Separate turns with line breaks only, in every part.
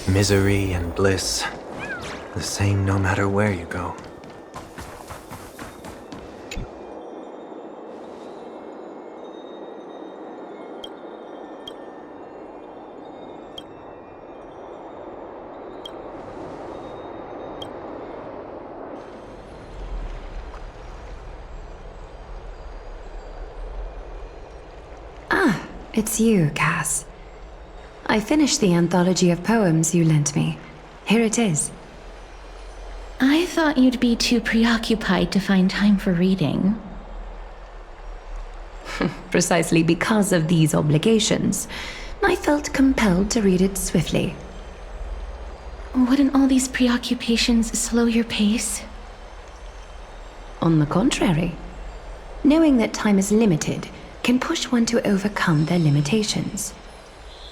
Misery and bliss, the same no matter where you go.
It's you, Cass. I finished the anthology of poems you lent me. Here it is.
I thought you'd be too preoccupied to find time for reading.
Precisely because of these obligations, I felt compelled to read it swiftly.
Wouldn't all these preoccupations slow your pace?
On the contrary, knowing that time is limited can push one to overcome their limitations.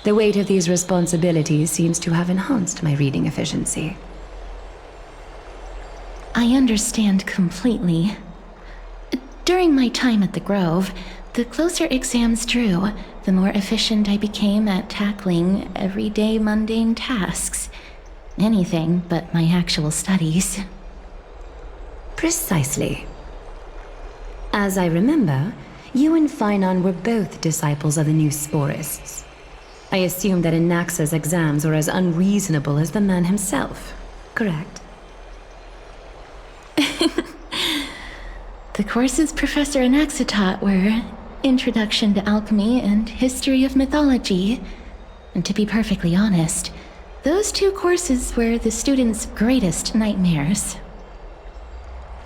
The weight of these responsibilities seems to have enhanced my reading efficiency.
I understand completely. During my time at the Grove, the closer exams drew, the more efficient I became at tackling everyday mundane tasks. Anything but my actual studies.
Precisely. As I remember, you and Finon were both disciples of the new Sporists. I assume that Anaxa's exams were as unreasonable as the man himself, correct?
The courses Professor Anaxa taught were Introduction to Alchemy and History of Mythology. And to be perfectly honest, those two courses were the students' greatest nightmares.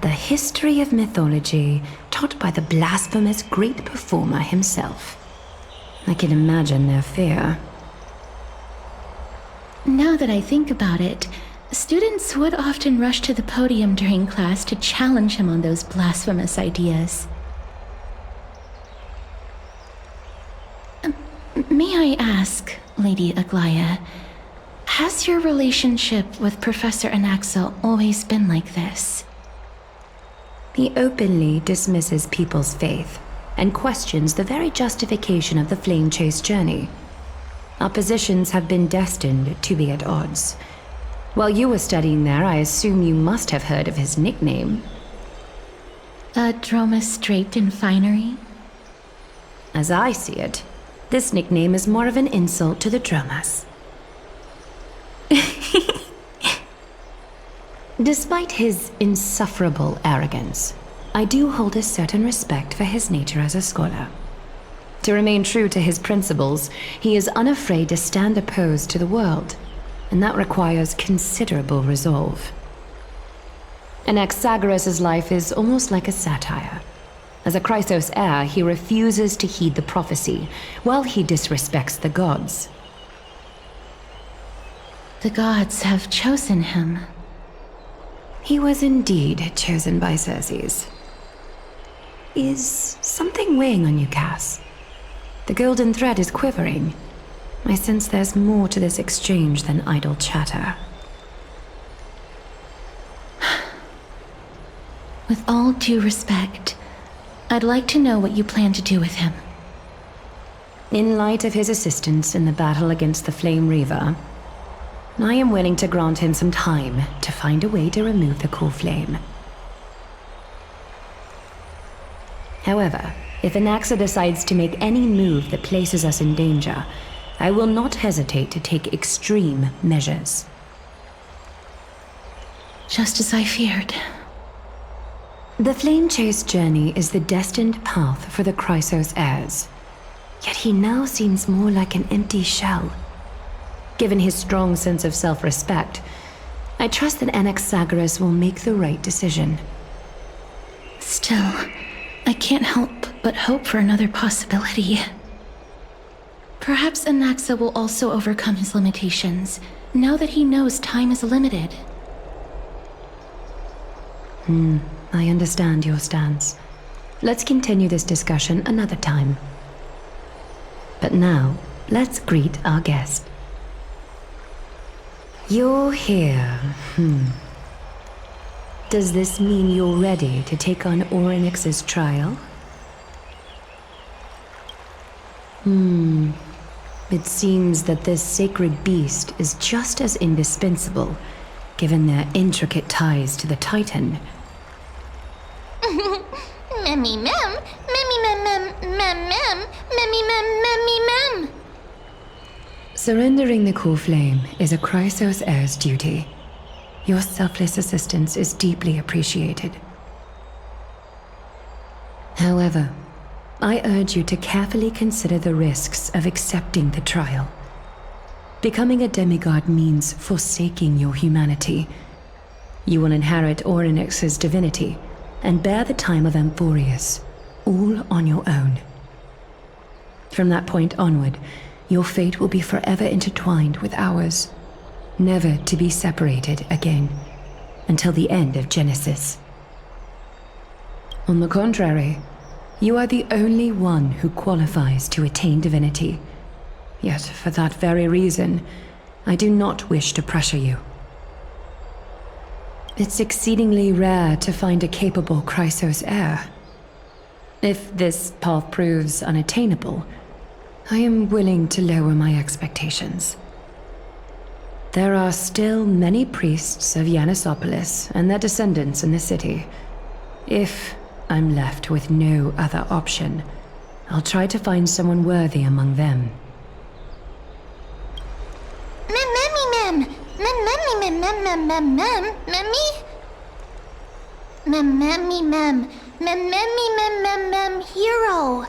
The history of mythology, taught by the blasphemous great performer himself. I can imagine their fear.
Now that I think about it, students would often rush to the podium during class to challenge him on those blasphemous ideas. May I ask, Lady Aglaya, has your relationship with Professor Anaxa always been like this?
He openly dismisses people's faith and questions the very justification of the Flame Chase journey. Our positions have been destined to be at odds. While you were studying there, I assume you must have heard of his nickname.
A Dromus draped in finery?
As I see it, this nickname is more of an insult to the Dromas. Despite his insufferable arrogance, I do hold a certain respect for his nature as a scholar. To remain true to his principles, he is unafraid to stand opposed to the world, and that requires considerable resolve. Anaxagoras' life is almost like a satire. As a Chrysos heir, he refuses to heed the prophecy, while he disrespects the gods.
The gods have chosen him.
He was indeed chosen by Circes. Is something weighing on you, Cass? The golden thread is quivering. I sense there's more to this exchange than idle chatter.
With all due respect, I'd like to know what you plan to do with him.
In light of his assistance in the battle against the Flame Reaver, I am willing to grant him some time to find a way to remove the core flame. However, if Anaxa decides to make any move that places us in danger, I will not hesitate to take extreme measures.
Just as I feared.
The Flame Chase journey is the destined path for the Chrysos heirs. Yet he now seems more like an empty shell. Given his strong sense of self-respect, I trust that Anaxagoras will make the right decision.
Still, I can't help but hope for another possibility. Perhaps Anaxa will also overcome his limitations, now that he knows time is limited.
I understand your stance. Let's continue this discussion another time. But now, let's greet our guest. You're here. Does this mean you're ready to take on Oronyx's trial? It seems that this sacred beast is just as indispensable, given their intricate ties to the Titan.
Memmy mem, memmy mem mem mem mem, memmy mem memmy mem.
Surrendering the core flame is a Chrysos heir's duty. Your selfless assistance is deeply appreciated. However, I urge you to carefully consider the risks of accepting the trial. Becoming a demigod means forsaking your humanity. You will inherit Oronyx's divinity and bear the time of Amphorius, all on your own. From that point onward, your fate will be forever intertwined with ours, never to be separated again, until the end of Genesis. On the contrary, you are the only one who qualifies to attain divinity. Yet, for that very reason, I do not wish to pressure you. It's exceedingly rare to find a capable Chrysos heir. If this path proves unattainable, I am willing to lower my expectations. There are still many priests of Yanissopolis and their descendants in the city. If I'm left with no other option, I'll try to find someone worthy among them.
Hero.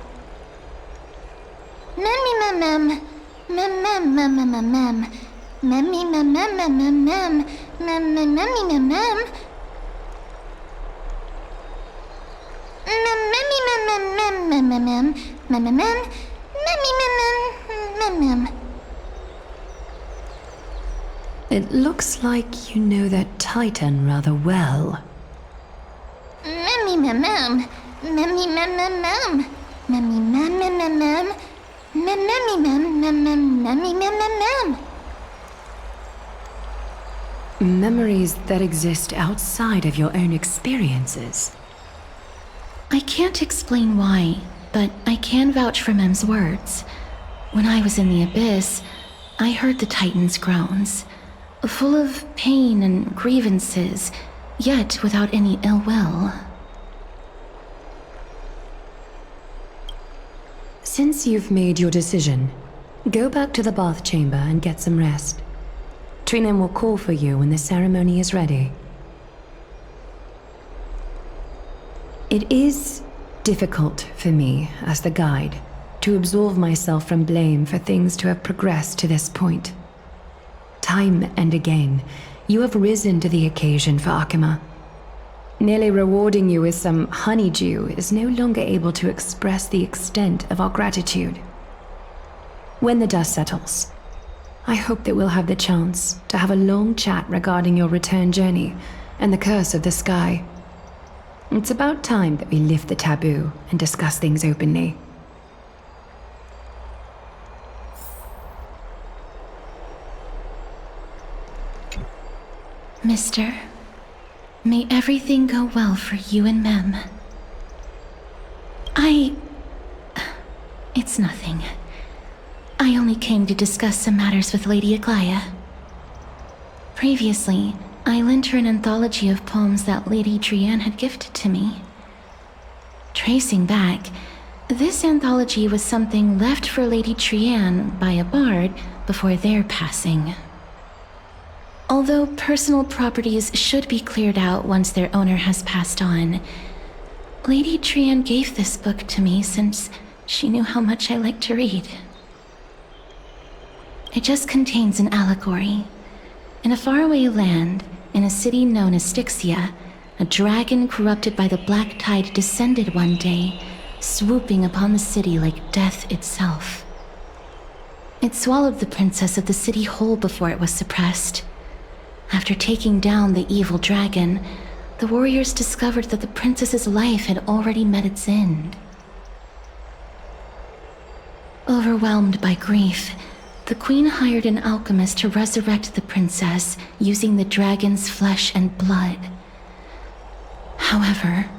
It looks like you know that Titan rather well. Memories that exist outside of your own experiences.
I can't explain why, but I can vouch for Mem's words. When I was in the abyss, I heard the Titan's groans, full of pain and grievances, yet without any ill will.
Since you've made your decision, go back to the bath chamber and get some rest. Trinem will call for you when the ceremony is ready. It is difficult for me, as the guide, to absolve myself from blame for things to have progressed to this point. Time and again, you have risen to the occasion for Okhema. Merely rewarding you with some honeydew is no longer able to express the extent of our gratitude. When the dust settles, I hope that we'll have the chance to have a long chat regarding your return journey and the curse of the sky. It's about time that we lift the taboo and discuss things openly.
Mister, may everything go well for you and Mem. It's nothing. I only came to discuss some matters with Lady Aglaia. Previously, I lent her an anthology of poems that Lady Trianne had gifted to me. Tracing back, this anthology was something left for Lady Trianne by a bard before their passing. Although personal properties should be cleared out once their owner has passed on, Lady Trianne gave this book to me since she knew how much I liked to read. It just contains an allegory. In a faraway land, in a city known as Stixia, a dragon corrupted by the black tide descended one day, swooping upon the city like death itself. It swallowed the princess of the city whole before it was suppressed. After taking down the evil dragon, the warriors discovered that the princess's life had already met its end. Overwhelmed by grief, the queen hired an alchemist to resurrect the princess using the dragon's flesh and blood. However,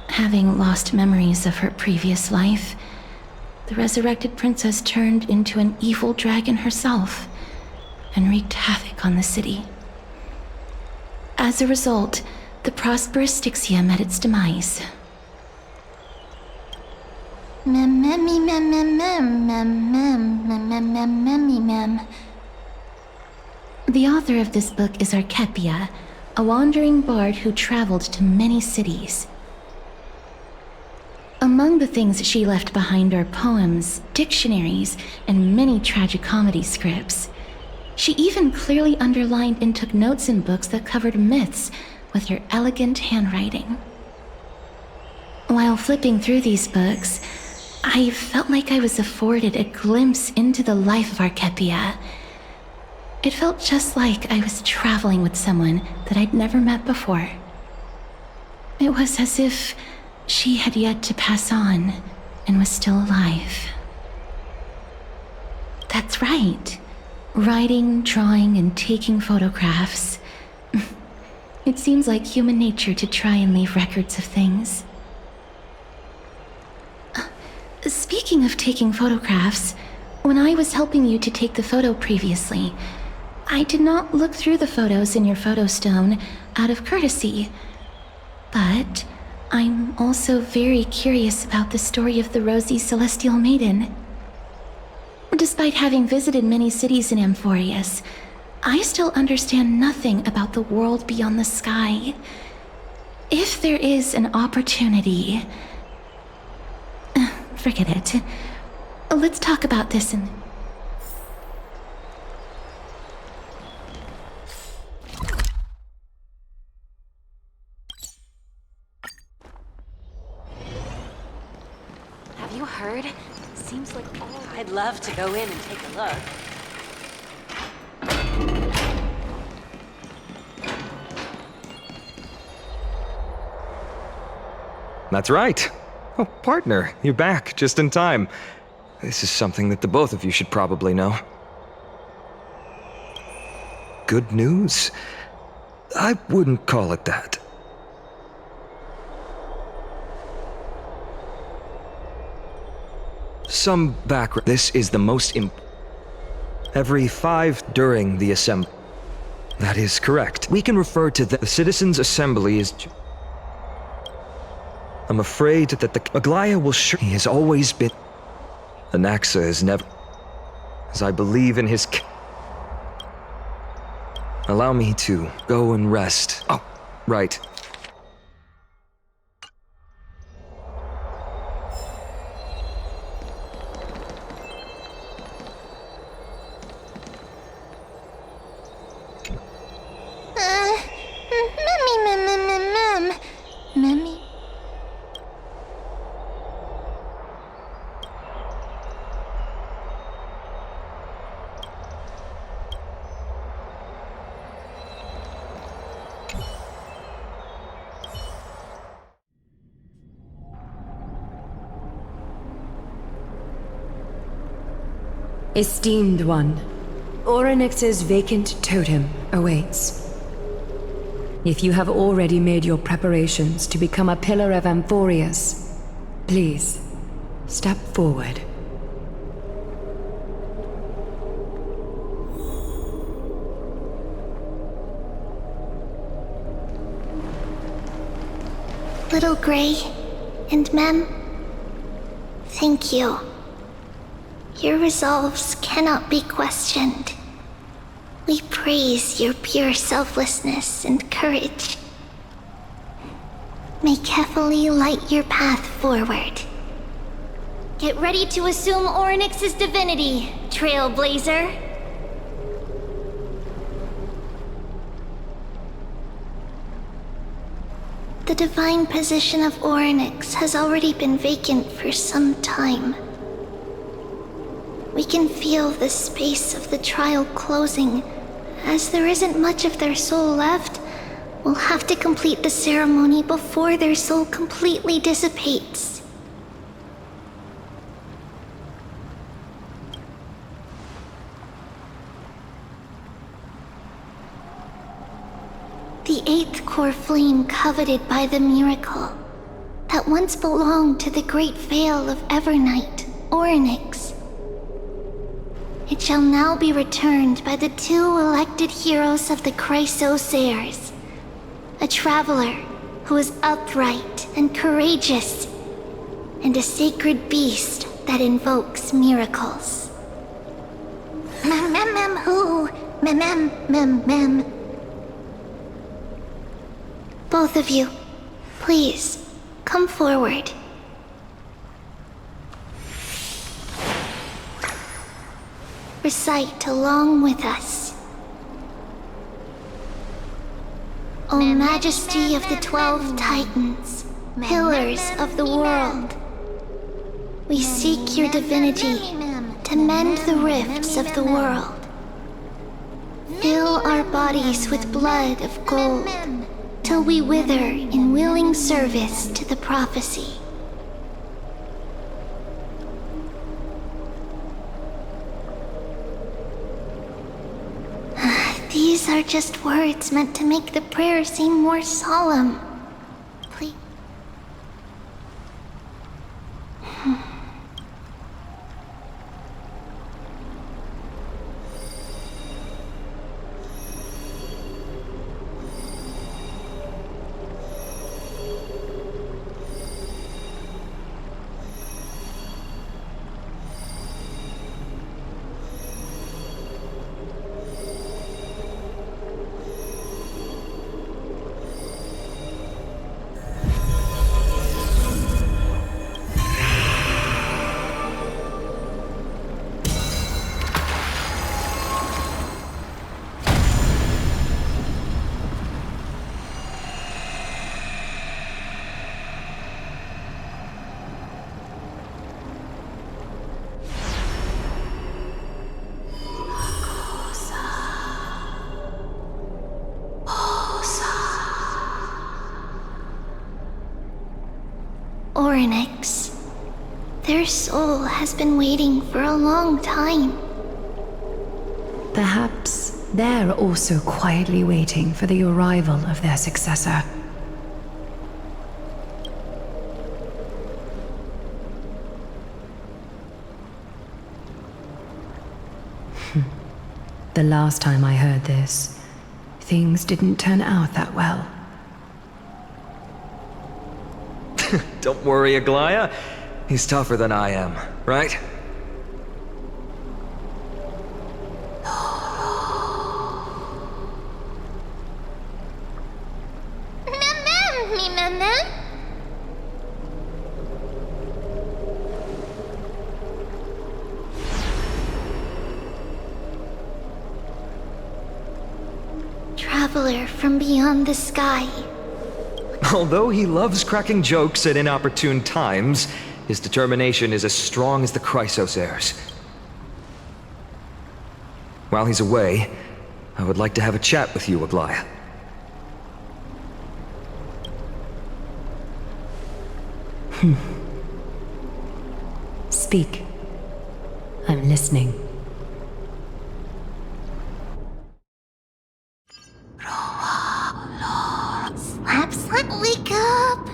having lost memories of her previous life, the resurrected princess turned into an evil dragon herself and wreaked havoc on the city. As a result, the prosperous Stixia met its demise. The author of this book is Archepia, a wandering bard who traveled to many cities. Among the things she left behind are poems, dictionaries, and many tragicomedy scripts. She even clearly underlined and took notes in books that covered myths with her elegant handwriting. While flipping through these books, I felt like I was afforded a glimpse into the life of Archepia. It felt just like I was traveling with someone that I'd never met before. It was as if she had yet to pass on and was still alive. That's right. Writing, drawing, and taking photographs. It seems like human nature to try and leave records of things. Speaking of taking photographs, when I was helping you to take the photo previously, I did not look through the photos in your photo stone out of courtesy. But I'm also very curious about the story of the Rosy Celestial Maiden. Despite having visited many cities in Amphorius, I still understand nothing about the world beyond the sky. If there is an opportunity... forget it. Let's talk about this in...
Have you heard? Seems like I'd love to go in and take a look.
That's right. Oh, partner, you're back just in time. This is something that the both of you should probably know. Good news? I wouldn't call it that. Some background. This is the most every 5 during the assembly. That is correct. We can refer to the Citizens' Assembly as... I'm afraid that the Aglaya will sure... He has always been... Anaxa has never... As I believe in his... Allow me to go and rest. Oh, right.
Esteemed one, Oronyx's vacant totem awaits. If you have already made your preparations to become a pillar of Amphorius, please, step forward.
Little Grey and Mem, thank you. Your resolves cannot be questioned. We praise your pure selflessness and courage. May Kefali light your path forward. Get ready to assume Oronyx's divinity, Trailblazer. The divine position of Oronyx has already been vacant for some time. We can feel the space of the trial closing. As there isn't much of their soul left, we'll have to complete the ceremony before their soul completely dissipates. The 8th core flame coveted by the miracle that once belonged to the great veil of Evernight Oronyx. It shall now be returned by the 2 elected heroes of the Chrysos heirs. A traveler who is upright and courageous, and a sacred beast that invokes miracles. Who? Both of you, please, come forward. Recite along with us. O Majesty of the 12 Titans, pillars of the world, we seek your divinity to mend the rifts of the world. Fill our bodies with blood of gold, till we wither in willing service to the prophecy. These are just words meant to make the prayer seem more solemn. Please. Oronyx. Their soul has been waiting for a long time.
Perhaps they're also quietly waiting for the arrival of their successor. The last time I heard this, things didn't turn out that well.
Don't worry, Aglaya. He's tougher than I am, right?
Traveler from beyond the sky.
Although he loves cracking jokes at inopportune times, his determination is as strong as the Chrysos heirs. While he's away, I would like to have a chat with you, Aglaya.
Speak. I'm listening.
Slap, wake up!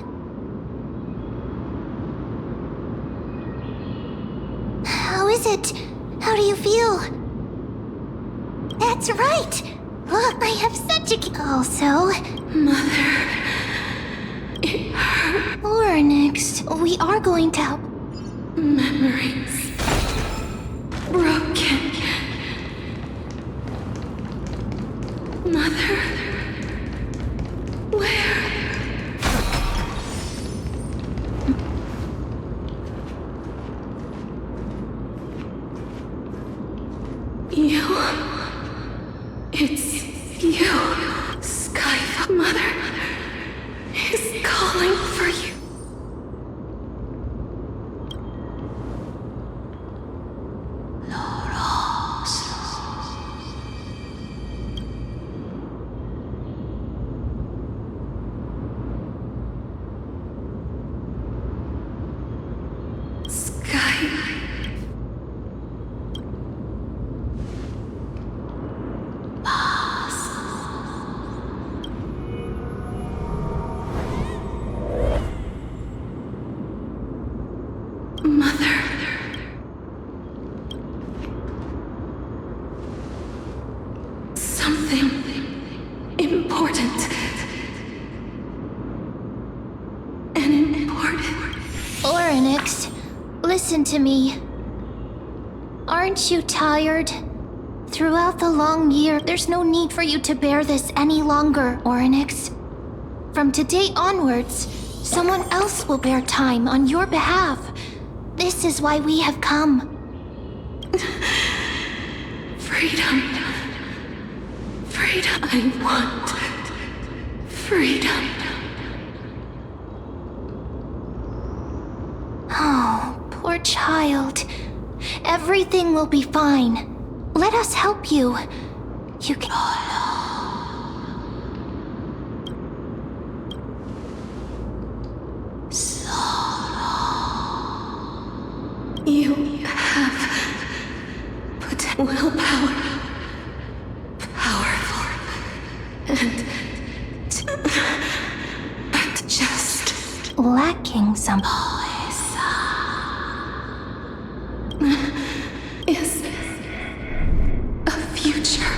How is it? How do you feel? That's right! Look, I have such a... Also...
Mother... It hurt.
Oronyx, we are going to help.
Memories... broken. Mother... Where? You... It's you. Sky Mother is calling for you. something important.
Oronyx, listen to me. Aren't you tired? Throughout the long year, there's no need for you to bear this any longer, Oronyx. From today onwards, someone else will bear time on your behalf. This is why we have come.
Freedom. Freedom. I want freedom.
Oh, poor child. Everything will be fine. Let us help you. You can...
You have put willpower, powerful, and but just
lacking some...
is a future.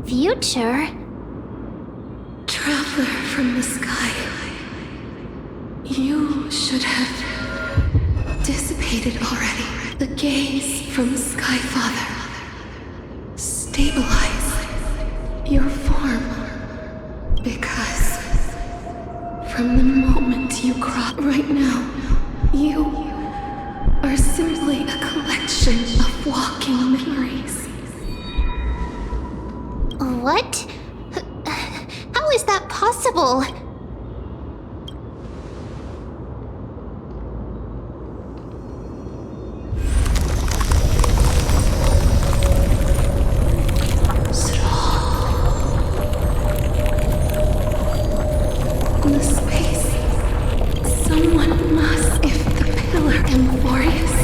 Future?
Traveler from the sky, you should have dissipated already. The gaze from Sky Father. Stabilize your form. Because from the moment you cross right now, you are simply a collection of walking memories.
What? How is that possible?
The space. Someone must, if the pillar emborious.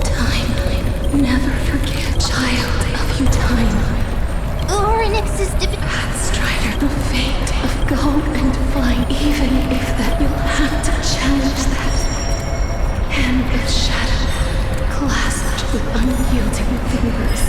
Time. Never forget, child of you time.
Oronyx is
Strider, the fate of go and find, even if that you'll have to challenge that. Hand of shadow, clasped with unyielding fingers.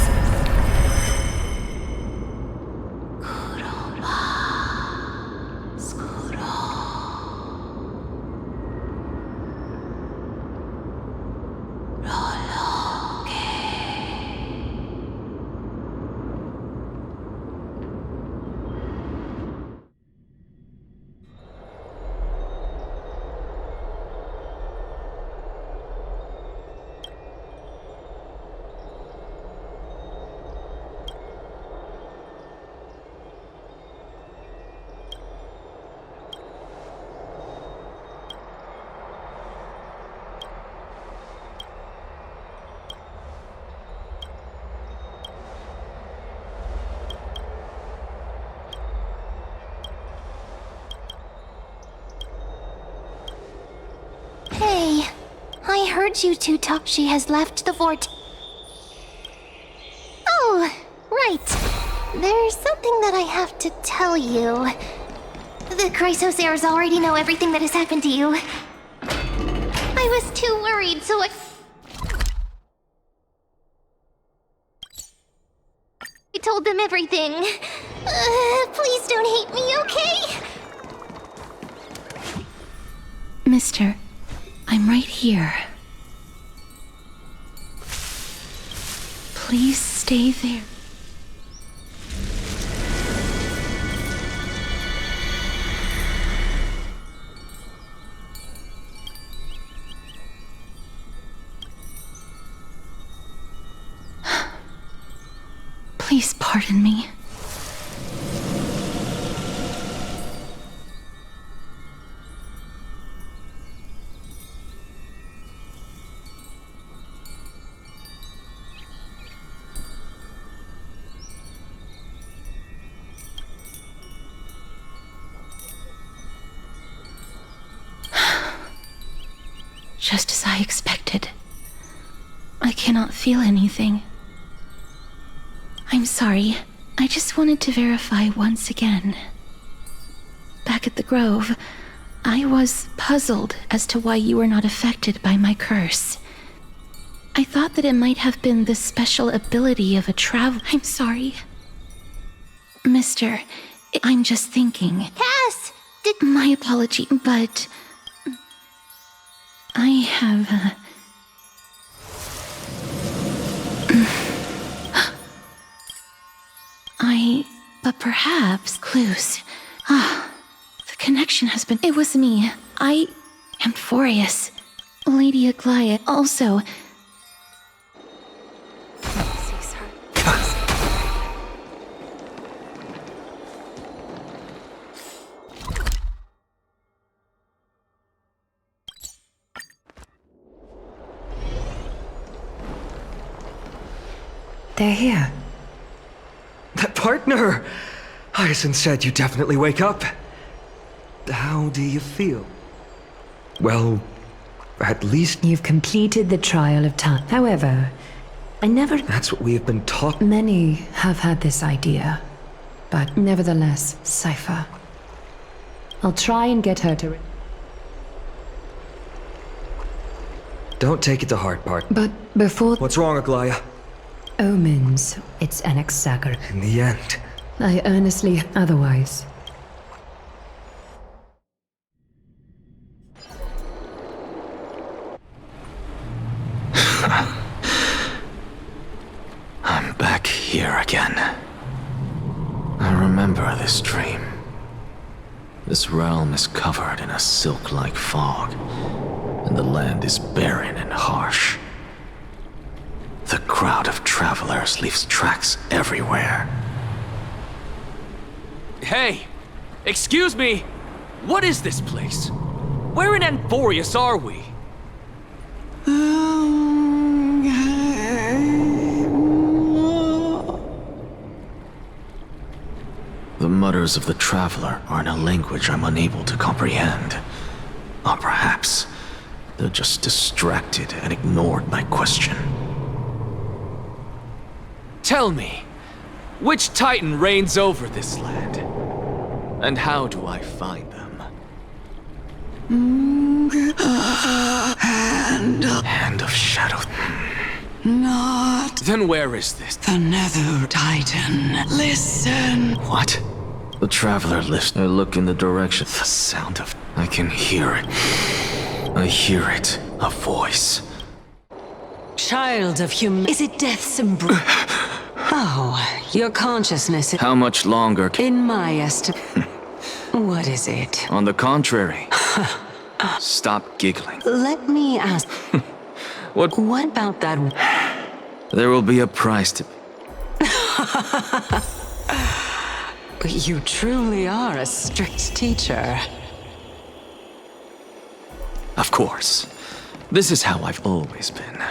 Hey, I heard you two talk. She has left the fort. Oh, right. There's something that I have to tell you. The Chrysos heirs already know everything that has happened to you. I was too worried, so I told them everything. Please don't hate me, okay?
Mister, I'm right here. Please stay there. Please pardon me. Just as I expected. I cannot feel anything. I'm sorry. I just wanted to verify once again. Back at the Grove, I was puzzled as to why you were not affected by my curse. I thought that it might have been the special ability of a traveler. I'm sorry. Mister, I'm just thinking.
Cass!
My apology, but... I have... But perhaps... Clues. The connection has been... It was me. I am Furious. Lady Aglaia also...
They're here.
That partner! Hyacinth said you definitely wake up. How do you feel? Well, at least...
You've completed the trial of time. However, I never...
That's what we have been taught.
Many have had this idea, but nevertheless, Cypher. I'll try and get her to...
Don't take it to heart, part.
But before...
What's wrong, Aglaia?
Omens, it's Anaxa.
In the end...
I earnestly... Otherwise.
I'm back here again. I remember this dream. This realm is covered in a silk-like fog, and the land is barren and harsh. The crowd of travelers leaves tracks everywhere.
Hey! Excuse me! What is this place? Where in Anforius are we?
The mutters of the traveler are in a language I'm unable to comprehend. Or perhaps they're just distracted and ignored my question.
Tell me, which titan reigns over this land? And how do I find them?
Hand of Shadow.
Not
Then where is this?
the Nether Titan. Listen.
What? The traveler lifts. I look in the direction. The sound of... I can hear it. I hear it. A voice.
Child of Is it death's embrace? Oh, your consciousness
How much longer
in my estimate. What is it?
On the contrary. Stop giggling.
Let me ask.
What?
What about that?
There will be a price to...
You truly are a strict teacher.
Of course. This is how I've always been.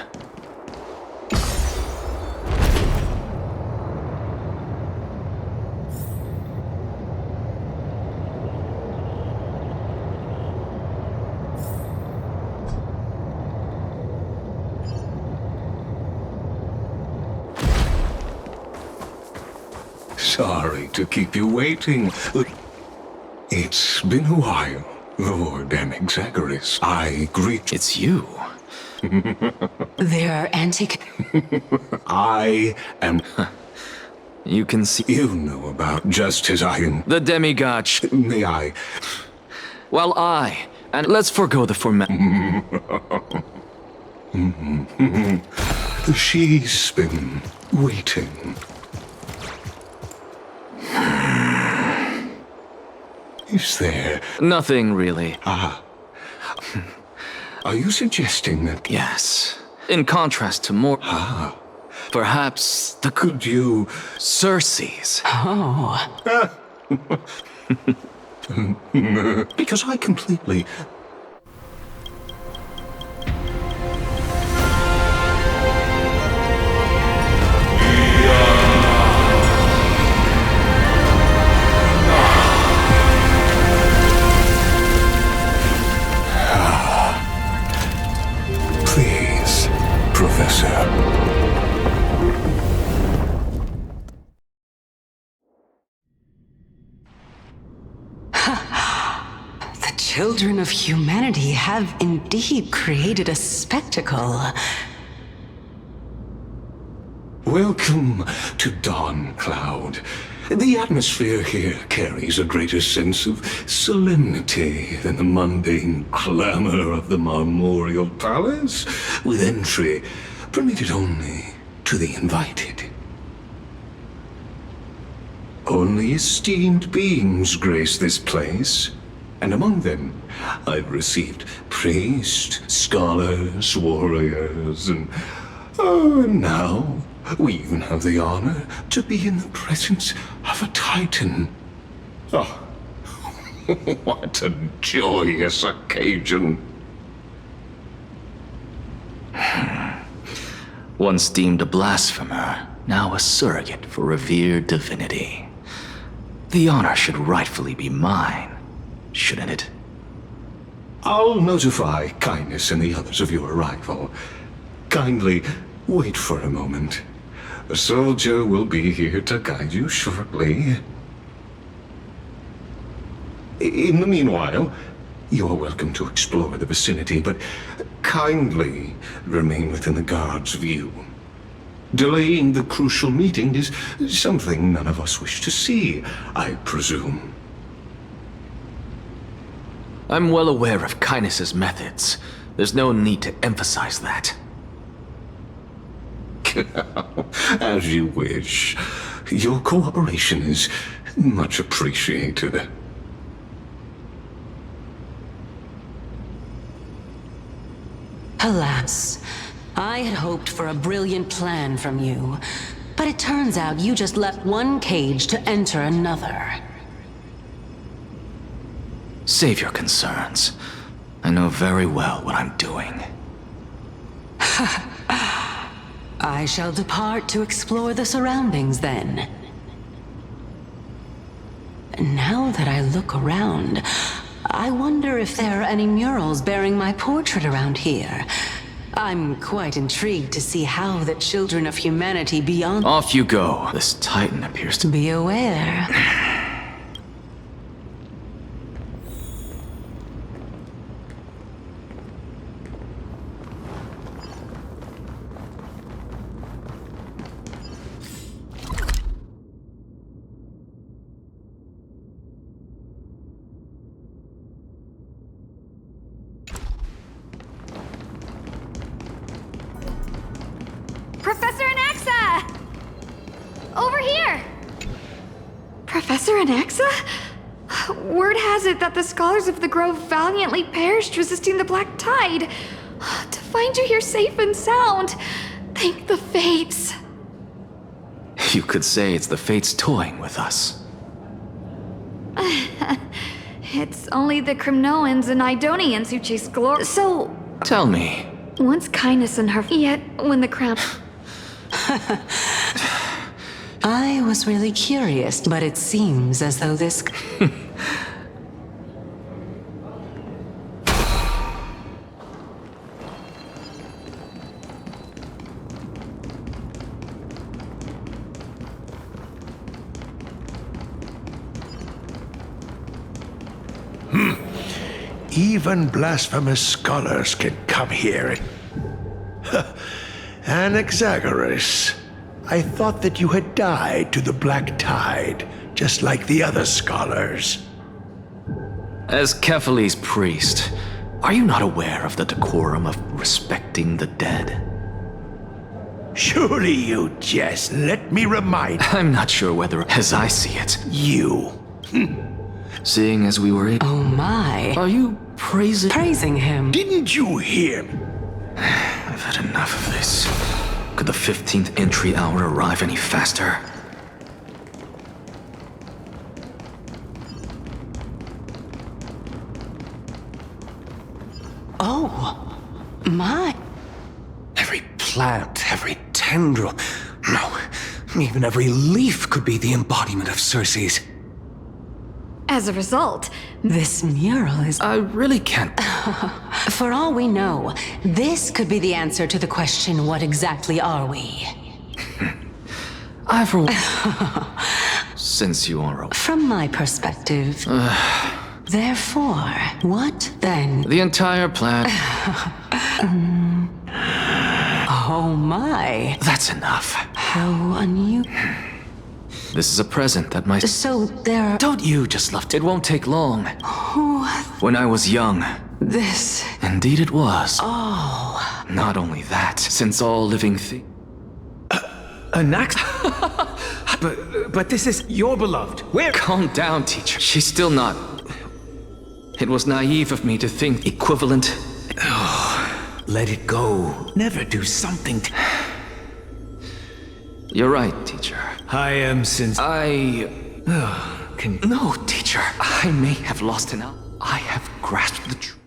Sorry to keep you waiting. It's been a while, Lord Anaxagoras. I greet you.
It's you.
They're antique.
I am...
You can see...
You know about just as I am...
The demigod...
May I...
Well, and let's forgo the formality.
She's been waiting. Is there...
Nothing, really.
Are you suggesting that...
Yes. In contrast to more... Perhaps the...
Could you...
Circes.
Oh.
Because I completely... Please, Professor.
children of humanity have indeed created a spectacle.
Welcome to Dawncloud. The atmosphere here carries a greater sense of solemnity than the mundane clamor of the Marmorial Palace, with entry permitted only to the invited. Only esteemed beings grace this place, and among them I've received priests, scholars, warriors, and now we even have the honor to be in the presence of a Titan. Oh, what a joyous occasion.
Once deemed a blasphemer, now a surrogate for revered divinity. The honor should rightfully be mine, shouldn't it?
I'll notify Kindness and the others of your arrival. Kindly wait for a moment. A soldier will be here to guide you shortly. In the meanwhile, you are welcome to explore the vicinity, but kindly remain within the guard's view. Delaying the crucial meeting is something none of us wish to see, I presume.
I'm well aware of Kindness's methods. There's no need to emphasize that.
As you wish. Your cooperation is much appreciated.
Alas, I had hoped for a brilliant plan from you, but it turns out you just left one cage to enter another.
Save your concerns. I know very well what I'm doing.
I shall depart to explore the surroundings then. Now that I look around, I wonder if there are any murals bearing my portrait around here. I'm quite intrigued to see how the children of humanity beyond—
Off you go. This Titan appears to
Be aware.
Professor Anaxa! Over here! Professor Anaxa? Word has it that the scholars of the Grove valiantly perished resisting the Black Tide. To find you here safe and sound, thank the Fates.
You could say it's the Fates toying with us.
It's only the Crimnoans and Idonians who chase glory. So,
Tell me,
once Kindness and her— Yet, when the crown—
I was really curious, but it seems as though this—
Even blasphemous scholars can come here and Anaxagoras, I thought that you had died to the Black Tide, just like the other scholars.
as Kephale's priest, are you not aware of the decorum of respecting the dead?
Surely you jest. Let me remind
I'm not sure whether, as I see it,
you.
seeing as we were in—
Oh my.
Are you praising
him?
Didn't you hear me?
I've had enough of this. Could the 15th entry hour arrive any faster?
Oh, my.
Every plant, every tendril, no, even every leaf could be the embodiment of Circe's.
As a result,
This mural is—
I really can't—
For all we know, this could be the answer to the question, what exactly are we?
I, for since you are
From my perspective, Therefore, what then?
The entire plan.
Oh my.
That's enough.
How unusual.
This is a present that my...
So there...
Don't you just love it? It won't take long.
Oh,
When I was young.
this...
Indeed it was.
Oh.
Not only that, since all living things...
Anaxa? but this is your beloved. Where?
Calm down, teacher. She's still not... It was naive of me to think equivalent...
Let it go. Never do something to...
You're right, teacher.
I am since...
No, teacher. I may have lost an eye. I have grasped the truth.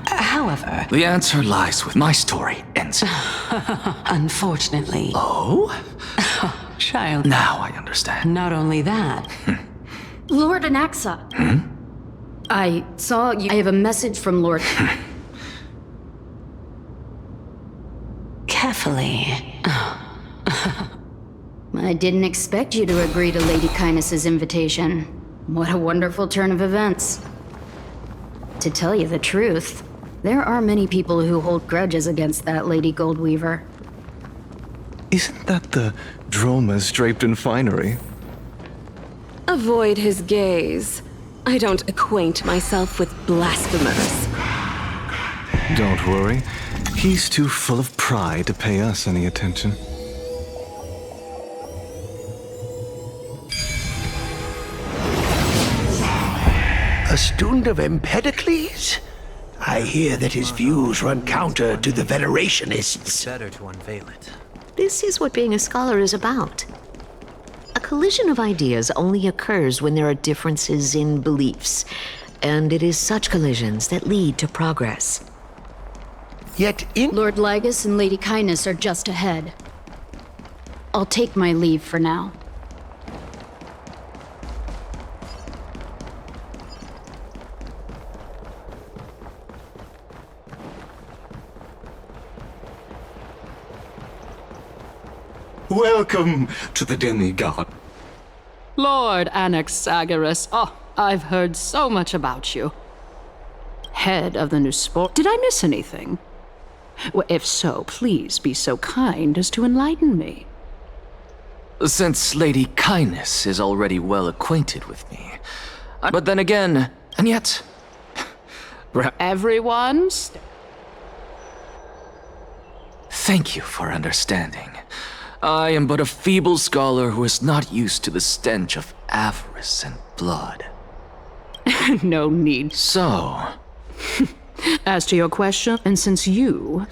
However...
The answer lies with my story ends.
Unfortunately...
Oh?
Child...
Now I understand.
Not only that...
Lord Anaxa. I saw you. I have a message from Lord...
Carefully.
I didn't expect you to agree to Lady Kindness's invitation. What a wonderful turn of events. To tell you the truth, there are many people who hold grudges against that Lady Goldweaver.
Isn't that the dromas draped in finery?
Avoid his gaze. I don't acquaint myself with blasphemers.
Don't worry. He's too full of pride to pay us any attention.
A student of Empedocles? I hear that his views run counter to the Venerationists.
Better to unveil it.
This is what being a scholar is about. A collision of ideas only occurs when there are differences in beliefs, and it is such collisions that lead to progress.
Yet
Lord Lygus and Lady Kindness are just ahead. I'll take my leave for now.
Welcome to the demigod.
Lord Anaxagoras. Oh, I've heard so much about you. Head of the new sport. Did I miss anything? Well, if so, please be so kind as to enlighten me.
Since Lady Kindness is already well acquainted with me. But then again, and yet...
Everyone's...
Thank you for understanding. I am but a feeble scholar who is not used to the stench of avarice and blood.
No need.
So...
As to your question, and since you...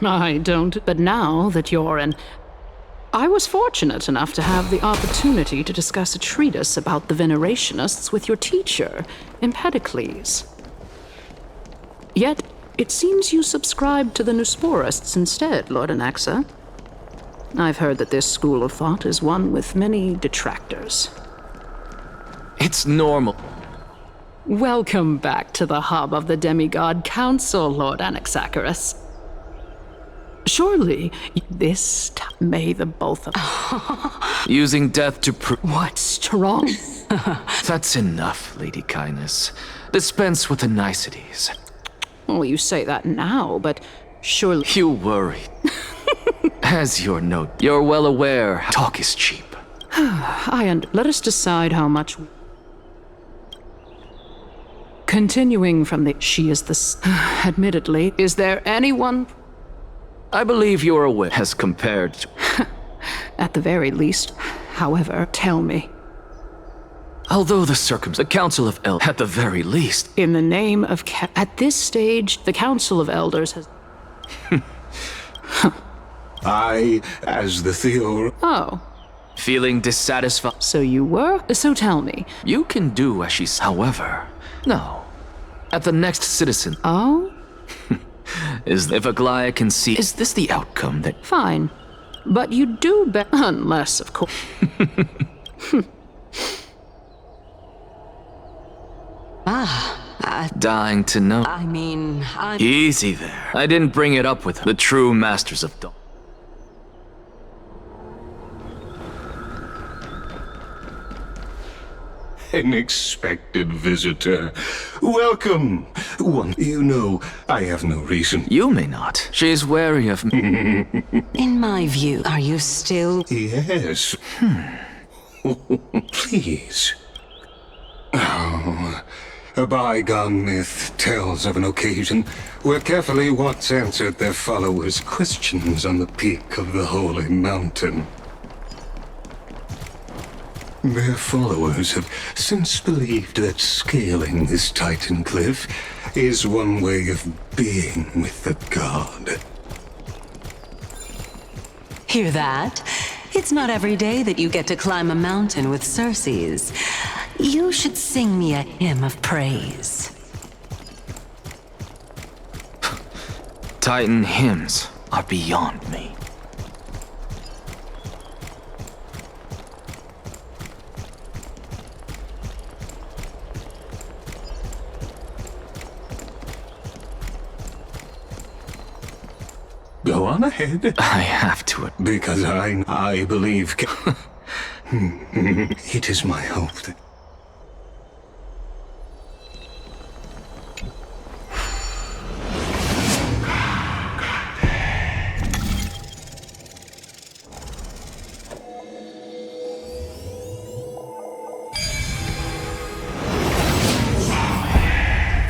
I don't... But now that you're an... I was fortunate enough to have the opportunity to discuss a treatise about the Venerationists with your teacher, Empedocles. Yet, it seems you subscribed to the Nusporists instead, Lord Anaxa. I've heard that this school of thought is one with many detractors.
It's normal.
Welcome back to the hub of the Demigod Council, Lord Anaxagoras. Surely, this may the both of
Using death to prove...
What's wrong?
That's enough, Lady Kindness. Dispense with the niceties.
Well, you say that now, but surely...
You worry. As you're well aware, talk is cheap.
Let us decide how much... Continuing from the... She is the... Admittedly, is there anyone...
I believe you're aware, as compared to...
At the very least. However, tell me.
Although the Council of Elders, at the very least...
In the name of... At this stage, the Council of Elders has...
I, as the Theo...
Oh.
Feeling dissatisfied?
So you were? So tell me.
You can do as she's... However, no. At the next citizen...
Oh?
If Aglaia can see... Is this the outcome that...
Fine. But you do bet... Unless, of course...
Dying to know.
I mean,
Easy there. I didn't bring it up with the true masters of Dawn.
unexpected visitor. Welcome. One, you know, I have no reason.
You may not. She's wary of me.
In my view, are you still...
Yes. Please. Oh, a bygone myth tells of an occasion where carefully once answered their followers' questions on the peak of the holy mountain. Their followers have since believed that scaling this Titan cliff is one way of being with the god.
Hear that? It's not every day that you get to climb a mountain with Circes. You should sing me a hymn of praise.
Titan hymns are beyond me.
Go on ahead.
I have to.
Because I believe... It is my hope that...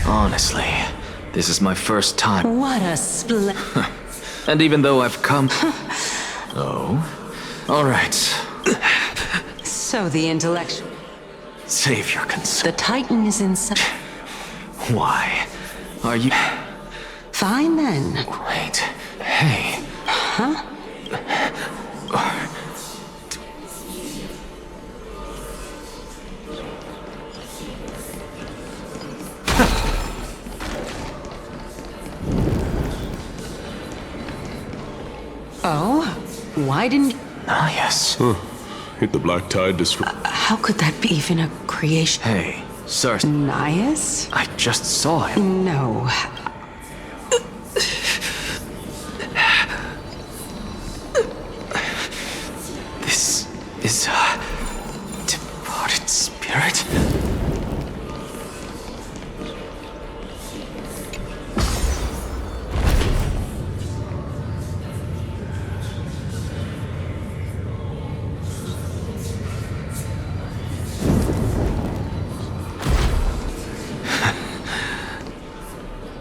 Honestly, this is my first time.
What a split.
And even though I've come... Oh? Alright.
So the intellectual...
Save your concern.
The Titan is inside.
Why? Are you...
Fine then.
Wait. Hey.
Huh? Oh? Why didn't...
Ah, yes.
Hit the black tide destroy...
how could that be even a creation?
Hey, sir.
Nias?
I just saw him.
No.
This is a departed spirit?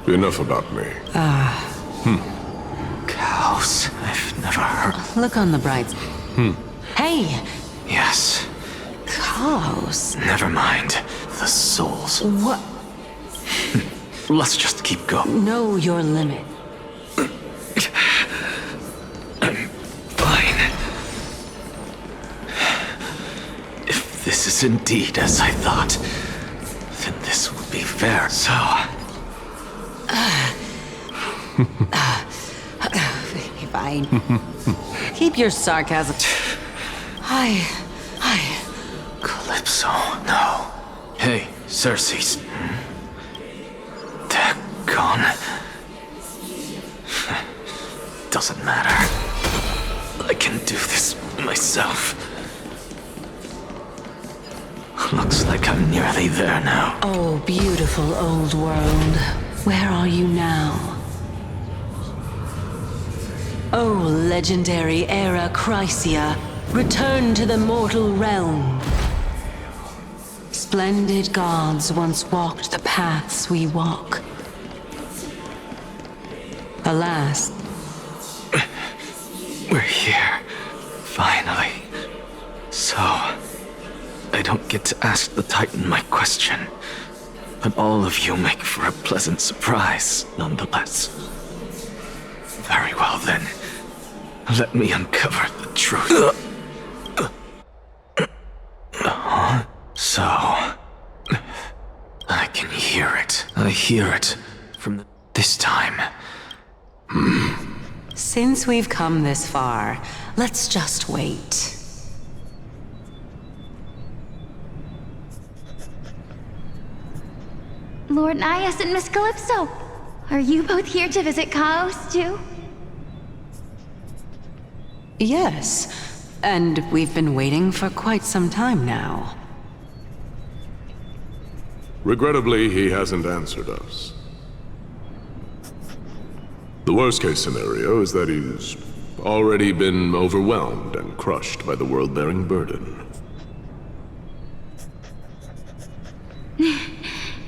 Enough about me.
Cows. I've never heard...
Look on the bright... Hey!
Yes.
Cows.
Never mind. The souls.
What?
Let's just keep going.
Know your limit.
I'm fine. If this is indeed as I thought, then this would be fair. So...
Fine. Keep your sarcasm. Hi.
Calypso, no. Hey, Circes. They're gone. Doesn't matter. I can do this myself. Looks like I'm nearly there now.
Oh, beautiful old world. Where are you now? Oh, legendary Hera Chrysia, return to the mortal realm. Splendid gods once walked the paths we walk. Alas.
We're here. Finally. So, I don't get to ask the Titan my question. But all of you make for a pleasant surprise, nonetheless. Very well then. Let me uncover the truth. So... I can hear it. I hear it from this time.
Since we've come this far, let's just wait.
Lord Nias and Miss Calypso, are you both here to visit Chaos too?
Yes, and we've been waiting for quite some time now.
Regrettably, he hasn't answered us. The worst-case scenario is that he's already been overwhelmed and crushed by the world-bearing burden.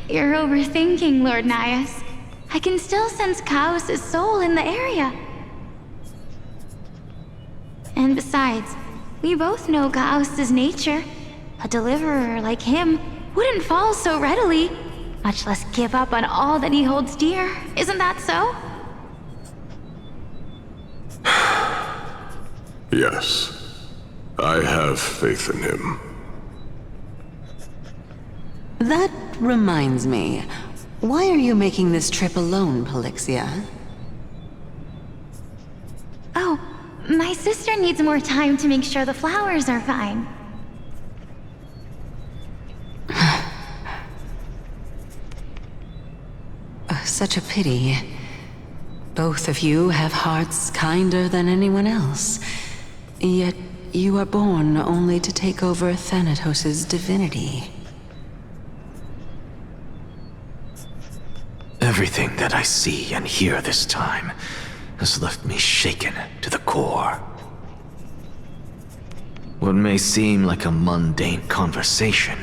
You're overthinking, Lord Nias. I can still sense Chaos' soul in the area. And besides, we both know Chaos' nature. A deliverer like him wouldn't fall so readily, much less give up on all that he holds dear. Isn't that so?
Yes. I have faith in him.
That reminds me. Why are you making this trip alone, Polixia?
Oh, my sister needs more time to make sure the flowers are fine.
Such a pity. Both of you have hearts kinder than anyone else. Yet you are born only to take over Thanatos' divinity.
Everything that I see and hear this time has left me shaken to the core. What may seem like a mundane conversation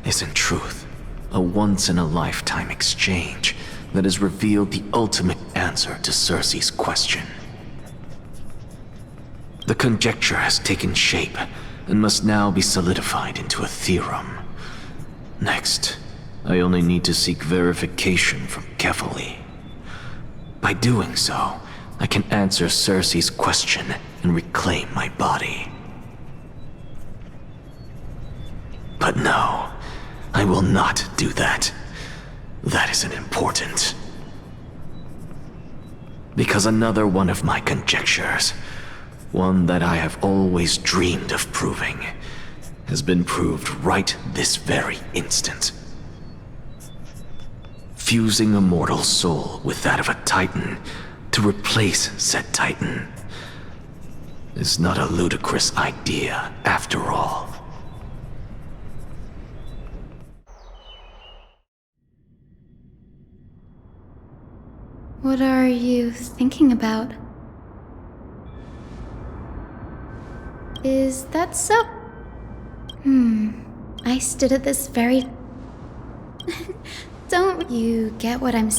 is in truth a once-in-a-lifetime exchange that has revealed the ultimate answer to Circe's question. The conjecture has taken shape and must now be solidified into a theorem. Next, I only need to seek verification from Kefali. By doing so, I can answer Circe's question and reclaim my body. But no, I will not do that. That isn't important. Because another one of my conjectures, one that I have always dreamed of proving, has been proved right this very instant. Fusing a mortal soul with that of a Titan to replace said Titan is not a ludicrous idea after all.
What are you thinking about? Is that so? I stood at this very... Don't you get what I'm...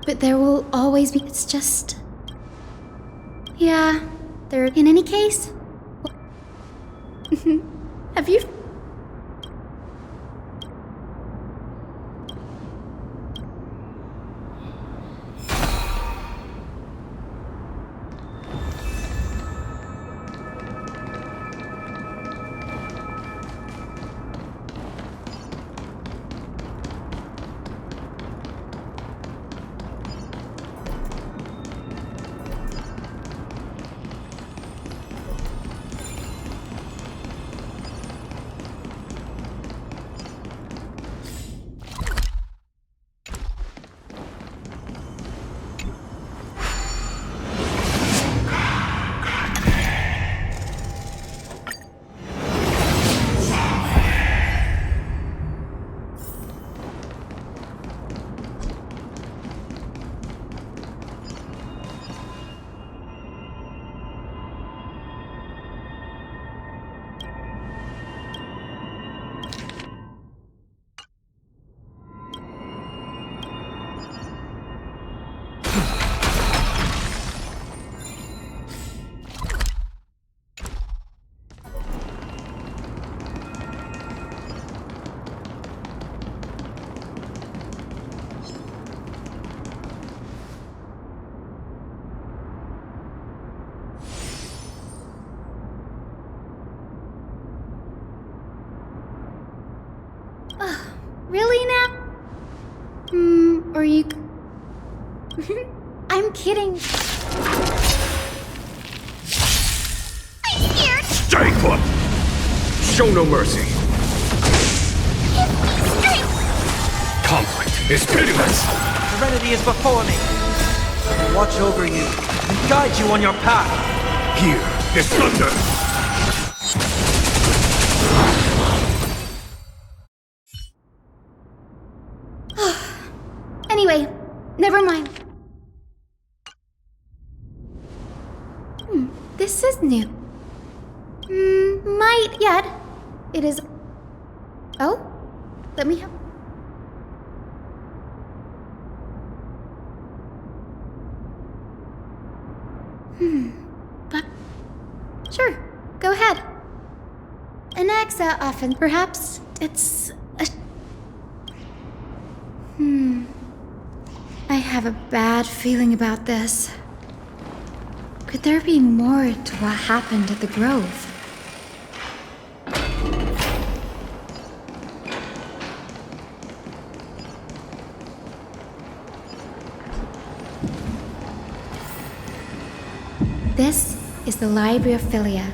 But there will always be... It's just... Yeah, there... In any case... Have you... Really now? Or you... I'm kidding. I'm scared.
Stay put! Show no mercy.
Give me strength.
Conflict is pitiless.
Serenity is before me. I will watch over you and guide you on your path.
Here is thunder.
never mind. This is new. Might yet. It is... Oh? Let me have... But... Sure, go ahead. Anaxa often, perhaps, it's a... I have a bad feeling about this. Could there be more to what happened at the Grove? This is the Library of Philia,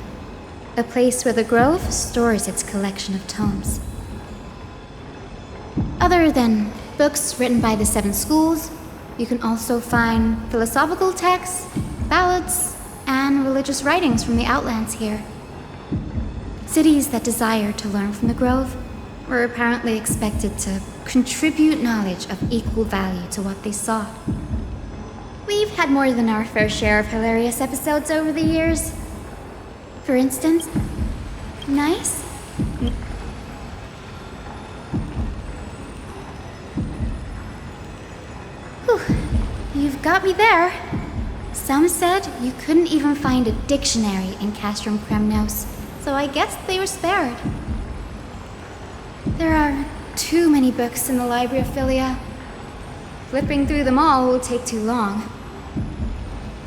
a place where the Grove stores its collection of tomes. Other than books written by the 7 schools, you can also find philosophical texts, ballads, and religious writings from the Outlands here. Cities that desire to learn from the Grove were apparently expected to contribute knowledge of equal value to what they sought. We've had more than our fair share of hilarious episodes over the years. For instance, Nice? Whew, you've got me there. Some said you couldn't even find a dictionary in Castrum Kremnos, so I guess they were spared. There are too many books in the Library of Philia. Flipping through them all will take too long.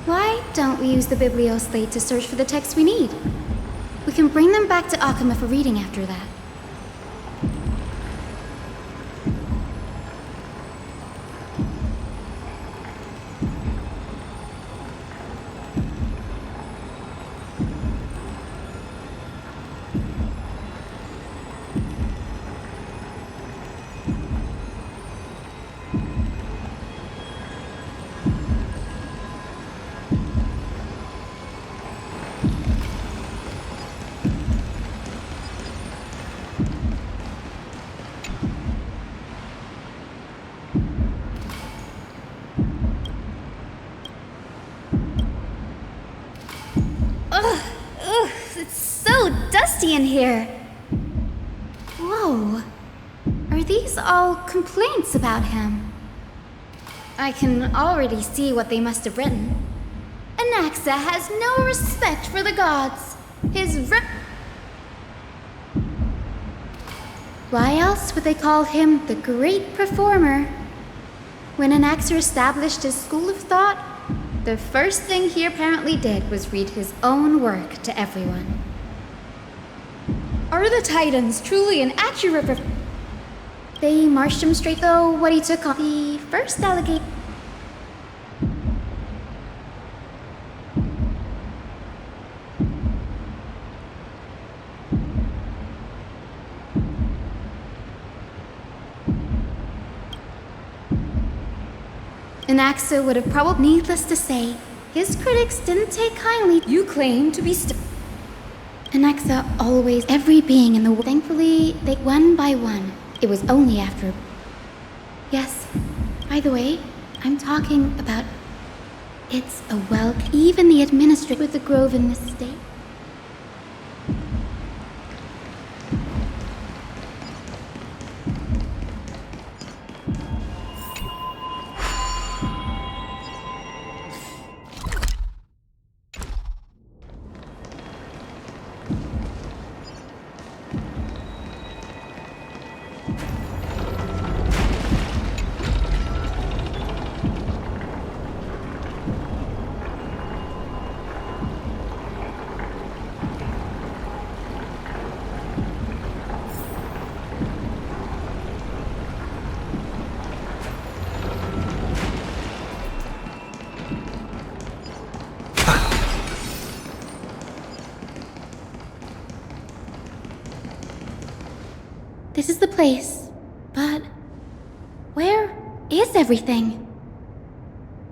Why don't we use the Biblioslate to search for the texts we need? We can bring them back to Okhema for reading after that. In here. Whoa. Are these all complaints about him? I can already see what they must have written. Anaxa has no respect for the gods. Why else would they call him the Great Performer? When Anaxa established his school of thought, the first thing he apparently did was read his own work to everyone. Are the Titans truly an accurate They marched him straight though what he took on the first allegation. Anaxa would have probably, needless to say, his critics didn't take kindly. You claim to be Anaxa always, every being in the world. Thankfully, they one by one. It was only after. Yes, by the way, I'm talking about. It's a even the administrator with the Grove in this state. This is the place, but where is everything?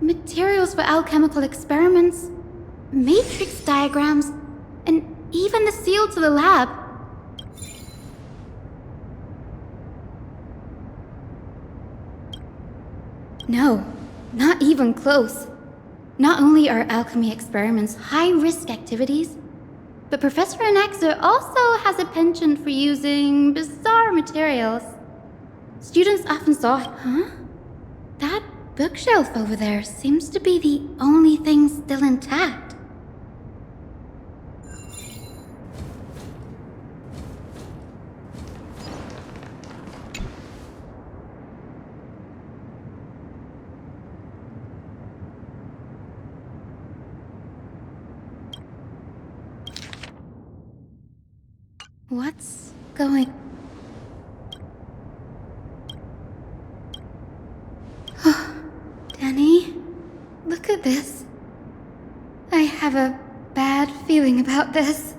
Materials for alchemical experiments, matrix diagrams, and even the seal to the lab. No, Not even close. Not only are alchemy experiments high-risk activities, but Professor Anaxa also has a penchant for using bizarre materials. Students often saw, That bookshelf over there seems to be the only thing still intact. What's going... Danny, look at this. I have a bad feeling about this.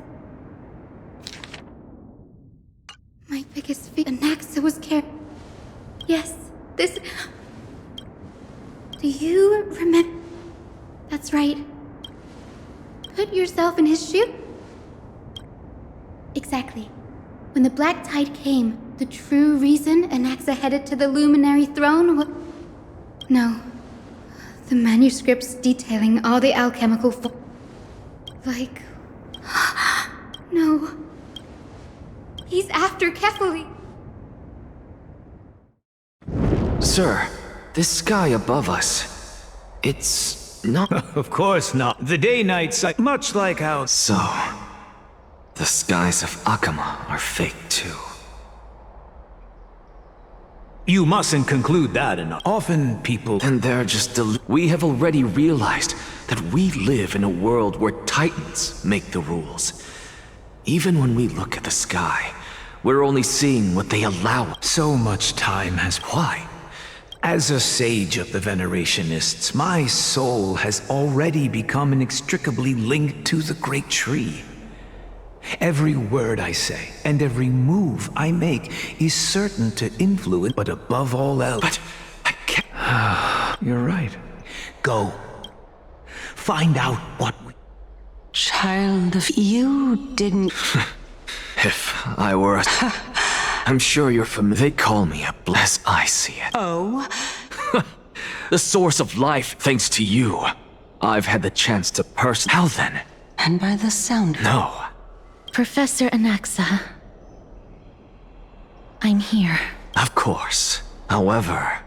My biggest fear... Anaxa was Yes, this... Do you remember... That's right. Put yourself in his shoe. Exactly. When the Black Tide came, the true reason Anaxa headed to the Luminary Throne was... No. The manuscripts detailing all the alchemical Like... No. He's after Kefali.
Sir, this sky above us, it's not...
Of course not. The day-night cycle, much like how...
So, the skies of Okhema are fake too.
You mustn't conclude that enough. Often people...
And they're just we have already realized that we live in a world where Titans make the rules. Even when we look at the sky, we're only seeing what they allow.
So much time has... Why? As a sage of the Venerationists, my soul has already become inextricably linked to the Great Tree. Every word I say, and every move I make is certain to influence, but above all else...
But I can't...
You're right. Go. Find out what we...
Child of... You didn't...
If I were a... I'm sure you're familiar. They call me a bless. I see it.
Oh?
The source of life, thanks to you. I've had the chance to How then?
And by the sound...
No.
Professor Anaxa. I'm here.
Of course. However...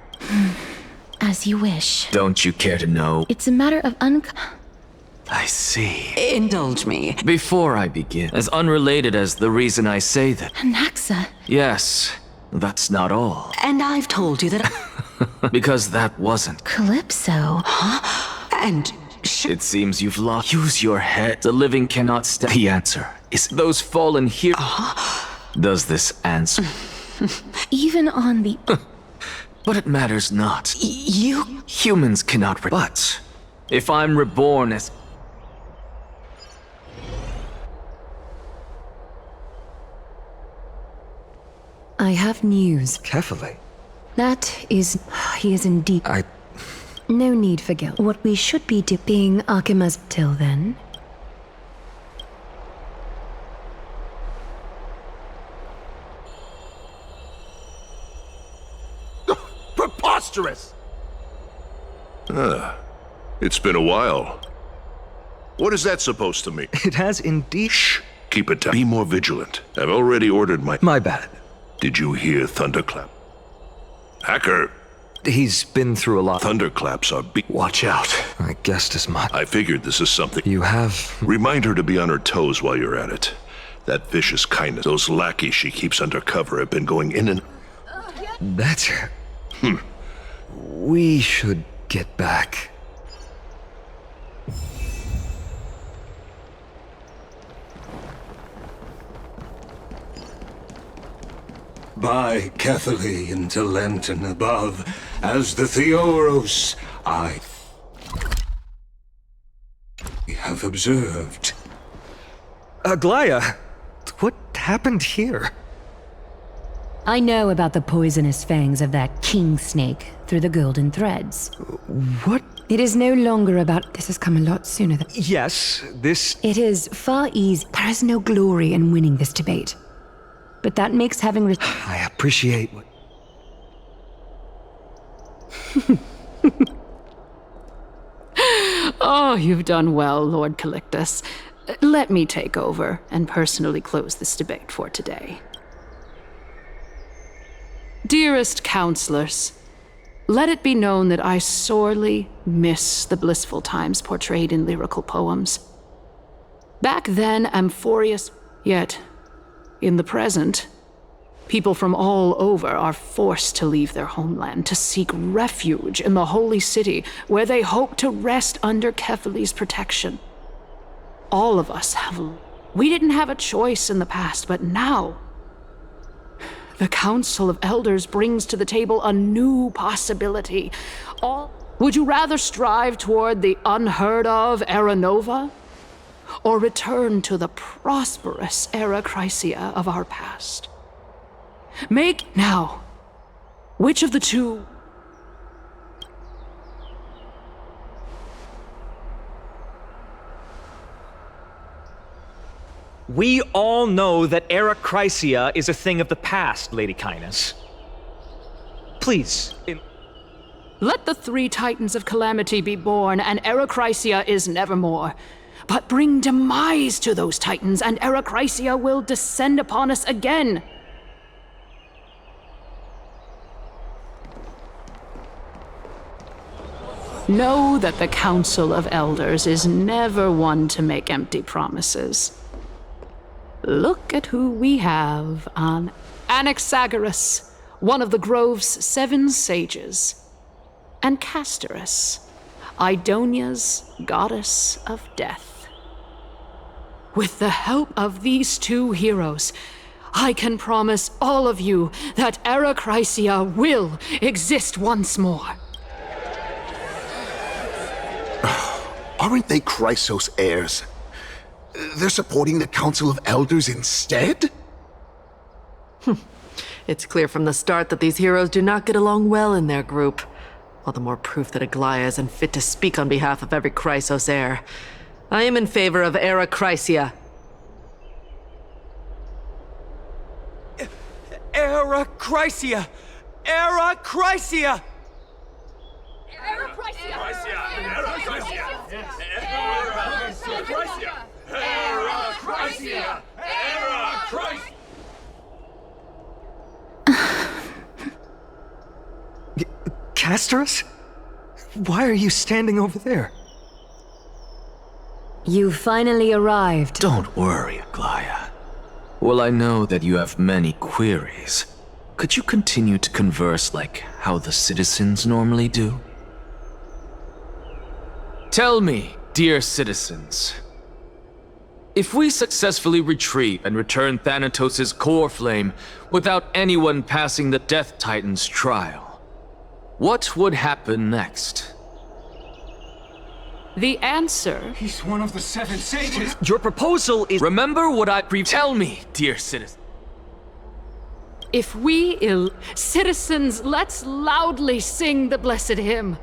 As you wish.
Don't you care to know?
It's a matter of
I see.
Indulge me.
Before I begin, as unrelated as the reason I say that...
Anaxa.
Yes, that's not all.
And I've told you that...
Because that wasn't...
Calypso.
And...
It seems you've lost... Use your head. The living cannot stay. The answer is those fallen here... Does this answer...
Even on the...
But it matters not.
You...
Humans cannot... But... If I'm reborn as...
I have news.
Kefali?
That is... He is indeed... No need for guilt. What we should be being Okhema's till then.
Preposterous! It's been a while. What is that supposed to mean?
It has indeed...
Shh! Keep it down. Be more vigilant. I've already ordered my...
My bad.
Did you hear Thunderclap? Hacker!
He's been through a lot.
Thunderclaps are
Watch out. I guessed as much.
I figured this is something...
You have...
Remind her to be on her toes while you're at it. That vicious kindness, those lackeys she keeps undercover have been going in and...
Better. We should get back.
By Kefali into Lenten above, as the Theoros, I have observed.
Aglaya, what happened here?
I know about the poisonous fangs of that king snake through the golden threads.
What?
It is no longer about... This has come a lot sooner than...
Yes, this...
It is far easier. There is no glory in winning this debate. But that makes having...
I appreciate what...
Oh, you've done well, Lord Calictus. Let me take over and personally close this debate for today. Dearest counselors, let it be known that I sorely miss the blissful times portrayed in lyrical poems. Back then, Amphorius, yet in the present, people from all over are forced to leave their homeland to seek refuge in the holy city where they hope to rest under Kephales's protection. All of us have... We didn't have a choice in the past, but now... the Council of Elders brings to the table a new possibility. Would you rather strive toward the unheard of Era Nova? Or return to the prosperous Era Chrysia of our past? Make now. Which of the two?
We all know that Era Chrysia is a thing of the past, Lady Kindness. Please.
Let the 3 Titans of Calamity be born, and Era Chrysia is nevermore. But bring demise to those Titans, and Era Chrysia will descend upon us again. Know that the Council of Elders is never one to make empty promises. Look at who we have on Anaxagoras, one of the Grove's 7 sages, and Castorice, Idonia's goddess of death. With the help of these 2 heroes, I can promise all of you that Era Chrysia will exist once more.
Aren't they Chrysos heirs? They're supporting the Council of Elders instead?
It's clear from the start that these heroes do not get along well in their group. All the more proof that Aglaia is unfit to speak on behalf of every Chrysos heir. I am in favor of Era Chrysia.
Era Chrysia! Era Chrysia!
Era Chrysia!
Era Chrysia! Era Chrysia! Era Chrysia!
Castorice? Why are you standing over there?
You finally arrived.
Don't worry, Aglaia. Well, I know that you have many queries. Could you continue to converse like how the citizens normally do?
Tell me, dear citizens, if we successfully retreat and return Thanatos' core flame without anyone passing the Death Titan's trial, what would happen next?
The answer...
He's one of the 7 sages.
Your proposal is...
Remember what I Tell me, dear citizen.
If we citizens, let's loudly sing the blessed hymn.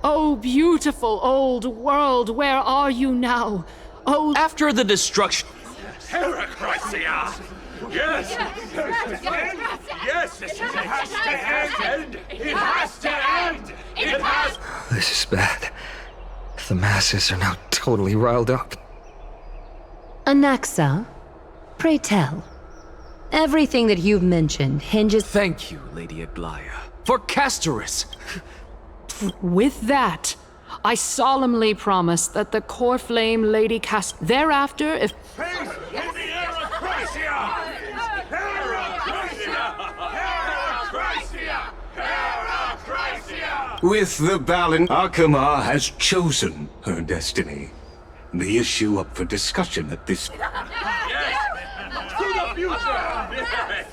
Oh, beautiful old world, where are you now? Oh,
after the destruction...
Hera Chrysia! Yes! Yes! It has to end! It has to end! It has...
This is bad. The masses are now totally riled up.
Anaxa, pray tell. Everything that you've mentioned hinges...
Thank you, Lady Aglaia, for Castorice.
With that, I solemnly promise that the core flame Lady thereafter, if...
With the balance, Okhema has chosen her destiny. The issue up for discussion at this...
Yes! To the future! Yes!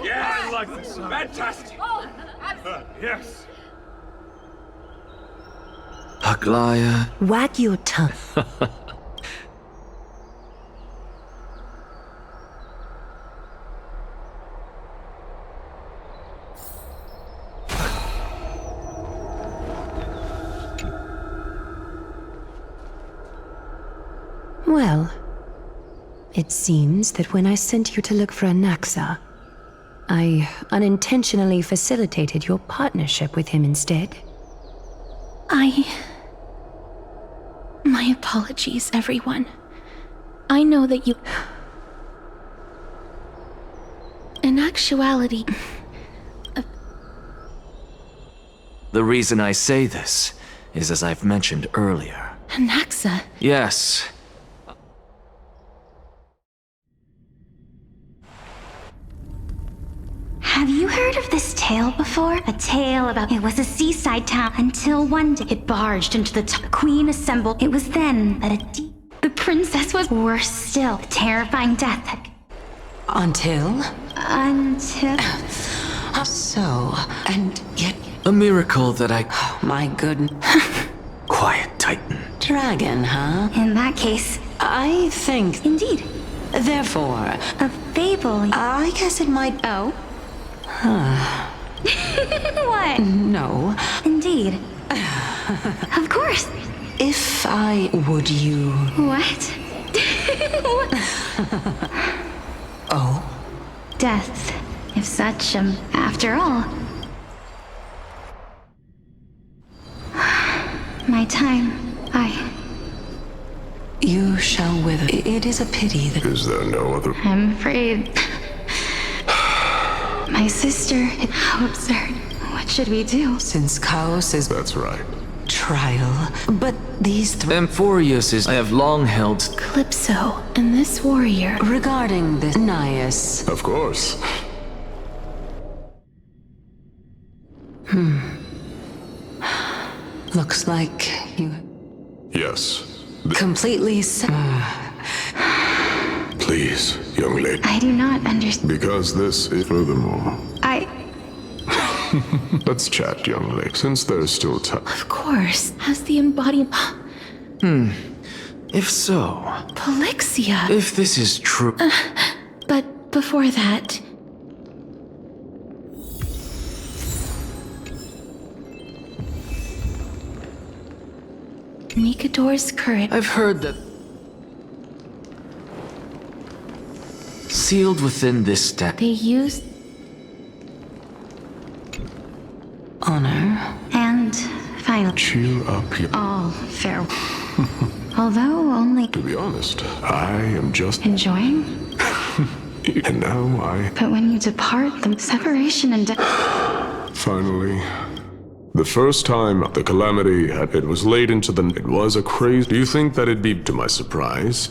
Yes! I like this. Fantastic! Yes!
Aglaia...
Wag your tongue. Well, it seems that when I sent you to look for Anaxa, I unintentionally facilitated your partnership with him instead.
My apologies, everyone. I know that you... In actuality...
The reason I say this is as I've mentioned earlier.
Anaxa?
Yes.
Have you heard of this tale before? A tale about it was a seaside town until one day it barged into the queen assembled. It was then that the princess was worse still. The terrifying death had...
Until? So, and yet...
A miracle that I...
My goodness.
Quiet, Titan.
Dragon, huh?
In that case...
I think...
Indeed.
Therefore...
A fable...
I guess it might...
Oh?
Huh.
What?
No.
Indeed. Of course.
If I would you...
What?
Oh?
Death. If such, after all. My time,
You shall wither. It is a pity that...
Is there no other...
I'm afraid... My sister... How absurd. What should we do?
Since Chaos is...
That's right.
Trial. But these
Amphorius is... I have long held...
Calypso and this warrior...
Regarding this... Nias.
Of course.
Looks like you...
Yes.
Completely...
Please, young lady.
I do not understand.
Because this is furthermore. Let's chat, young lady, since there's still time.
Of course, as the embodiment...
If so...
Polixia!
If this is true...
But before that... Mikador's courage...
I've heard that... Sealed within this step...
They used...
Honor.
And finally...
Cheer up,
all fair. Although only...
To be honest, I am just...
Enjoying?
And now I...
But when you depart, the separation and death...
Finally... The first time the calamity, it was late into the... It was a crazy... Do you think that it'd be to my surprise?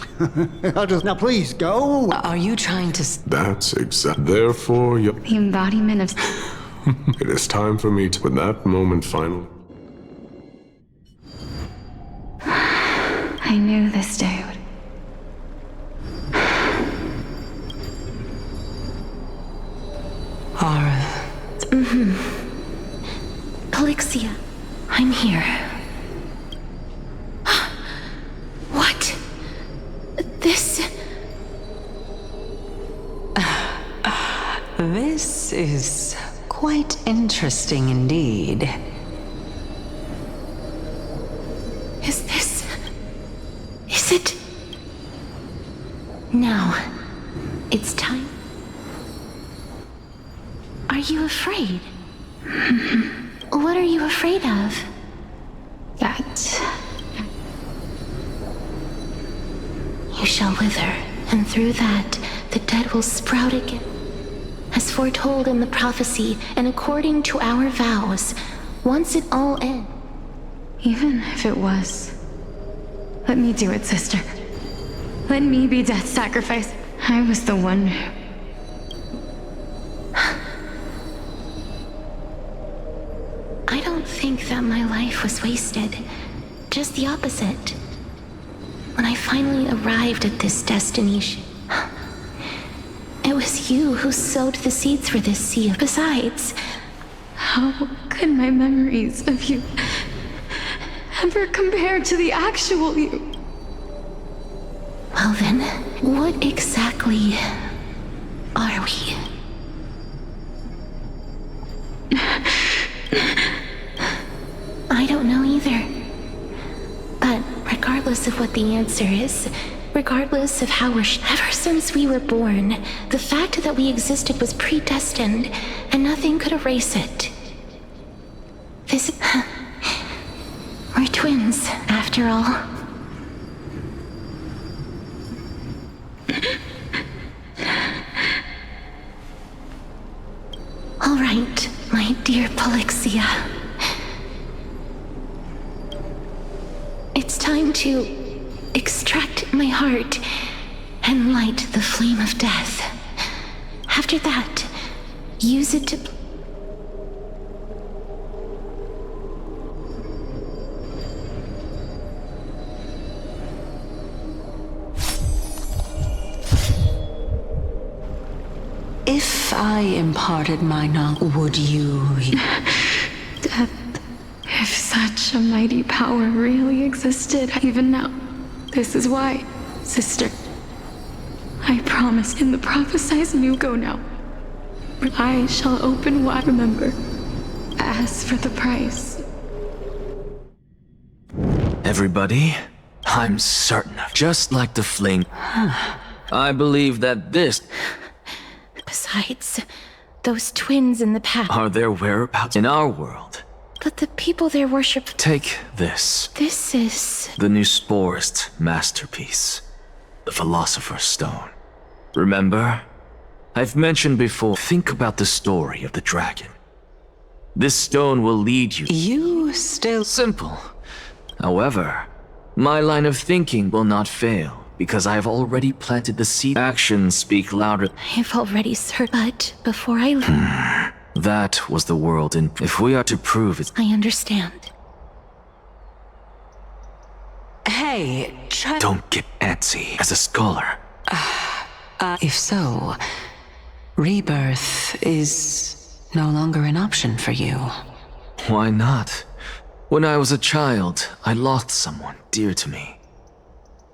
Now please, go!
Are you trying to...
That's exact... Therefore, you...
The embodiment of...
It is time for me to... When that moment finally...
I knew this day would...
Polixia, I'm here. What? This...
This is quite interesting indeed.
Is it... Now, it's time. Are you afraid? What are you afraid of?
That...
You shall wither, and through that, the dead will sprout again. As foretold in the prophecy, and according to our vows, once it all ends.
Even if it was... Let me do it, sister. Let me be death's sacrifice. I was the one who...
I don't think that my life was wasted. Just the opposite. When I finally arrived at this destination, it was you who sowed the seeds for this sea. Besides,
how could my memories of you ever compare to the actual you?
Well then, what exactly are we? I don't know either. But regardless of what the answer is, regardless of how ever since we were born, the fact that we existed was predestined, and nothing could erase it. We're twins, after all. Dear Polixia, it's time to extract my heart and light the flame of death. After that, use it to...
If I imparted my knowledge, would you...
Death. If such a mighty power really existed, even now. This is why, sister. I promise in the prophesied new go now. I shall open wide, remember. As for the price.
Everybody, I'm certain of, just like the flame, I believe that this...
Besides, those twins in the past...
are their whereabouts in our world.
But the people there worship...
Take this.
This is...
the new Sporist masterpiece. The Philosopher's Stone. Remember? I've mentioned before, think about the story of the dragon. This stone will lead you...
You still...
Simple. However, my line of thinking will not fail, because I have already planted the seed. Actions speak louder.
I've already heard, but before I...
That was the world, and if we are to prove it...
I understand.
Hey,
Don't get antsy as a scholar.
If so, rebirth is no longer an option for you.
Why not? When I was a child, I lost someone dear to me.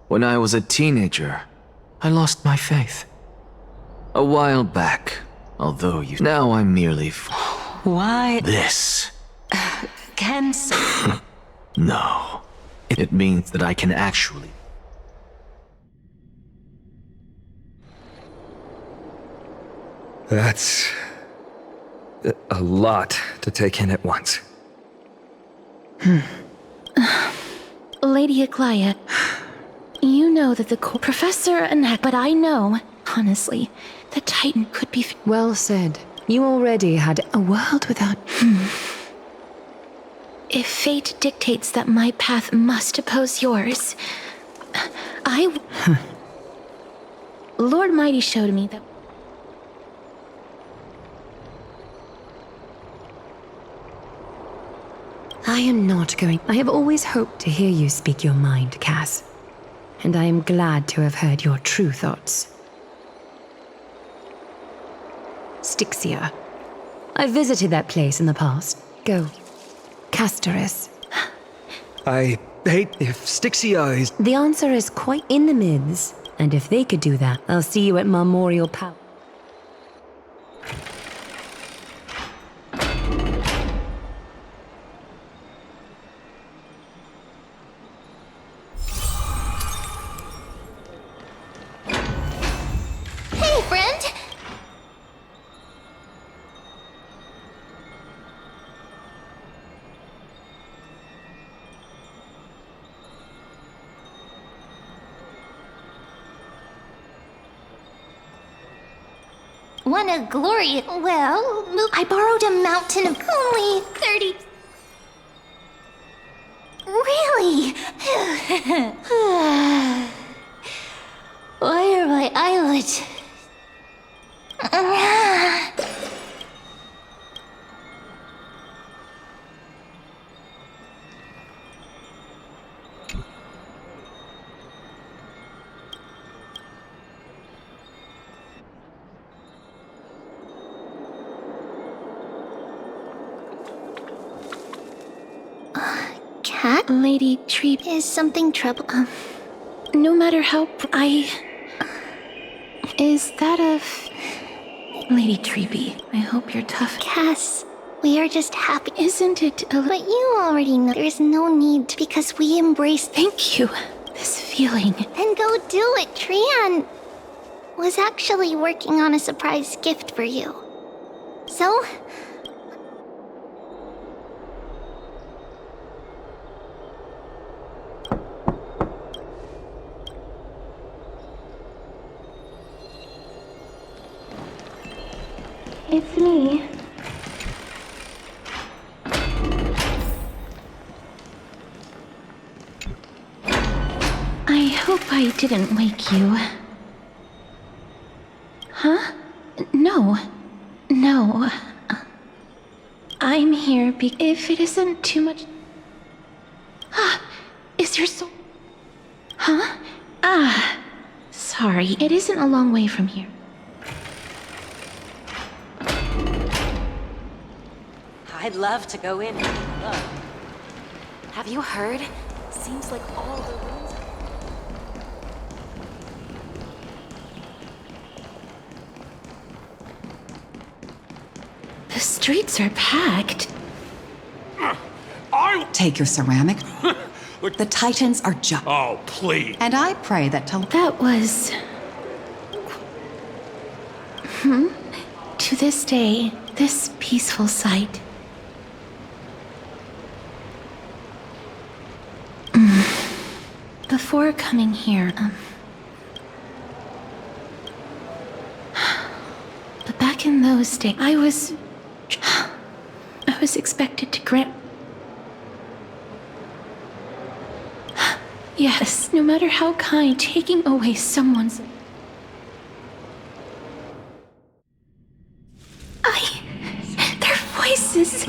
When I was a teenager, I lost my faith. A while back, although you... Now I'm merely...
Why...
This.
Can...
No. It means that I can actually...
That's... a lot to take in at once.
Lady Aglaya, you know that the Professor Anaxa, but I know, honestly, the Titan could be...
Well said. You already had a world without...
If fate dictates that my path must oppose yours, Lord Mighty showed me that...
I am not going... I have always hoped to hear you speak your mind, Cass. And I am glad to have heard your true thoughts. Stixia. I visited that place in the past. Go. Castorice.
I hate if Stixia is...
The answer is quite in the myths. And if they could do that, I'll see you at Memorial Palace.
Hey, friend! What a glory. Well, I borrowed a mountain of only 30... Really? Why are my eyelids... Cat?
Lady Tree...
Is something trouble?
No matter how... Is that a... Lady Treeby, I hope you're tough.
Cass, we are just happy.
Isn't it a...
But you already know there's no need to, because we embrace...
Thank you. This feeling.
Then go do it. Trian was actually working on a surprise gift for you. So...
It's me. hope I didn't wake you. Huh? No. No. I'm here if it isn't too much... Is your soul... Huh? Sorry, it isn't a long way from here.
I'd love to go in and look. Have you heard? Seems like all the rooms...
The streets are packed.
Take your ceramic. The Titans are just...
Oh, please.
And I pray that
That was... To this day, this peaceful sight. Before coming here, but back in those days, I was expected to grant... Yes, no matter how kind, taking away someone's... Their voices...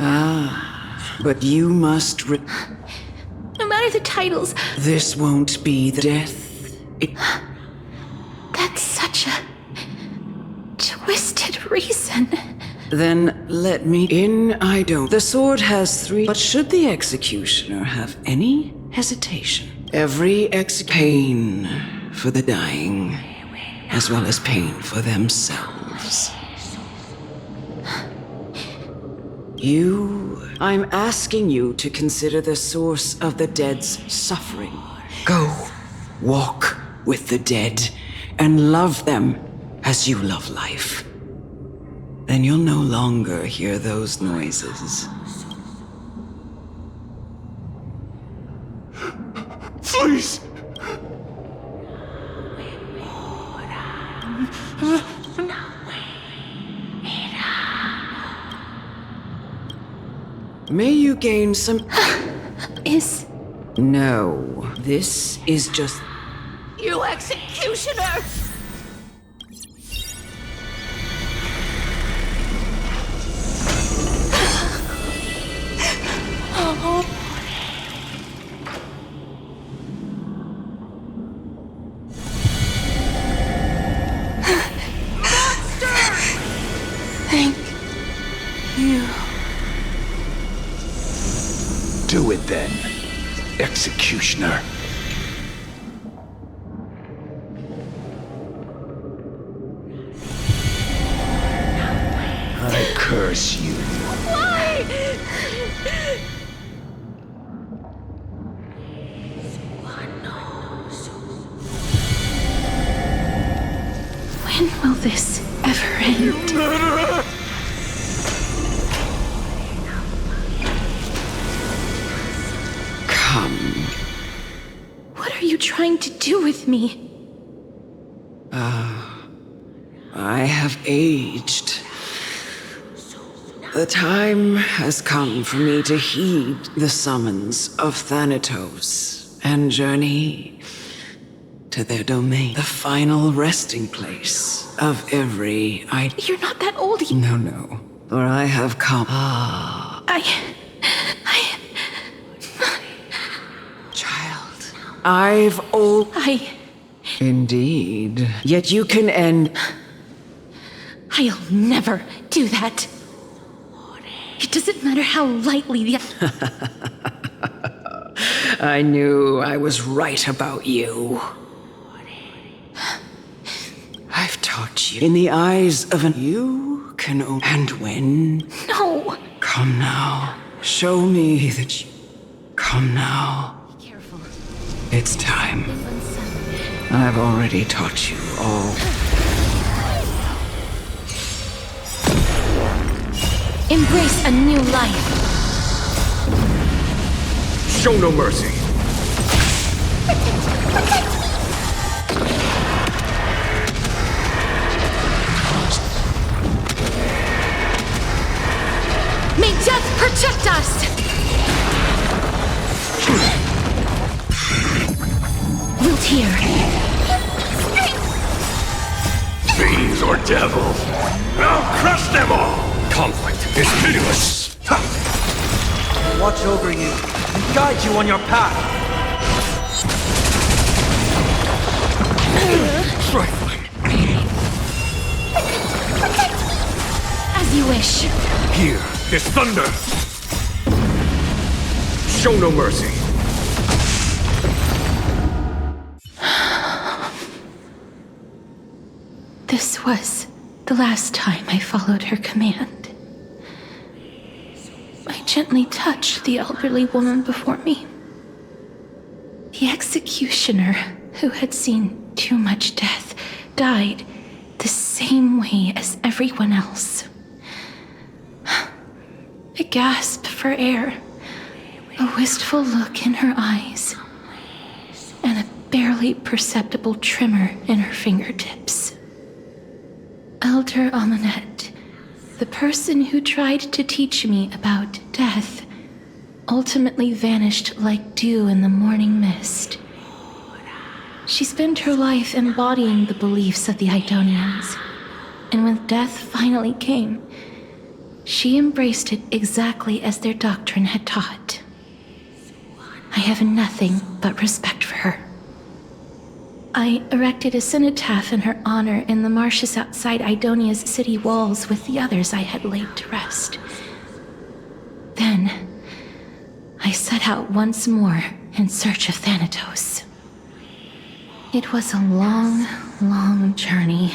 But you must...
No matter the titles...
This won't be the death.
That's such a... twisted reason.
Then let me in. I don't. The sword has 3... But should the executioner have any hesitation, every pain for the dying, as well as pain for themselves. I'm asking you to consider the source of the dead's suffering. Go, walk with the dead, and love them as you love life. Then you'll no longer hear those noises.
Please!
May you gain some... No, this is just...
You executioner! Thank you.
Do it then, executioner. I curse you.
Why?
When will this ever end?
Come.
What are you trying to do with me?
I have aged. The time has come for me to heed the summons of Thanatos and journey to their domain, the final resting place of every
You're not that old.
No. For I have come. Child. Indeed. Yet you can end.
I'll never do that. It doesn't matter how lightly the...
I knew I was right about you. I've taught you. In the eyes of you can and when.
No.
Come now. Show me that you... Come now.
Be careful.
It's time. I've already taught you all.
Embrace a new life.
Show no mercy.
May death protect us! Wilt here.
devil! I'll crush them all! Conflict is pitiless!
Watch over you and guide you on your path.
Trifling.
As you wish.
Here is thunder! Show no mercy!
This was the last time I followed her command. I gently touched the elderly woman before me. The executioner, who had seen too much death, died the same way as everyone else. A gasp for air, a wistful look in her eyes, and a barely perceptible tremor in her fingertips. Elder Amunet, the person who tried to teach me about death, ultimately vanished like dew in the morning mist. She spent her life embodying the beliefs of the Idonians, and when death finally came, she embraced it exactly as their doctrine had taught. I have nothing but respect for her. I erected a cenotaph in her honor in the marshes outside Idonia's city walls with the others I had laid to rest. Then, I set out once more in search of Thanatos. It was a long, long journey.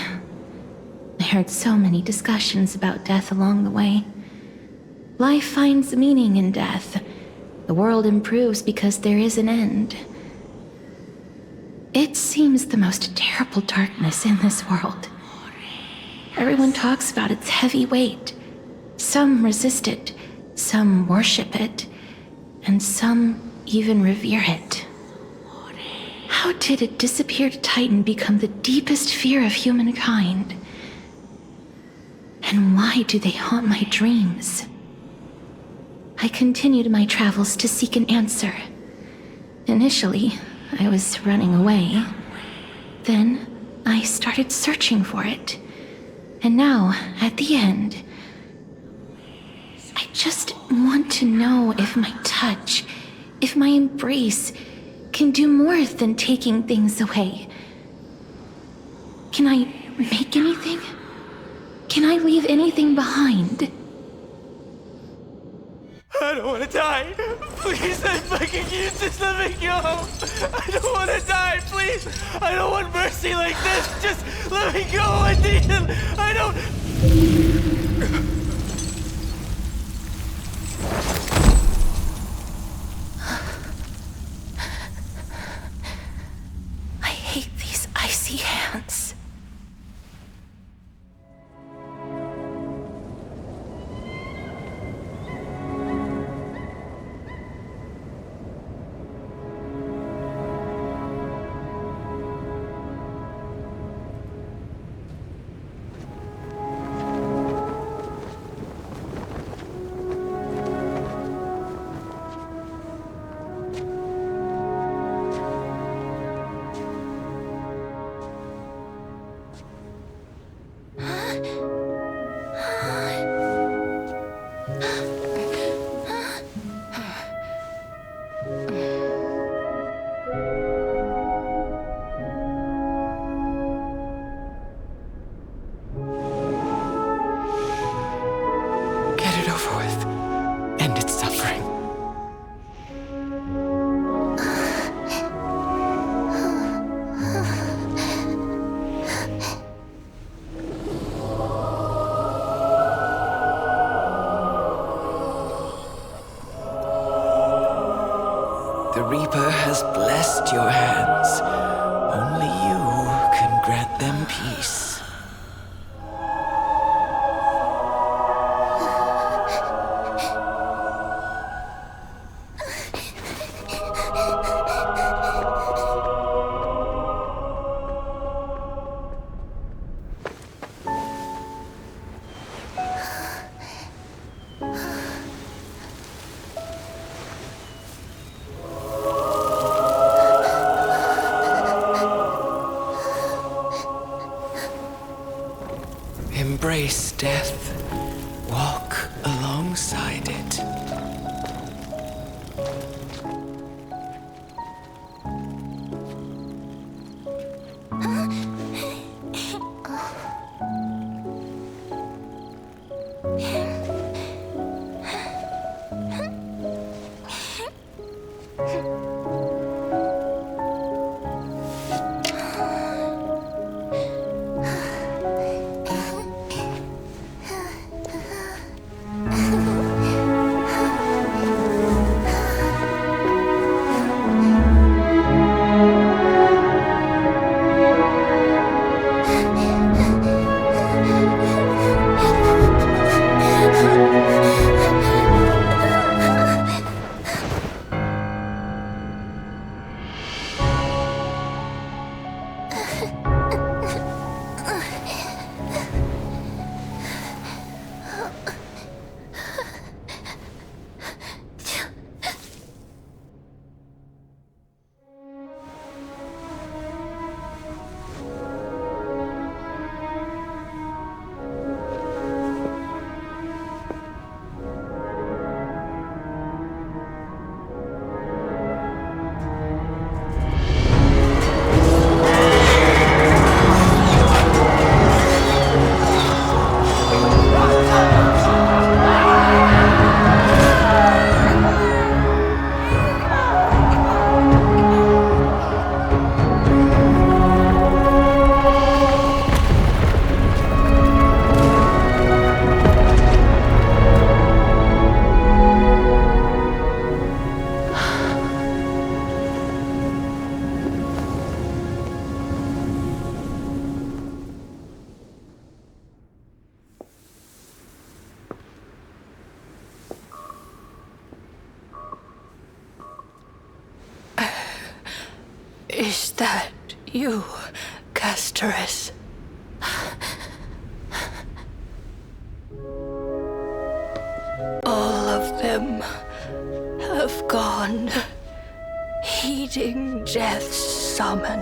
I heard so many discussions about death along the way. Life finds meaning in death. The world improves because there is an end. It seems the most terrible darkness in this world. Everyone talks about its heavy weight. Some resist it, some worship it, and some even revere it. How did a disappeared titan become the deepest fear of humankind? And why do they haunt my dreams? I continued my travels to seek an answer. Initially, I was running away. Then, I started searching for it. And now, at the end, I just want to know if my touch, if my embrace, can do more than taking things away. Can I make anything? Can I leave anything behind?
I don't want to die. Please, I'm begging you, just let me go. I don't want to die, please. I don't want mercy like this. Just let me go. I need it. I don't...
I hate these icy hands.
The Reaper has blessed your hands. Only you can grant them peace.
Embrace death. Walk alongside it.
Is that you, Castorice? All of them have gone, heeding death's summon,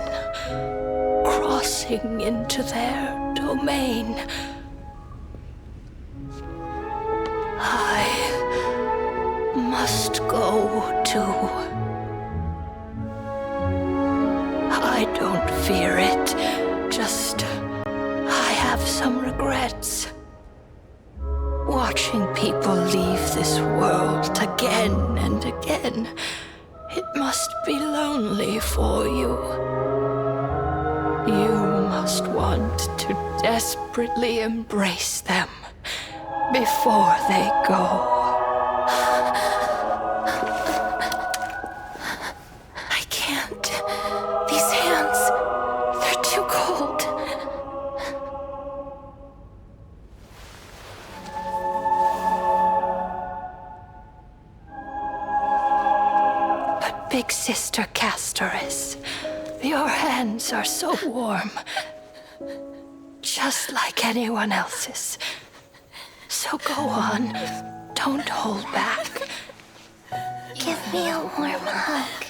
crossing into their domain. I must go too. I don't fear it, just I have some regrets. Watching people leave this world again and again, it must be lonely for you. You must want to desperately embrace them before they go.
I can't. These hands, they're too cold.
But Big Sister Castorice, your hands are so warm. Just like anyone else's. So go on. Don't hold back.
Give me a warm hug.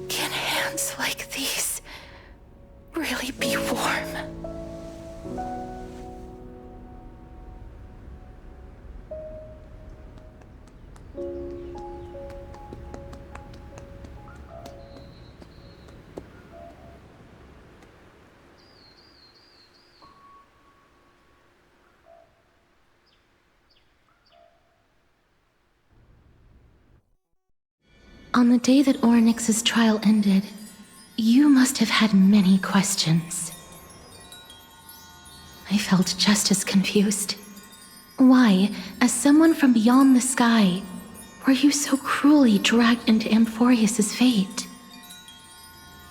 Can hands like these really be warm? On the day that Oronyx's trial ended, you must have had many questions. I felt just as confused. Why, as someone from beyond the sky, were you so cruelly dragged into Amphorius's fate?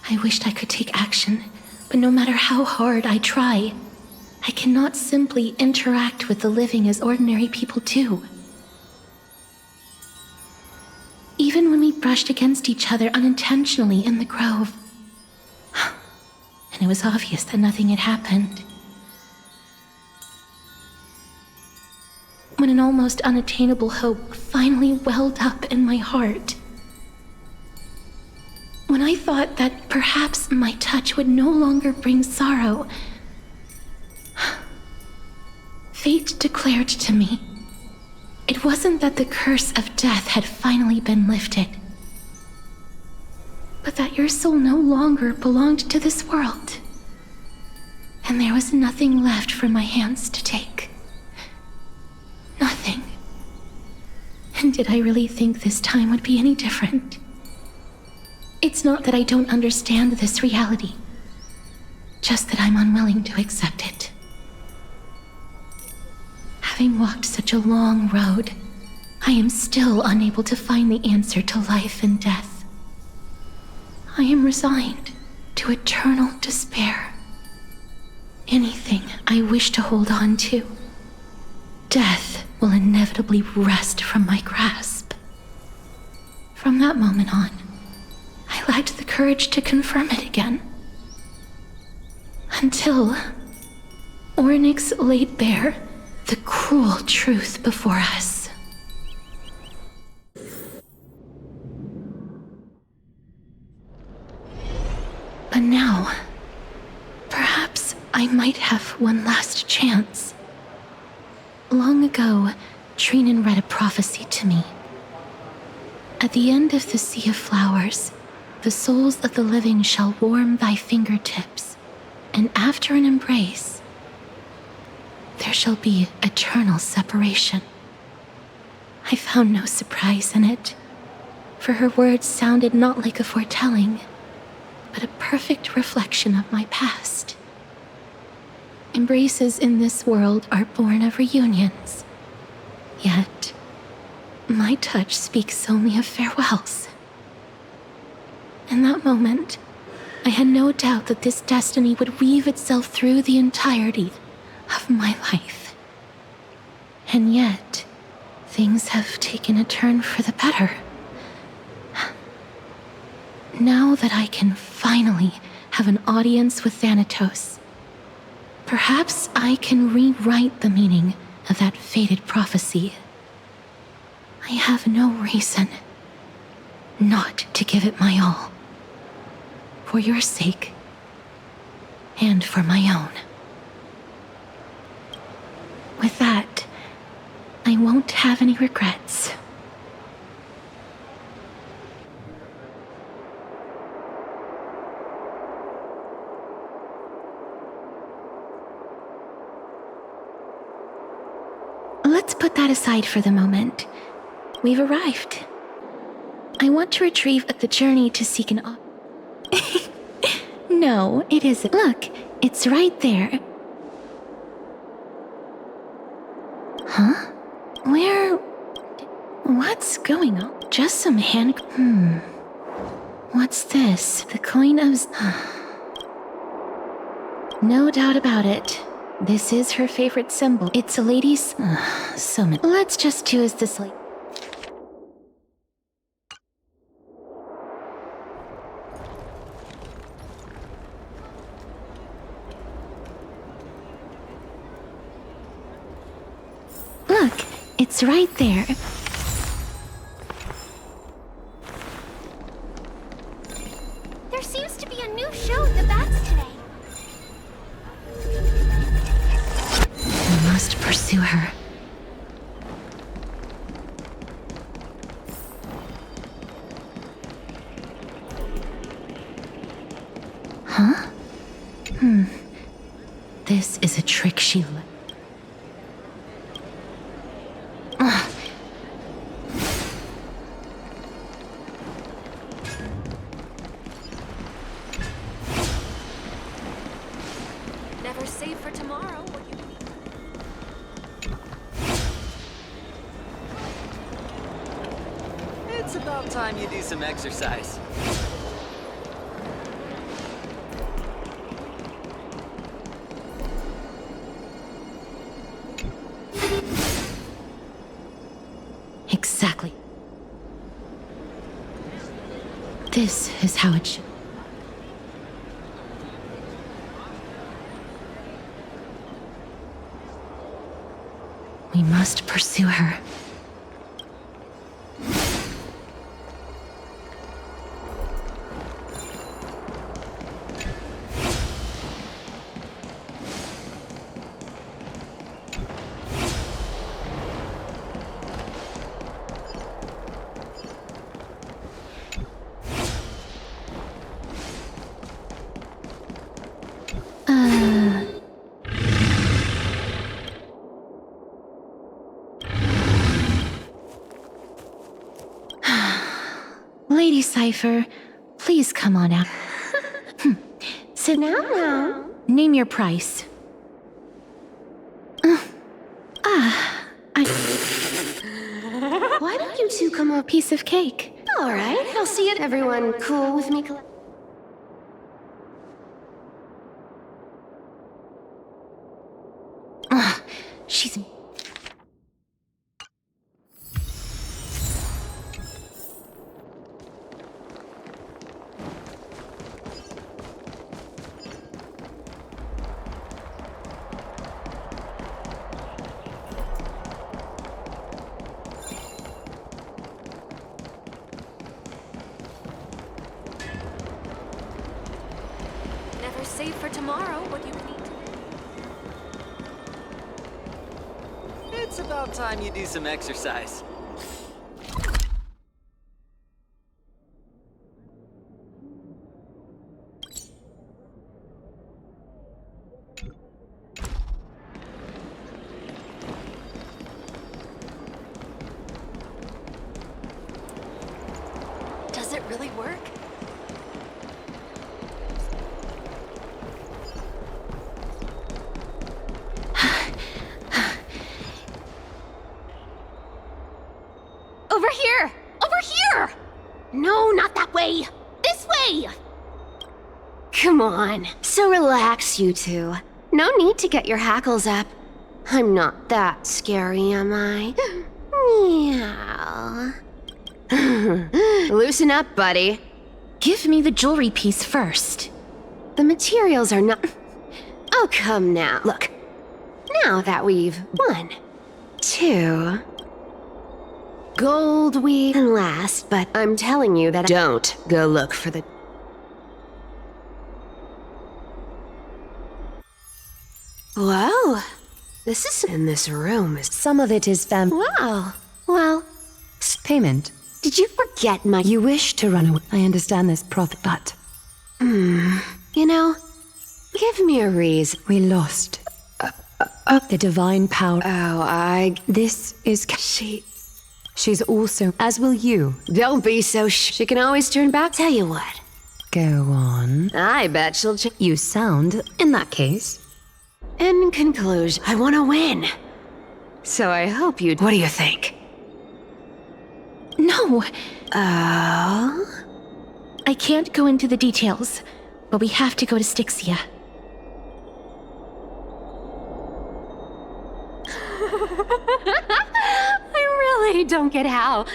I wished I could take action, but no matter how hard I try, I cannot simply interact with the living as ordinary people do. Even when we brushed against each other unintentionally in the grove, and it was obvious that nothing had happened. When an almost unattainable hope finally welled up in my heart. When I thought that perhaps my touch would no longer bring sorrow, fate declared to me, it wasn't that the curse of death had finally been lifted, but that your soul no longer belonged to this world, and there was nothing left for my hands to take. Nothing. And did I really think this time would be any different? It's not that I don't understand this reality, just that I'm unwilling to accept it. Having walked such a long road, I am still unable to find the answer to life and death. I am resigned to eternal despair. Anything I wish to hold on to, death will inevitably wrest from my grasp. From that moment on, I lacked the courage to confirm it again. Until Oronyx laid bare the cruel truth before us. But now, perhaps I might have one last chance. Long ago, Trinan read a prophecy to me. At the end of the Sea of Flowers, the souls of the living shall warm thy fingertips, and after an embrace, there shall be eternal separation. I found no surprise in it, for her words sounded not like a foretelling, but a perfect reflection of my past. Embraces in this world are born of reunions, yet my touch speaks only of farewells. In that moment, I had no doubt that this destiny would weave itself through the entirety of my life. And yet, things have taken a turn for the better. Now that I can finally have an audience with Thanatos, perhaps I can rewrite the meaning of that fated prophecy. I have no reason not to give it my all. For your sake, and for my own. With that, I won't have any regrets. Let's put that aside for the moment. We've arrived. I want to retrieve the journey to seek an No, it isn't. Look, it's right there. Huh? Where? What's going on? Just some hand... What's this? The coin of... No doubt about it. This is her favorite symbol. It's a lady's... Let's just do as this lady... Look, it's right there.
There seems to be a new show at the bats today.
I must pursue her. Huh? This is a trick she...
It's about time you do some exercise.
Exactly. This is how it should. We must pursue her. Lady Cypher, please come on out. Sit now. Name your price. Why don't you two come on a piece of cake?
All right, I'll see it. Everyone cool with me?
She's...
Never save for tomorrow what you need today.
It's about time you do some exercise.
Does it really work?
Over here! Over here! No, not that way! This way! Come on. So relax, you two. No need to get your hackles up. I'm not that scary, am I? Meow. Loosen up, buddy.
Give me the jewelry piece first.
The materials are not... Oh, come now. Look. Now that we've 1, 2... Gold weave can last, but I'm telling you that don't go look for the... Whoa. This is in this room.
Some of it is
Wow. Well...
Payment.
Did you forget my...
You wish to run away. I understand this profit, but...
You know, give me a reason.
We lost. The divine power.
Oh,
This is... She's also... As will you.
Don't be so she can always turn back. Tell you what.
Go on.
I bet she'll...
You sound, in that case...
In conclusion, I want to win. So I hope you... What do you think?
No.
Oh?
I can't go into the details, but we have to go to Stixia.
I really don't get how.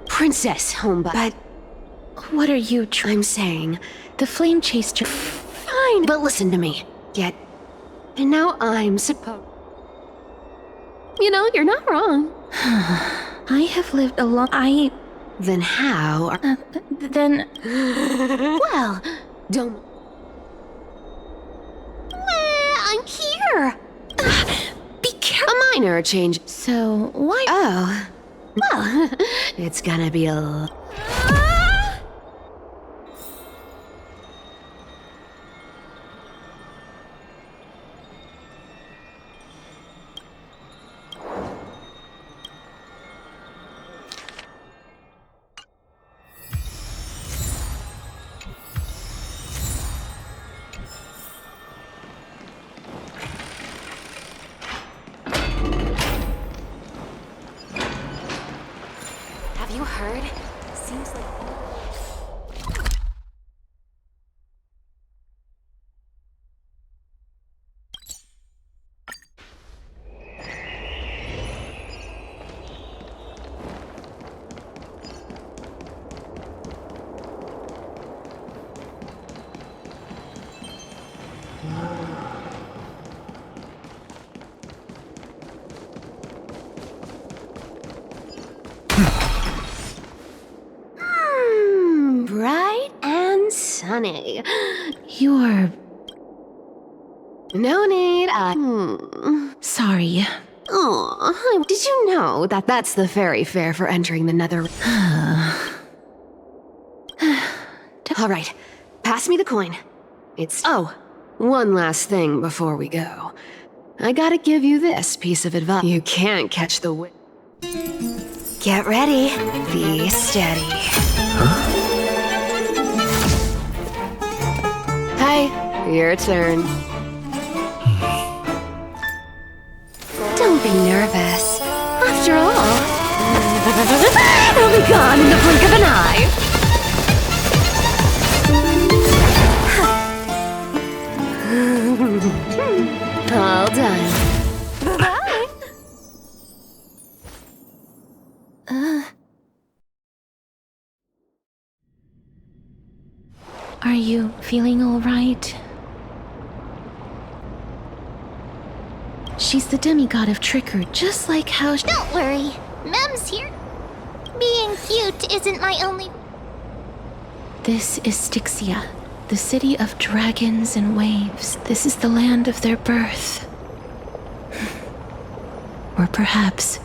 Princess Homba. But
what are you
I'm saying?
The flame chased her.
Fine, but listen to me. Yet, and now I'm supposed... You know, you're not wrong.
I have lived a long...
Then how...
Then...
Well, don't... I'm here! Be careful! A minor change.
So, why...
Oh. Well, it's gonna be a...
Have you heard? Seems like
bright and sunny. You're... No need,
Sorry.
Oh, did you know that that's the ferry fare for entering the nether... All right, pass me the coin. It's... Oh, one last thing before we go. I gotta give you this piece of advice. You can't catch the wind. Get ready. Be steady. Hi, your turn. Don't be nervous. After all, it'll be gone in the blink of an eye. All done.
Bye-bye. Are you feeling all right? She's the demigod of trickery, just like how
Don't worry, Mem's here. Being cute isn't my only...
This is Stixia, the city of dragons and waves. This is the land of their birth. Or perhaps...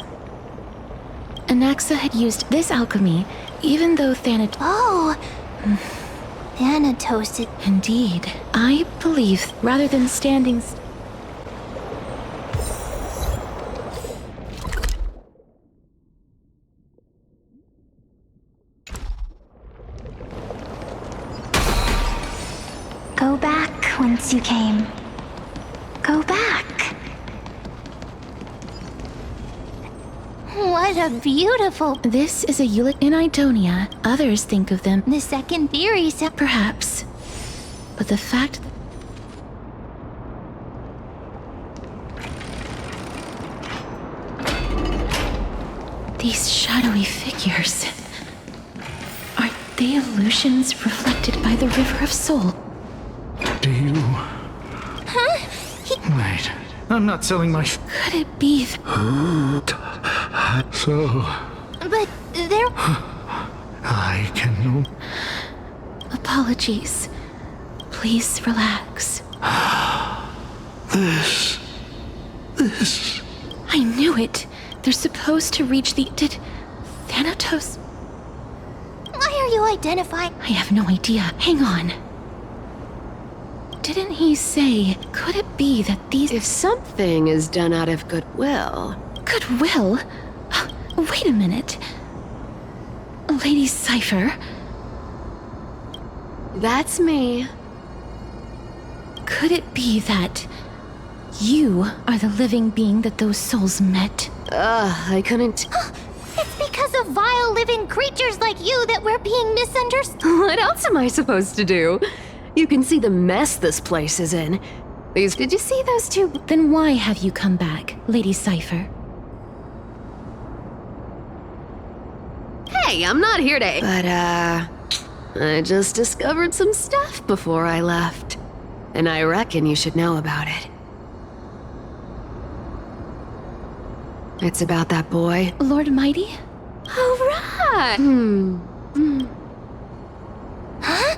Anaxa had used this alchemy, even though Thanatos...
Oh! Thanatos...
Indeed. I believe, rather than standing...
Go back whence you came. Go back.
What a beautiful...
This is a eulogy in Idonia. Others think of them...
The second theory says...
Perhaps. But the fact... These shadowy figures... Are they illusions reflected by the River of Soul?
Do you...
Huh?
Wait, I'm not selling my...
Could it be...
So...
But there...
I can no...
Apologies. Please relax.
This...
I knew it. They're supposed to reach the... Did... Thanatos...
Why are you identifying...
I have no idea. Hang on. Didn't he say... Could it be that these...
If something is done out of goodwill...
Goodwill? Wait a minute. Lady Cypher?
That's me.
Could it be that... You are the living being that those souls met?
I couldn't...
It's because of vile living creatures like you that we're being misunderstood.
What else am I supposed to do? You can see the mess this place is in. Did you see those two?
Then why have you come back, Lady Cypher?
Hey, I'm not here to... But, I just discovered some stuff before I left. And I reckon you should know about it. It's about that boy.
Lord Mighty?
Oh, right!
Huh?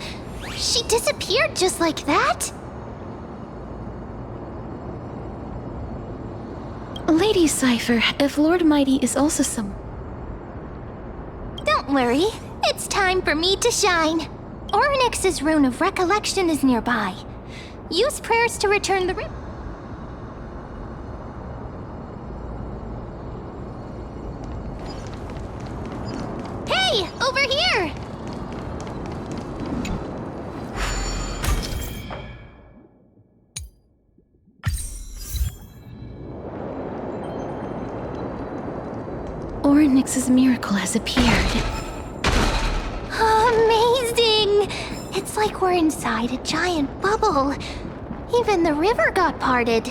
She disappeared just like that?
Lady Cypher, if Lord Mighty is also some...
Don't worry. It's time for me to shine. Oronyx's rune of recollection is nearby. Use prayers to return the ring. Hey! Over here!
Oronyx's miracle has appeared.
Amazing! It's like we're inside a giant bubble. Even the river got parted.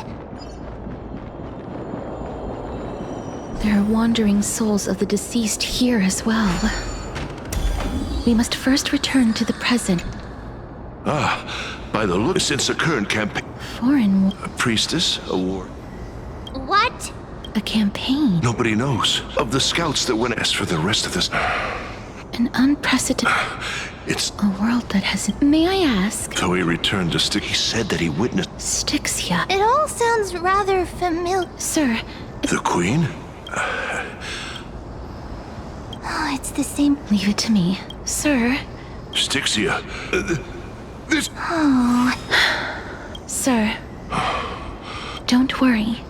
There are wandering souls of the deceased here as well. We must first return to the present.
By the look, since the current campaign...
Foreign...
A priestess, a war...
What?
A campaign.
Nobody knows. Of the scouts that went as for the rest of this...
An unprecedented...
It's...
A world that hasn't... May I ask?
Though he returned to Stixia, he said that he witnessed...
Stixia.
It all sounds rather familiar.
Sir...
The Queen?
Oh, it's the same...
Leave it to me. Sir...
Stixia... This...
Oh...
Sir... Don't worry.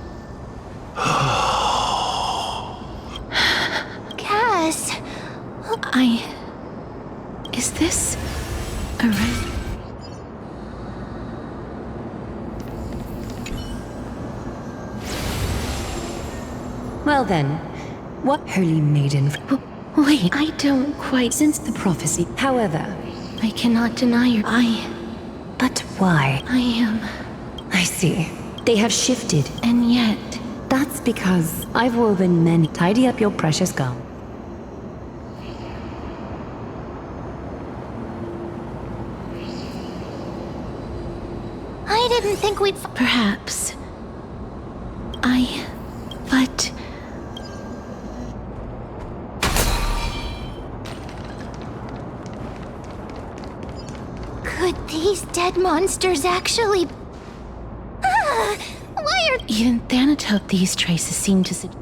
Cass...
Is this... a right?
Well then, what holy maiden...
Wait,
I don't quite sense the prophecy. However,
I cannot deny your...
But why? I see. They have shifted.
And yet...
That's because I've woven many... Tidy up your precious gown.
I didn't think we'd...
Perhaps. But...
Could these dead monsters actually... Why are...
Even Thanatos, these traces seem to suggest...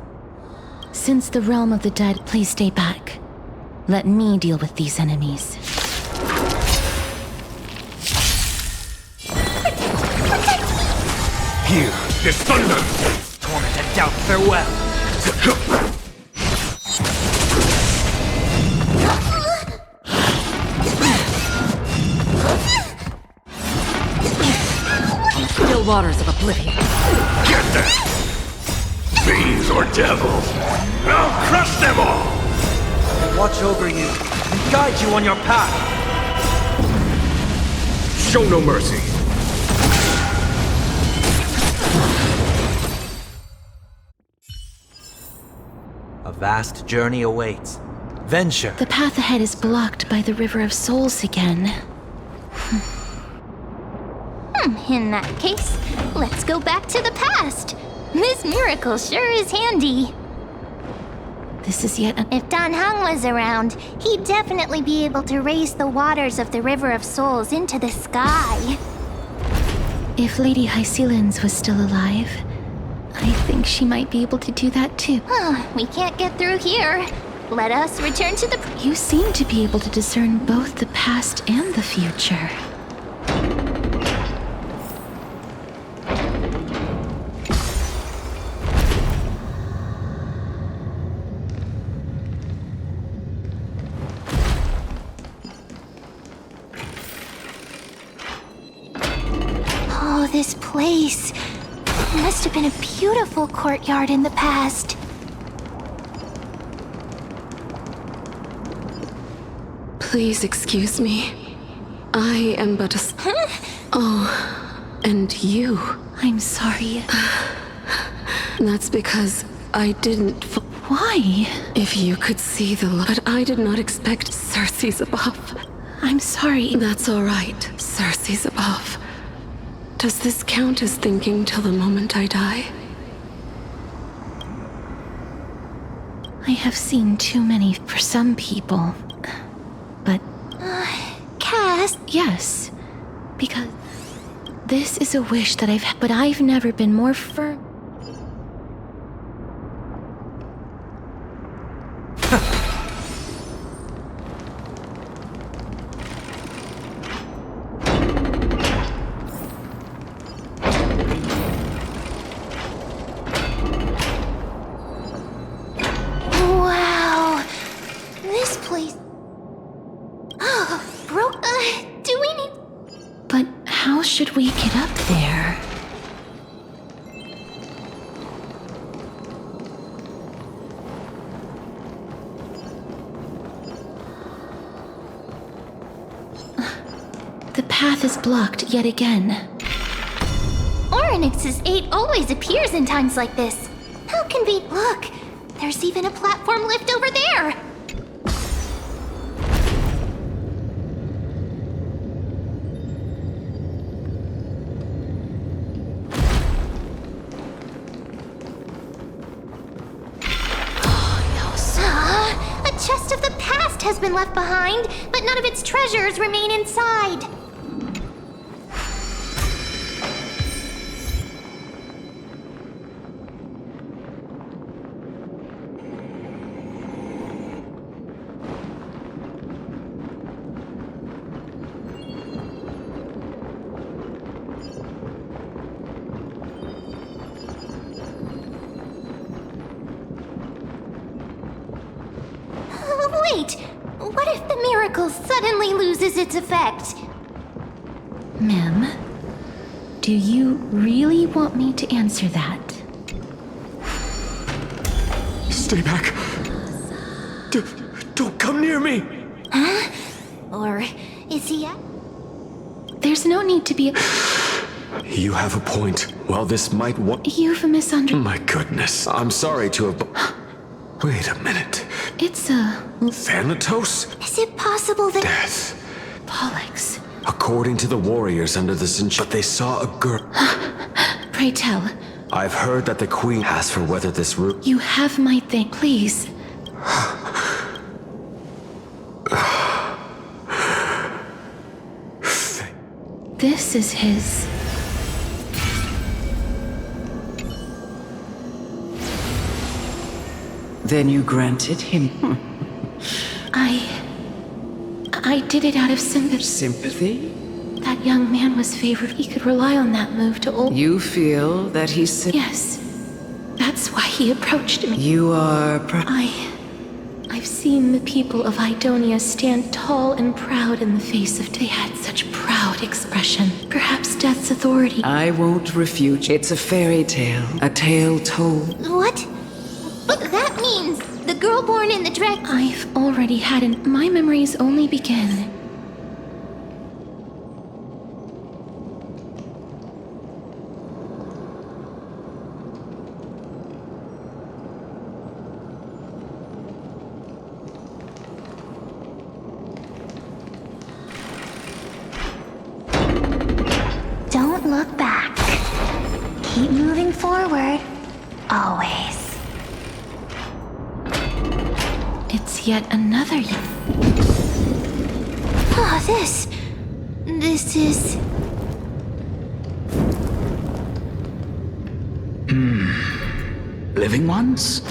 Since the realm of the dead, please stay back. Let me deal with these enemies.
Here, this thunder!
Torment and doubt, farewell!
Still waters of oblivion.
Get them! Fiends or devils! I'll crush them all!
I watch over you and guide you on your path.
Show no mercy.
A vast journey awaits. Venture.
The path ahead is blocked by the River of Souls again.
In that case, let's go back to the past. This miracle sure is handy.
This is yet
If Dan Heng was around, he'd definitely be able to raise the waters of the River of Souls into the sky.
If Lady Hycelins was still alive, I think she might be able to do that too.
We can't get through here. Let us return to the...
You seem to be able to discern both the past and the future.
Oh, this place. It must have been a beautiful courtyard in the past.
Please excuse me. I am but a... Oh, and you.
I'm sorry.
That's because I didn't...
Why?
If you could see the look... But I did not expect Circe's above.
I'm sorry.
That's all right. Circe's above. Does this count as thinking till the moment I die?
I have seen too many for some people. But...
Cass?
Yes. Because... This is a wish that I've... But I've never been more firm...
Wow. This place... Oh, broke... do we need...
But how should we get up there? The path is blocked yet again.
Oronyx's 8 always appears in times like this. How convenient. Look, there's even a platform lift over there. A chest of the past has been left behind, but none of its treasures remain inside. Wait, what if the miracle suddenly loses its effect?
Mem, do you really want me to answer that?
Stay back. Don't come near me.
Huh? Or is he at?
There's no need to be.
You have a point. Well, this might
You've misunderstood.
My goodness. I'm sorry to have. Wait a minute.
It's a.
Thanatos?
Is it possible that.
Death.
Pollux.
According to the warriors under the but they saw a girl.
Pray tell.
I've heard that the queen asked for whether this route.
You have my thing, please. This is his.
Then you granted him.
I did it out of sympathy.
Sympathy?
That young man was favored. He could rely on that move to ult.
You feel that he's...
Yes. That's why he approached me.
You are...
I've seen the people of Idonia stand tall and proud in the face of... They had such proud expression. Perhaps death's authority.
I won't refute. It's a fairy tale. A tale told.
What? But that means the girl born in the dragon.
I've already had my memories only begin.
Don't look back. Keep moving forward. Always.
It's yet another.
This is.
Living ones?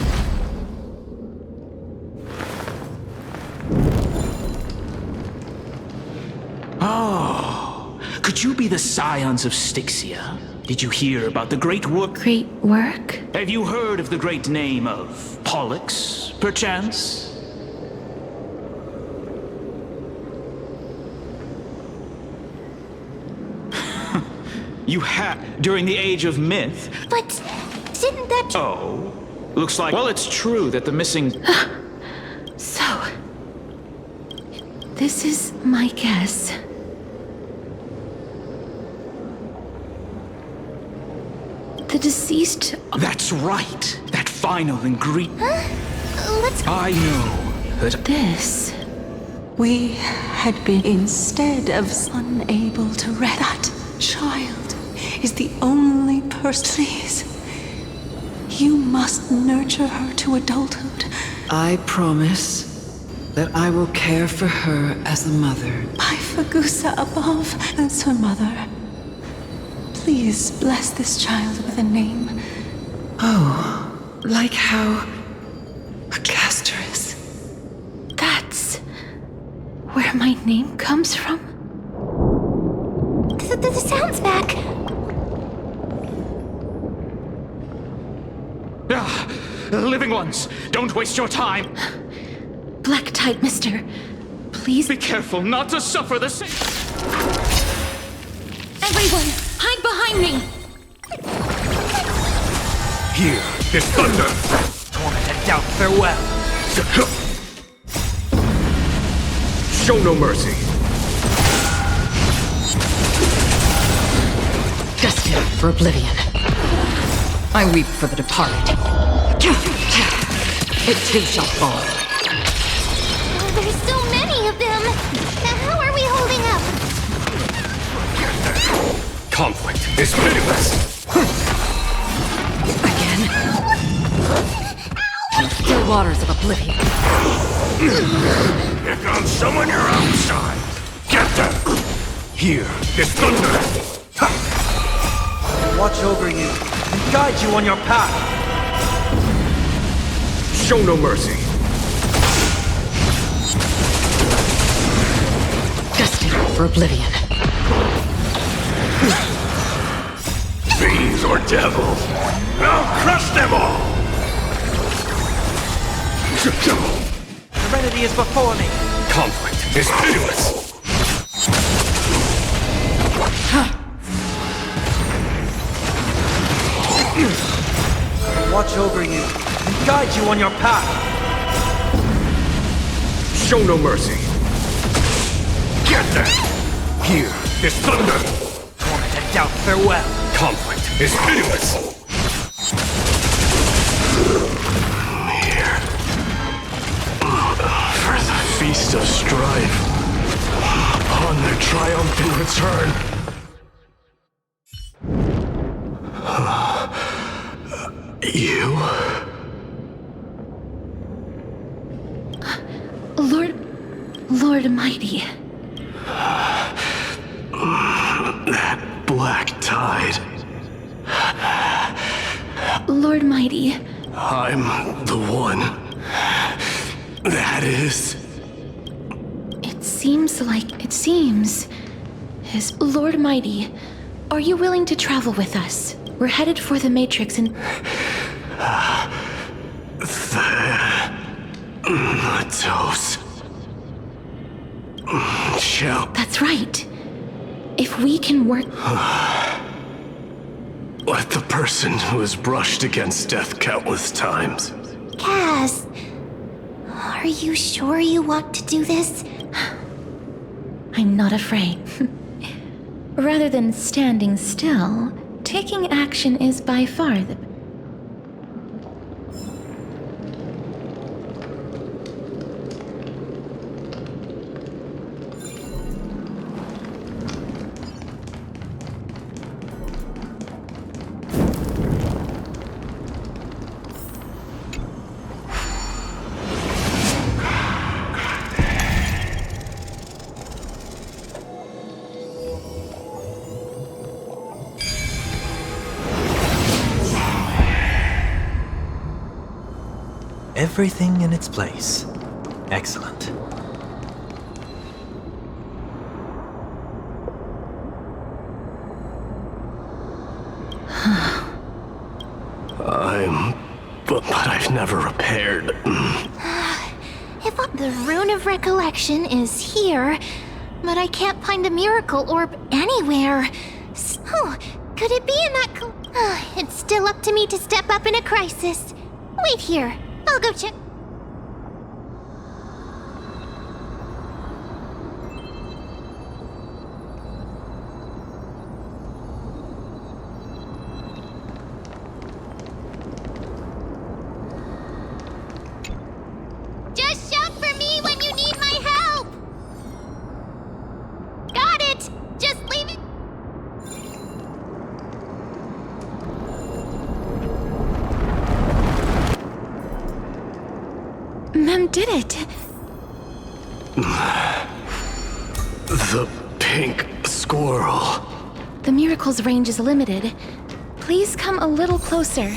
Oh, could you be the scions of Stixia? Did you hear about the great work?
Great work?
Have you heard of the great name of Pollux, perchance? You had during the age of myth.
But didn't that...
Oh, looks like... Well, it's true that the missing...
So... This is my guess. The deceased...
That's right. That final ingredient.
Let's...
I know that...
This...
We had been instead of unable to read that child is the only person. Please, you must nurture her to adulthood.
I promise that I will care for her as a mother.
By Fagusa above as her mother. Please bless this child with a name.
Oh, like how... a Castorice.
That's... where my name comes from?
The sound's back.
Living ones, don't waste your time.
Black Tide, mister. Please...
Be careful not to suffer the same...
Everyone, hide behind me!
Hear this thunder!
Torment and doubt, farewell!
Show no mercy!
Destined for oblivion. I weep for the departed. It too shall fall.
There's so many of them. How are we holding up?
Conflict is pitiless.
Again. Still waters of oblivion.
Here comes someone your own side. Get them. Here is thunder.
Watch over you and guide you on your path.
Show no mercy.
Destined for oblivion.
Fiends or devils, I'll crush them all!
Serenity is before me.
Conflict is pitiless.
Watch over you and guide you on your path.
Show no mercy. Get them! Here is thunder.
Torment and doubt, farewell.
Conflict is pitiless. Here. For the feast of strife. On their triumphant return. You?
Lord Mighty.
That black tide.
Lord Mighty.
I'm the one. That is.
It seems. As Lord Mighty, are you willing to travel with us? We're headed for the Matrix and...
Thanatos. Shall...
That's right. If we can work...
Let the person who has brushed against death countless times.
Cass, are you sure you want to do this?
I'm not afraid. Rather than standing still, taking action is by far the...
Everything in its place. Excellent.
But I've never repaired.
If the Rune of Recollection is here, but I can't find a miracle orb anywhere. So, could it be in that... It's still up to me to step up in a crisis. Wait here. I'll go check. Just shout for me when you need my help! Got it! Just leave it...
Mem did it!
The pink squirrel.
The miracle's range is limited. Please come a little closer.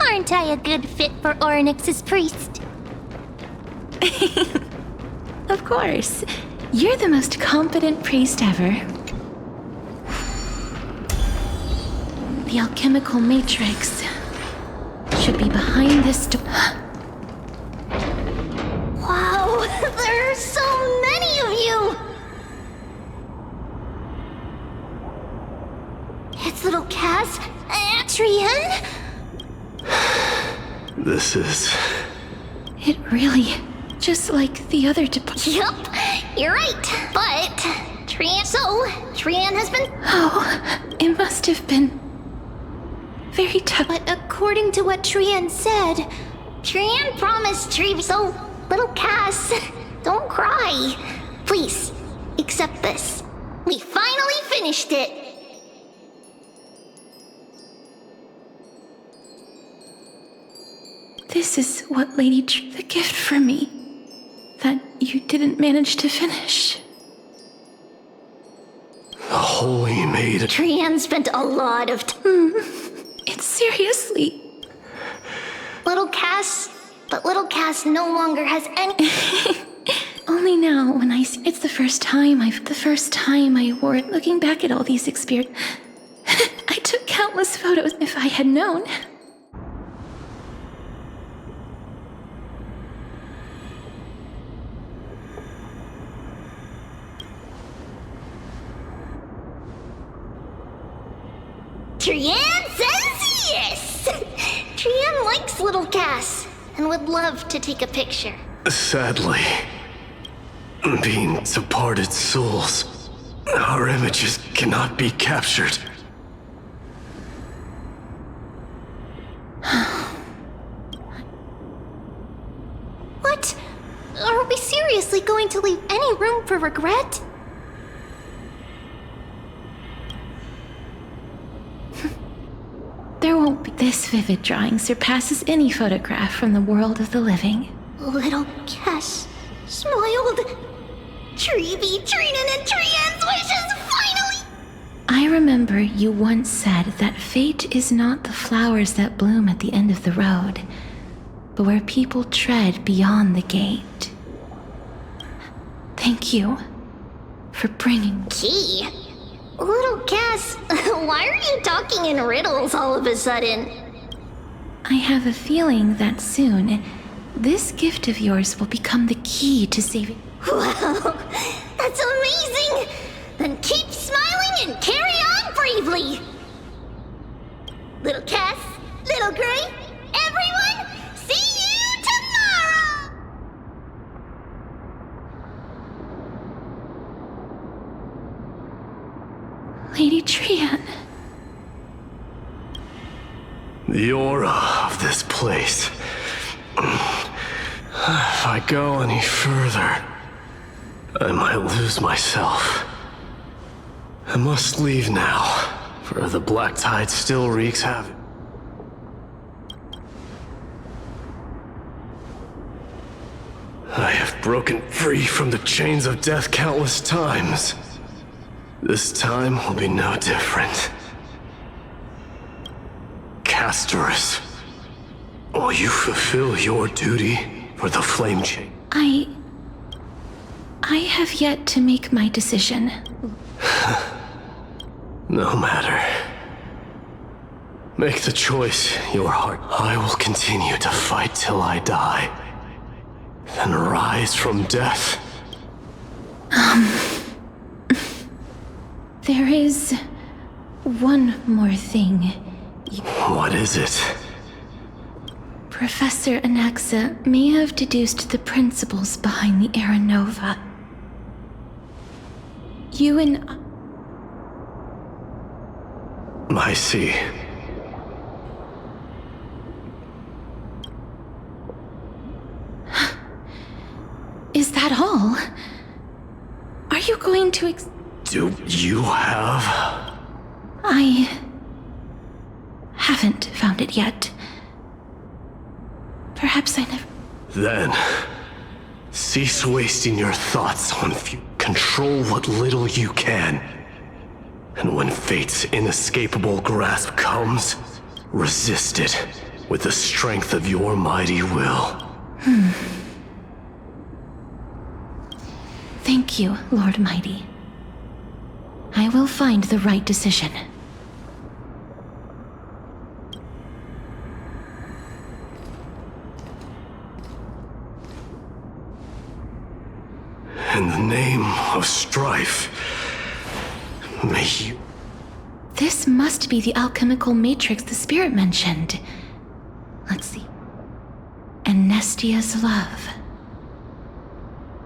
Aren't I a good fit for Oronyx's priest?
Of course. You're the most competent priest ever. The alchemical matrix should be behind this door.
Wow, there are so many of you! It's little Cass, Atrian?
This is...
It really, just like the other departments.
Yup, you're right. But Trian has been...
Oh, it must have been very tough.
But according to what Trian said, Trian promised so little Cass, don't cry. Please, accept this. We finally finished it.
This is what the gift for me that you didn't manage to finish.
The holy maid.
Trian spent a lot of time.
It's seriously.
But little Cass no longer has any.
Only now when I see it's the first time I wore it. Looking back at all these experiences, I took countless photos. If I had known.
Trian says yes! Trian likes little Cass and would love to take a picture.
Sadly, being departed souls, our images cannot be captured.
What? Are we seriously going to leave any room for regret?
There won't be. This vivid drawing surpasses any photograph from the world of the living.
Little Cass smiled. Treevee, Trinan, and Trian's wishes finally!
I remember you once said that fate is not the flowers that bloom at the end of the road, but where people tread beyond the gate. Thank you for bringing...
Key? Little Cass, why are you talking in riddles all of a sudden?
I have a feeling that soon, this gift of yours will become the key to saving...
Wow, that's amazing! Then keep smiling and carry on bravely! Little Cass, Little Gray, everyone, see you tomorrow!
Lady Trian.
The aura of this place. If I go any further, I might lose myself. I must leave now, for the black tide still wreaks havoc. I have broken free from the chains of death countless times. This time will be no different. Castorice, will you fulfill your duty for the flame chain?
I have yet to make my decision.
No matter. Make the choice your heart. I will continue to fight till I die. Then rise from death.
There is one more thing.
What is it?
Professor Anaxa may have deduced the principles behind the Era Nova. You and...
I see.
Is that all? Are you going to
Do you have...
I haven't found it yet. Perhaps I never...
Then, cease wasting your thoughts on control what little you can. And when fate's inescapable grasp comes, resist it with the strength of your mighty will.
Thank you, Lord Mighty. I will find the right decision.
In the name of strife, may you...
This must be the alchemical matrix the spirit mentioned. Let's see. Anestia's love.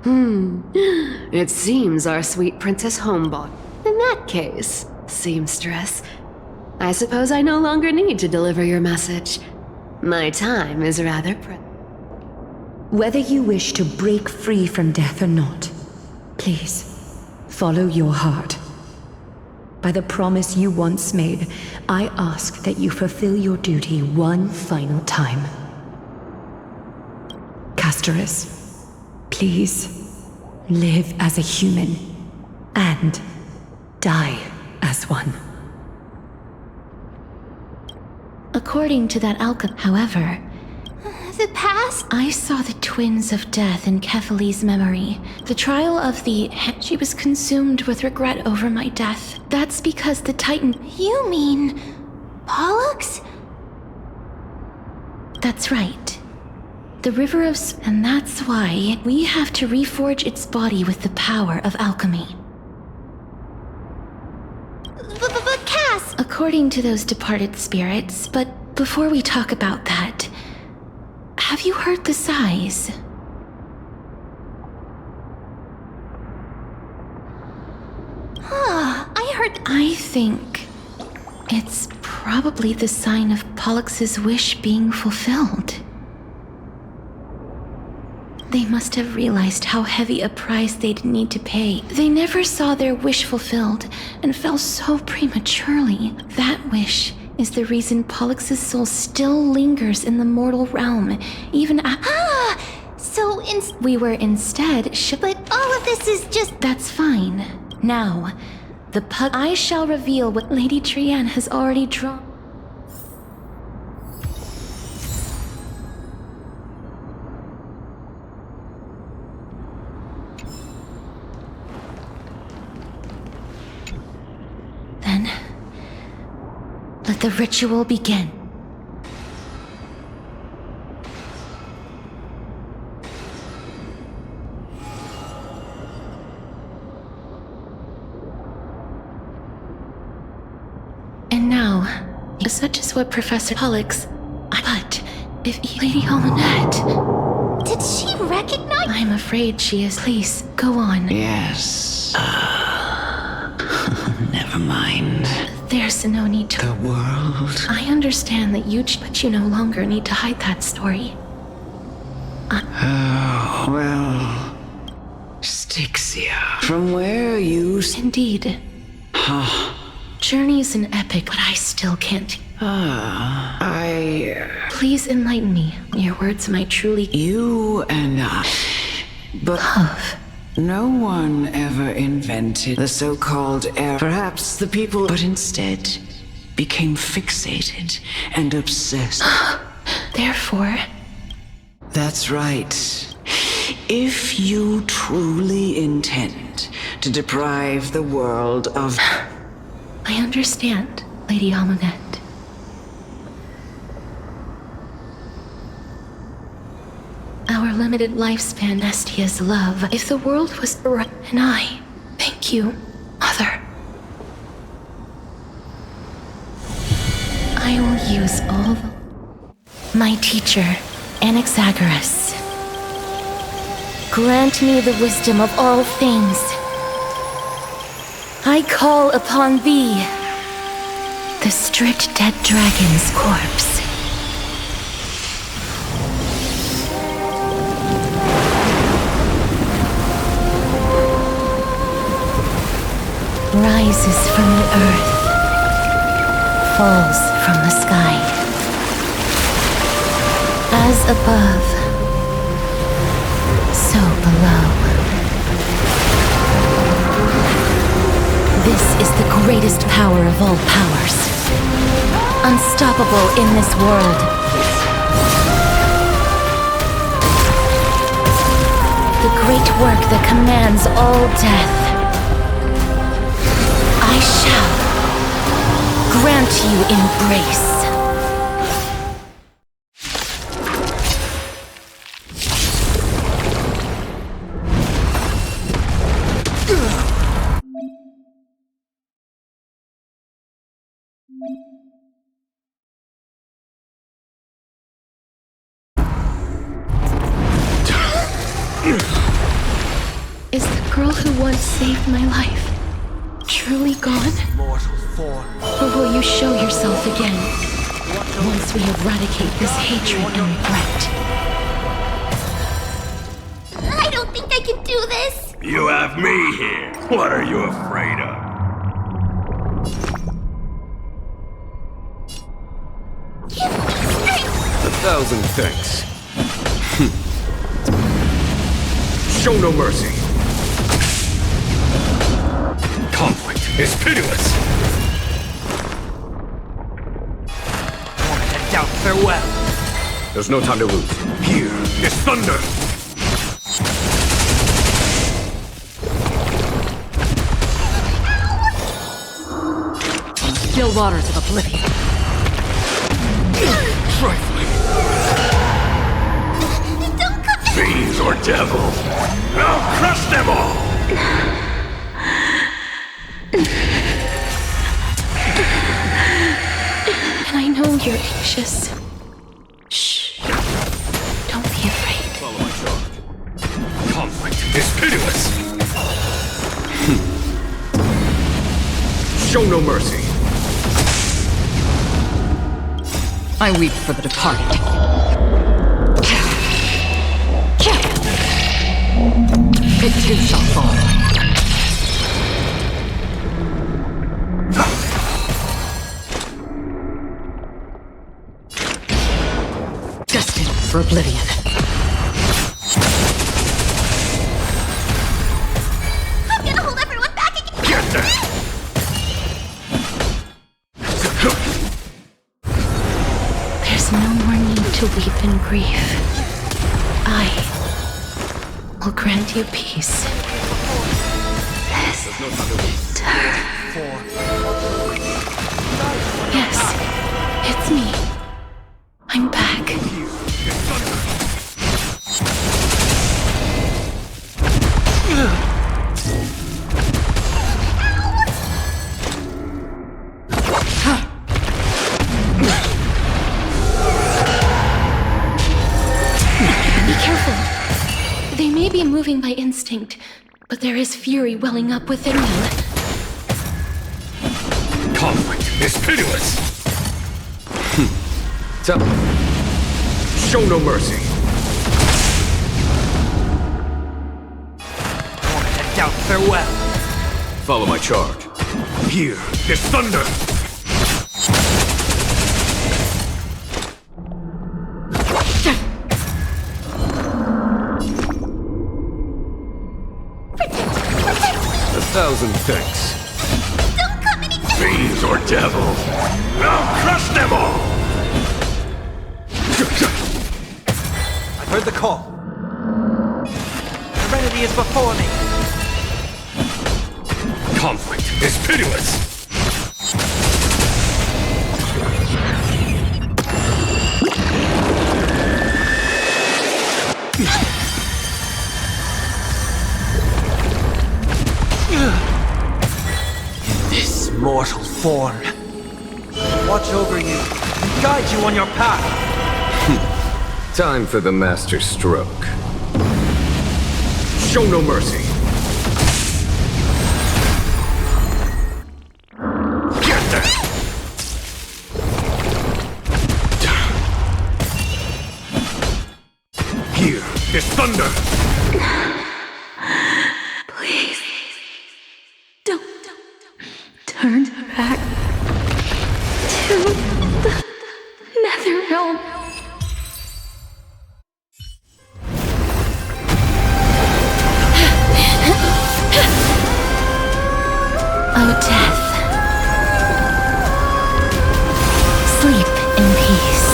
It seems our sweet Princess Homebot. In that case, seamstress, I suppose I no longer need to deliver your message. My time is rather
Whether you wish to break free from death or not, please, follow your heart. By the promise you once made, I ask that you fulfill your duty one final time. Castorice, please, live as a human, and die as one.
According to that alchemy, however,
The past?
I saw the twins of death in Kefali's memory. The trial of the... She was consumed with regret over my death. That's because the Titan...
You mean... Pollux?
That's right. The River of... And that's why we have to reforge its body with the power of alchemy.
But Cass!
According to those departed spirits, but before we talk about that... Have you heard the sighs?
I heard...
I think it's probably the sign of Pollux's wish being fulfilled. They must have realized how heavy a price they'd need to pay. They never saw their wish fulfilled and fell so prematurely. That wish is the reason Pollux's soul still lingers in the mortal realm, even
So
we were instead
But all of this is just...
That's fine. Now, I shall reveal what Lady Trianne has already drawn. Then, let the ritual begin. And now, such is what Professor Pollux... But, if Lady Almanette...
Did she recognize...
I'm afraid she is. Please, go on.
Yes. Never mind.
There's no need to...
The world...
I understand that but you no longer need to hide that story.
Oh, well... Stixia. From where you...
Indeed. Journey's an epic, but I still can't... Please enlighten me. Your words might truly...
You and I... But...
Love.
No one ever invented the so-called heir. Perhaps the people... But instead, became fixated and obsessed.
Therefore...
That's right. If you truly intend to deprive the world of...
I understand, Lady Almanette. Our limited lifespan, Nestia's love. If the world was right, and I... Thank you, Mother. I will use all my teacher, Anaxagoras. Grant me the wisdom of all things. I call upon thee, the stripped dead dragon's corpse. Rises from the earth, falls from the sky. As above, so below. This is the greatest power of all powers. Unstoppable in this world. The great work that commands all death. I shall grant you embrace. Is the girl who once saved my life truly gone?
Mortal form.
Or will you show yourself again once we eradicate this hatred and regret?
I don't think I can do this!
You have me here. What are you afraid of?
Give me strength!
1,000 thanks. Show no mercy. Conflict is pitiless.
And doubt farewell.
There's no time to lose. Here is thunder.
Still waters of oblivion.
Trifling.
Don't come.
Fiends or devils. I'll crush them all.
And I know you're anxious. Shh. Don't be afraid.
Follow my charge. Conflict is pitiless. Show no mercy.
I weep for the departed. It too shall fall. Destined for oblivion.
I'm gonna hold everyone back again!
Get there!
There's no more need to weep in grief. I will grant you peace. Yes, it's me. I'm back. Be careful. They may be moving by instinct, but there is fury welling up within them.
Conflict is pitiless. Show no mercy.
And doubt farewell.
Follow my charge. Here is thunder. Thousand thanks.
Don't come any
Fiends or devils. I'll crush them all.
I've heard the call. Serenity is before me.
Conflict is pitiless.
This mortal form. Watch over you and guide you on your path.
Time for the master stroke. Show no mercy. Get there! Here is thunder.
Please, don't turn back to the Nether Realm. Oh, death. Sleep in peace.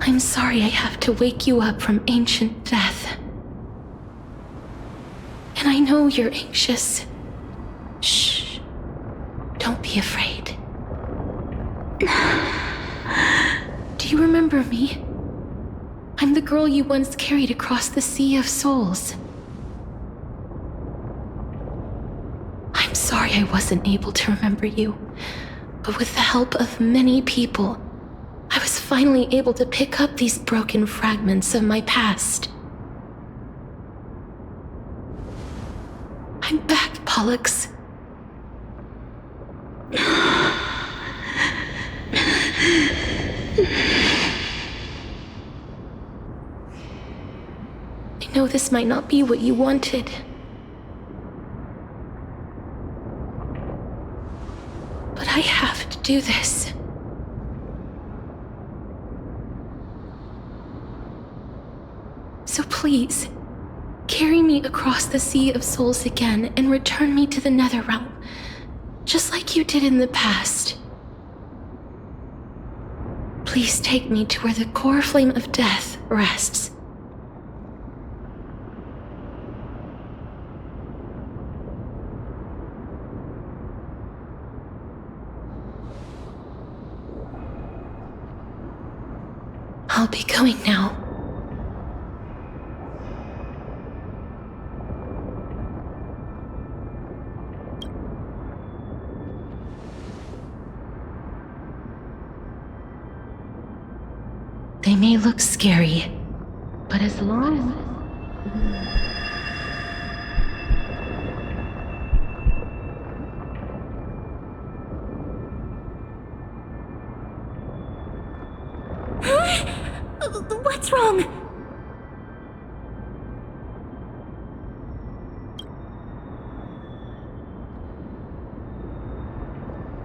I'm sorry I have to wake you up from ancient death. And I know you're anxious. Shh. Don't be afraid. Do you remember me? I'm the girl you once carried across the Sea of Souls. I wasn't able to remember you, but with the help of many people, I was finally able to pick up these broken fragments of my past. I'm back, Pollux. I know this might not be what you wanted. But I have to do this. So please, carry me across the Sea of Souls again and return me to the Netherrealm, just like you did in the past. Please take me to where the core flame of death rests. I'll be going now. They may look scary, but as long
What's wrong?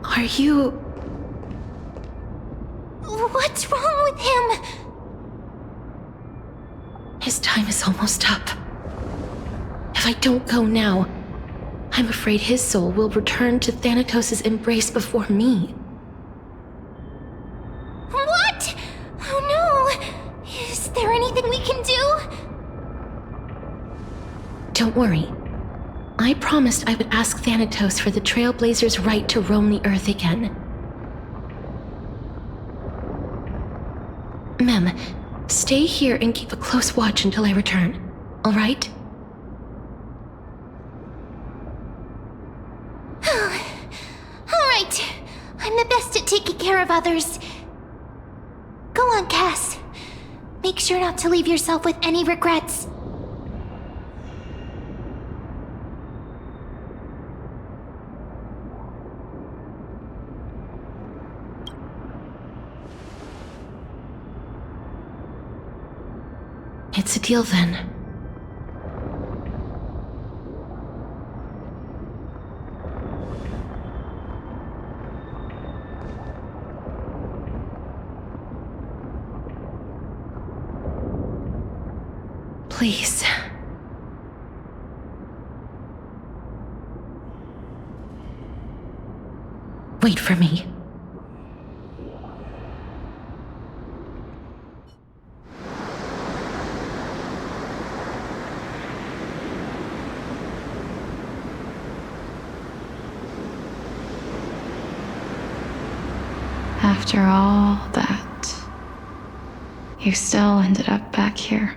Are you...
What's wrong with him?
His time is almost up. If I don't go now, I'm afraid his soul will return to Thanatos' embrace before me.
What? Oh no! Is there anything we can do?
Don't worry. I promised I would ask Thanatos for the Trailblazers' right to roam the Earth again. Mem, stay here and keep a close watch until I return, all right?
All right. I'm the best at taking care of others. Go on, Cass. Make sure not to leave yourself with any regrets.
It's a deal then. Please. Wait for me.
After all that, you still ended up back here.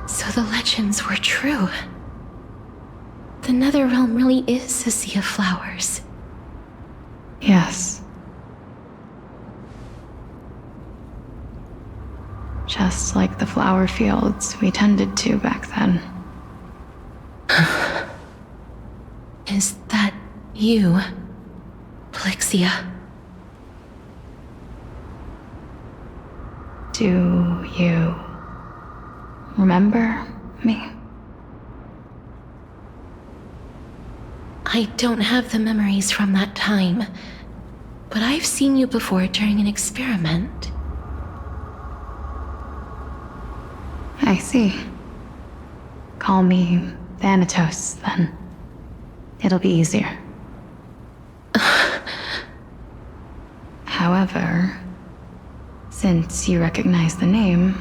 So the legends were true. The Netherrealm really is a sea of flowers.
Yes. Just like the flower fields we tended to back then.
Is that you, Plixia?
Do you remember me?
I don't have the memories from that time, but I've seen you before during an experiment.
I see. Call me Thanatos, then. It'll be easier. However, since you recognize the name,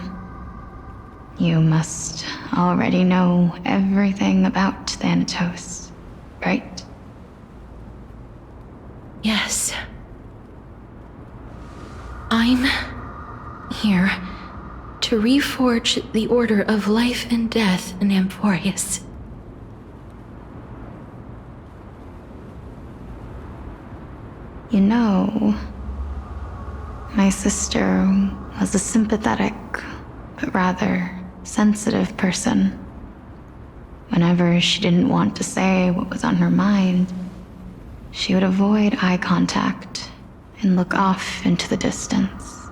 you must already know everything about Thanatos, right?
Yes. I'm here to reforge the order of life and death in Amphorius.
You know, my sister was a sympathetic, but rather sensitive person. Whenever she didn't want to say what was on her mind, she would avoid eye contact and look off into the distance.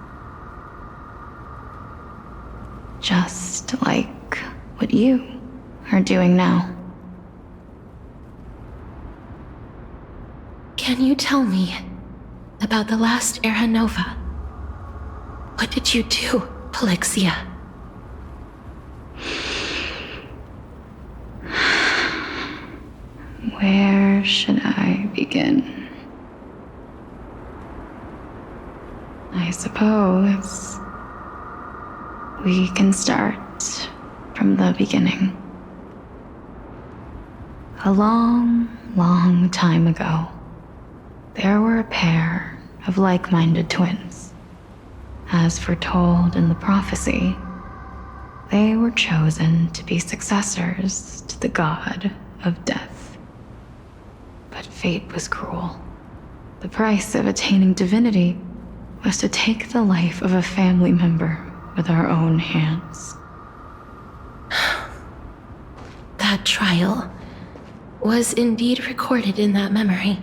Just like what you are doing now.
Can you tell me about the last Era Nova? What did you do, Polixia?
Where should I begin? I suppose we can start from the beginning. A long, long time ago, there were a pair of like-minded twins. As foretold in the prophecy, they were chosen to be successors to the god of death. But fate was cruel. The price of attaining divinity was to take the life of a family member with our own hands.
That trial was indeed recorded in that memory.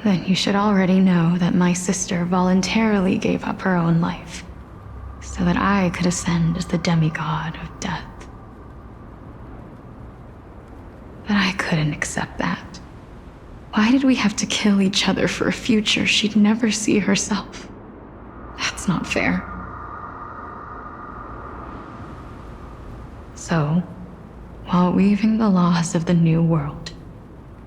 Then you should already know that my sister voluntarily gave up her own life, so that I could ascend as the demigod of death. But I couldn't accept that. Why did we have to kill each other for a future she'd never see herself? That's not fair. So, while weaving the laws of the new world,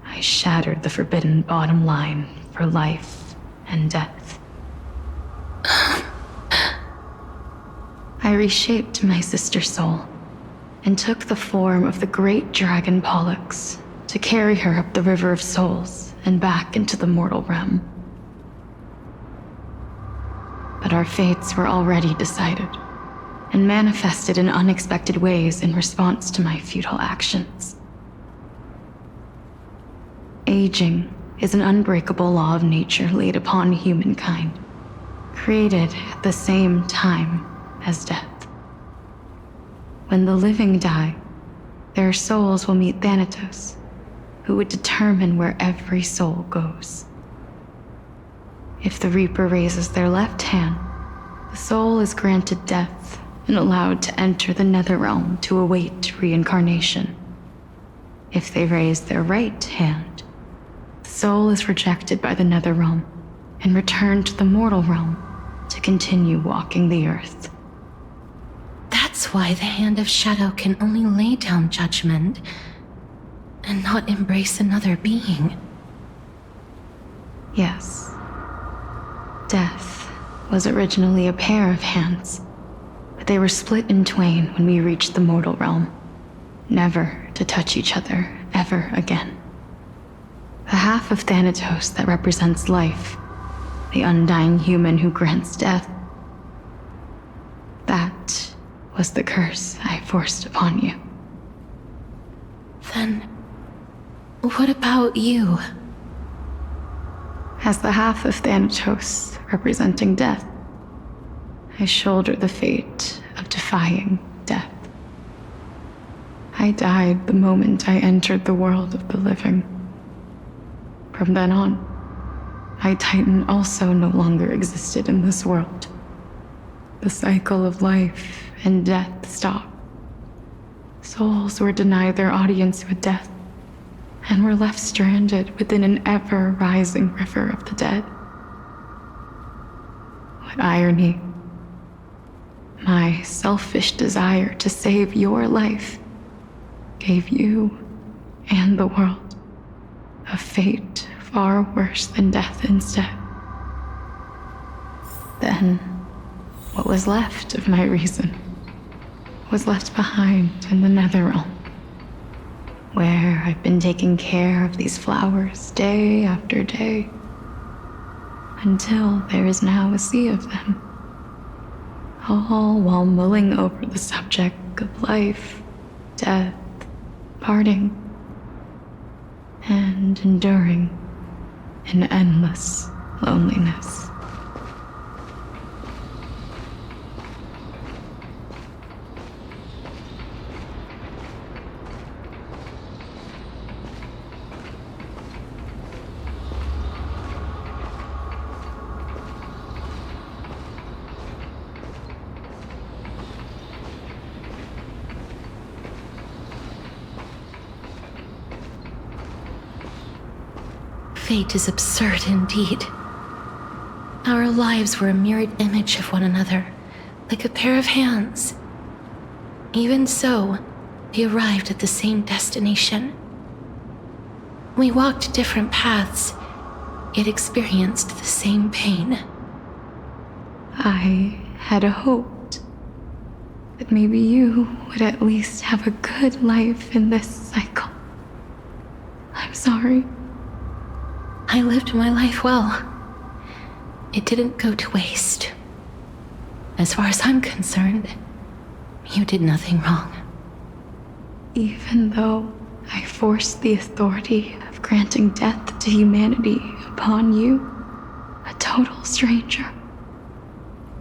I shattered the forbidden bottom line for life and death. I reshaped my sister's soul and took the form of the great dragon Pollux to carry her up the River of Souls and back into the mortal realm. But our fates were already decided and manifested in unexpected ways in response to my futile actions. Aging is an unbreakable law of nature laid upon humankind, created at the same time as death. When the living die, their souls will meet Thanatos, who would determine where every soul goes. If the Reaper raises their left hand, the soul is granted death and allowed to enter the Netherrealm to await reincarnation. If they raise their right hand, the soul is rejected by the Netherrealm and returned to the mortal realm to continue walking the earth.
That's why the Hand of Shadow can only lay down judgment and not embrace another being.
Yes. Death was originally a pair of hands, but they were split in twain when we reached the mortal realm, never to touch each other ever again. The half of Thanatos that represents life, the undying human who grants death, that was the curse I forced upon you.
Then, what about you?
As the half of Thanatos representing death, I shoulder the fate of defying death. I died the moment I entered the world of the living. From then on, my Titan also no longer existed in this world. The cycle of life and death stopped. Souls were denied their audience with death, and were left stranded within an ever-rising river of the dead. What irony. My selfish desire to save your life gave you and the world a fate far worse than death instead. Then, what was left of my reason was left behind in the Netherrealm, where I've been taking care of these flowers day after day. until there is now a sea of them. All while mulling over the subject of life, death, parting, and enduring an endless loneliness.
Fate is absurd indeed. Our lives were a mirrored image of one another, like a pair of hands. Even so, we arrived at the same destination. We walked different paths, yet experienced the same pain.
I had hoped that maybe you would at least have a good life in this cycle. I'm sorry.
I lived my life well. It didn't go to waste. As far as I'm concerned, you did nothing wrong.
Even though I forced the authority of granting death to humanity upon you, a total stranger.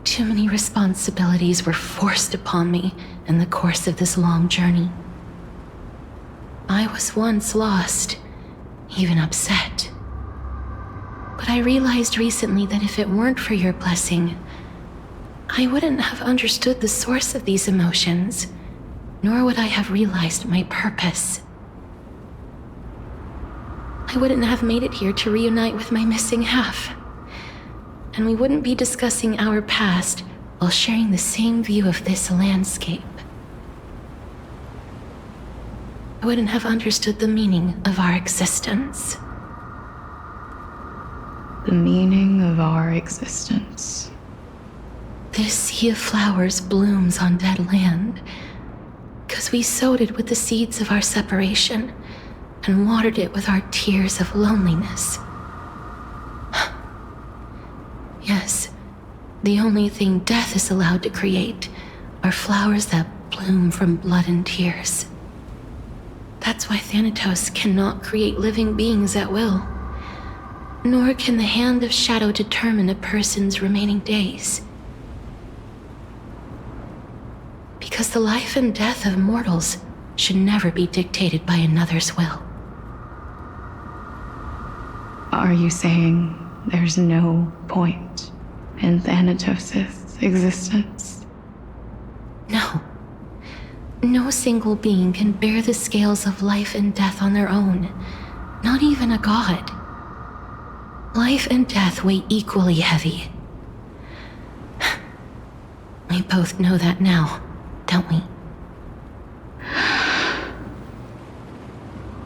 Too many responsibilities were forced upon me in the course of this long journey. I was once lost, even upset. But I realized recently that if it weren't for your blessing, I wouldn't have understood the source of these emotions, nor would I have realized my purpose. I wouldn't have made it here to reunite with my missing half, and we wouldn't be discussing our past while sharing the same view of this landscape. I wouldn't have understood the meaning of our existence.
The meaning of our existence.
This sea of flowers blooms on dead land, because we sowed it with the seeds of our separation and watered it with our tears of loneliness. Yes, the only thing death is allowed to create are flowers that bloom from blood and tears. That's why Thanatos cannot create living beings at will. Nor can the hand of shadow determine a person's remaining days. Because the life and death of mortals should never be dictated by another's will.
Are you saying there's no point in Thanatos' existence?
No. No single being can bear the scales of life and death on their own, not even a god. Life and death weigh equally heavy. We both know that now, don't we?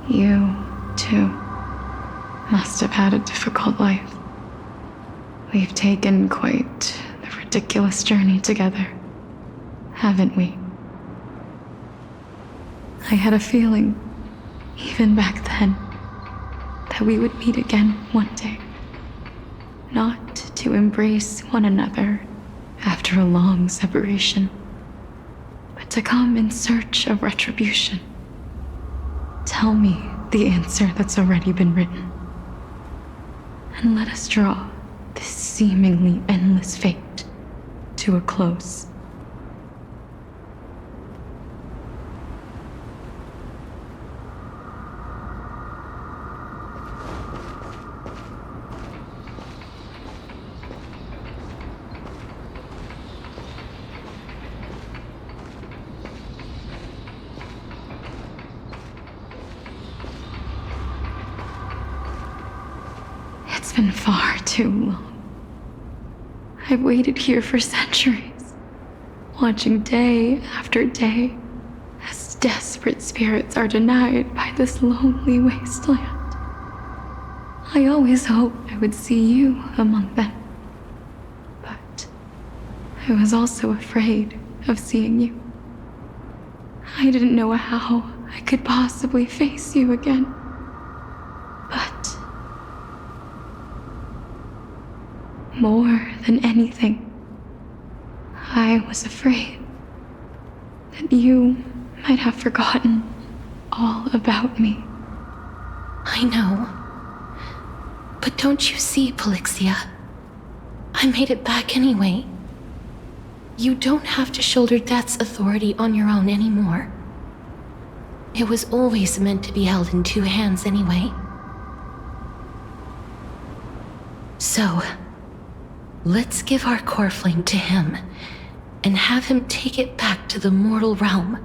You, too, must have had a difficult life. We've taken quite the ridiculous journey together, haven't we? I had a feeling, even back then, that we would meet again one day. Not to embrace one another after a long separation, but to come in search of retribution. Tell me the answer that's already been written, and let us draw this seemingly endless fate to a close. It's been far too long. I've waited here for centuries, watching day after day as desperate spirits are denied by this lonely wasteland. I always hoped I would see you among them, but I was also afraid of seeing you. I didn't know how I could possibly face you again. But More than anything, I was afraid that you might have forgotten all about me.
I know. But don't you see, Polixia? I made it back anyway. You don't have to shoulder death's authority on your own anymore. It was always meant to be held in two hands anyway. So, let's give our core flame to him, and have him take it back to the mortal realm.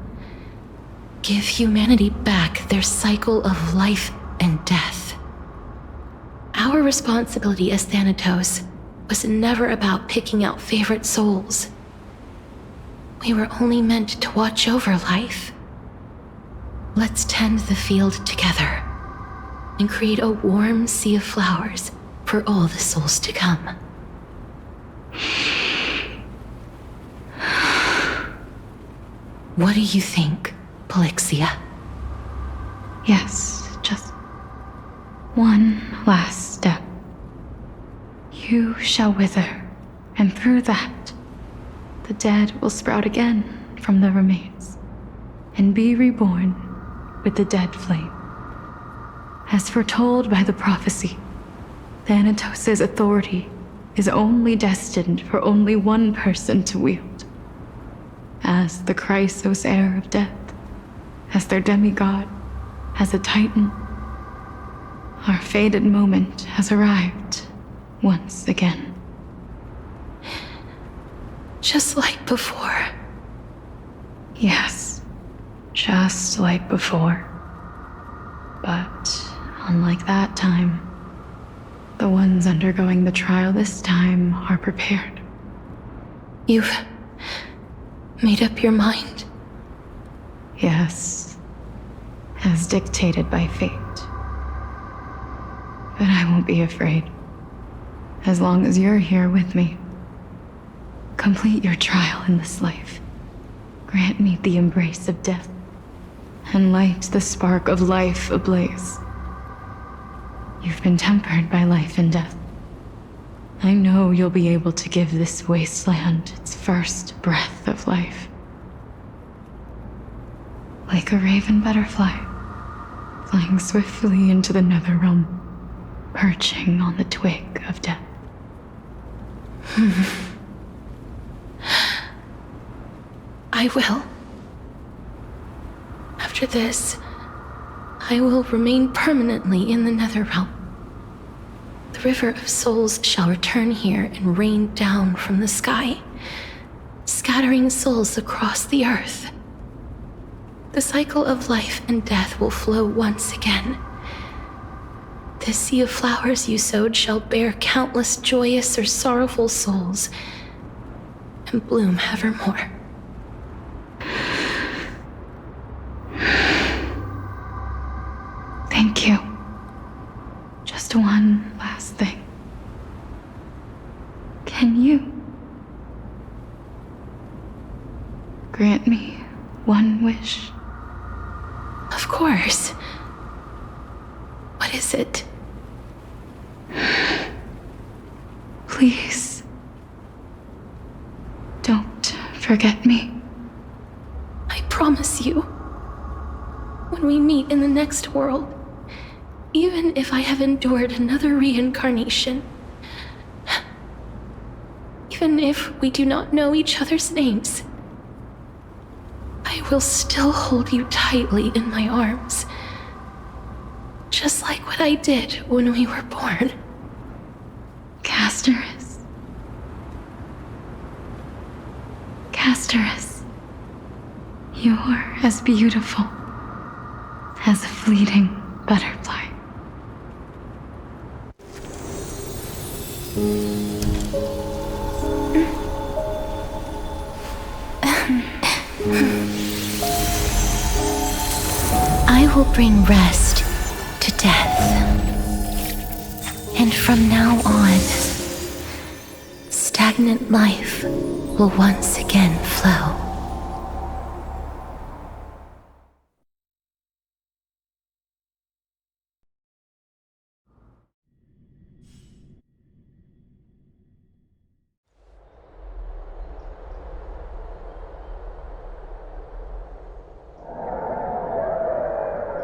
Give humanity back their cycle of life and death. Our responsibility as Thanatos was never about picking out favorite souls. We were only meant to watch over life. Let's tend the field together, and create a warm sea of flowers for all the souls to come. What do you think, Polixia?
Yes, just one last step. You shall wither, and through that, the dead will sprout again from the remains, and be reborn with the dead flame. As foretold by the prophecy, Thanatos' authority is only destined for only one person to wield. As the Chrysos heir of death, as their demigod, as a titan, our fated moment has arrived once again.
Just like before.
Yes, just like before. But unlike that time, the ones undergoing the trial this time are prepared.
You've made up your mind?
Yes, as dictated by fate. But I won't be afraid, as long as you're here with me. Complete your trial in this life. Grant me the embrace of death, and light the spark of life ablaze. You've been tempered by life and death. I know you'll be able to give this wasteland its first breath of life. Like a raven butterfly, flying swiftly into the netherrealm, perching on the twig of death.
I will. After this, I will remain permanently in the Netherrealm. The River of Souls shall return here and rain down from the sky, scattering souls across the earth. The cycle of life and death will flow once again. The sea of flowers you sowed shall bear countless joyous or sorrowful souls, and bloom evermore.
Thank you. Just one last thing. Can you grant me one wish?
Of course. What is it?
Please, don't forget me.
I promise you, when we meet in the next world, even if I have endured another reincarnation, even if we do not know each other's names, I will still hold you tightly in my arms, just like what I did when we were born.
Castorice. Castorice. You're as beautiful as a fleeting butterfly.
I will bring rest to death. And from now on, stagnant life will once again flow.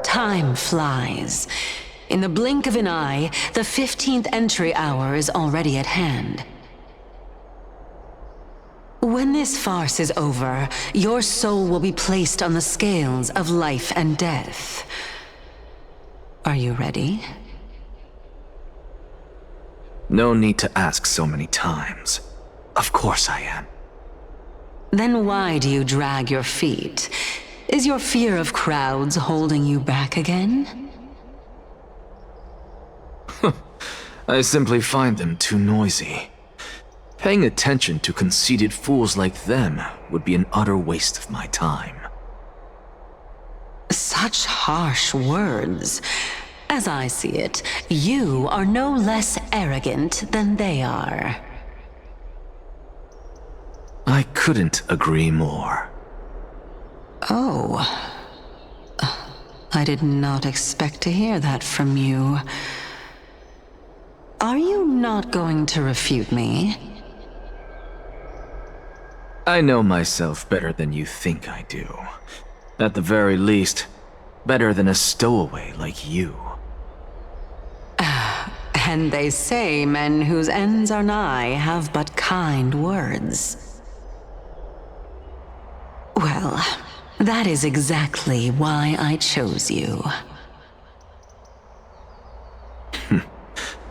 Time flies. In the blink of an eye, the 15th entry hour is already at hand. When this farce is over, your soul will be placed on the scales of life and death. Are you ready?
No need to ask so many times. Of course I am.
Then why do you drag your feet? Is your fear of crowds holding you back again?
I simply find them too noisy. Paying attention to conceited fools like them would be an utter waste of my time.
Such harsh words. As I see it, you are no less arrogant than they are.
I couldn't agree more.
Oh. I did not expect to hear that from you. Are you not going to refute me?
I know myself better than you think I do. At the very least, better than a stowaway like you.
And they say men whose ends are nigh have but kind words. Well, that is exactly why I chose you.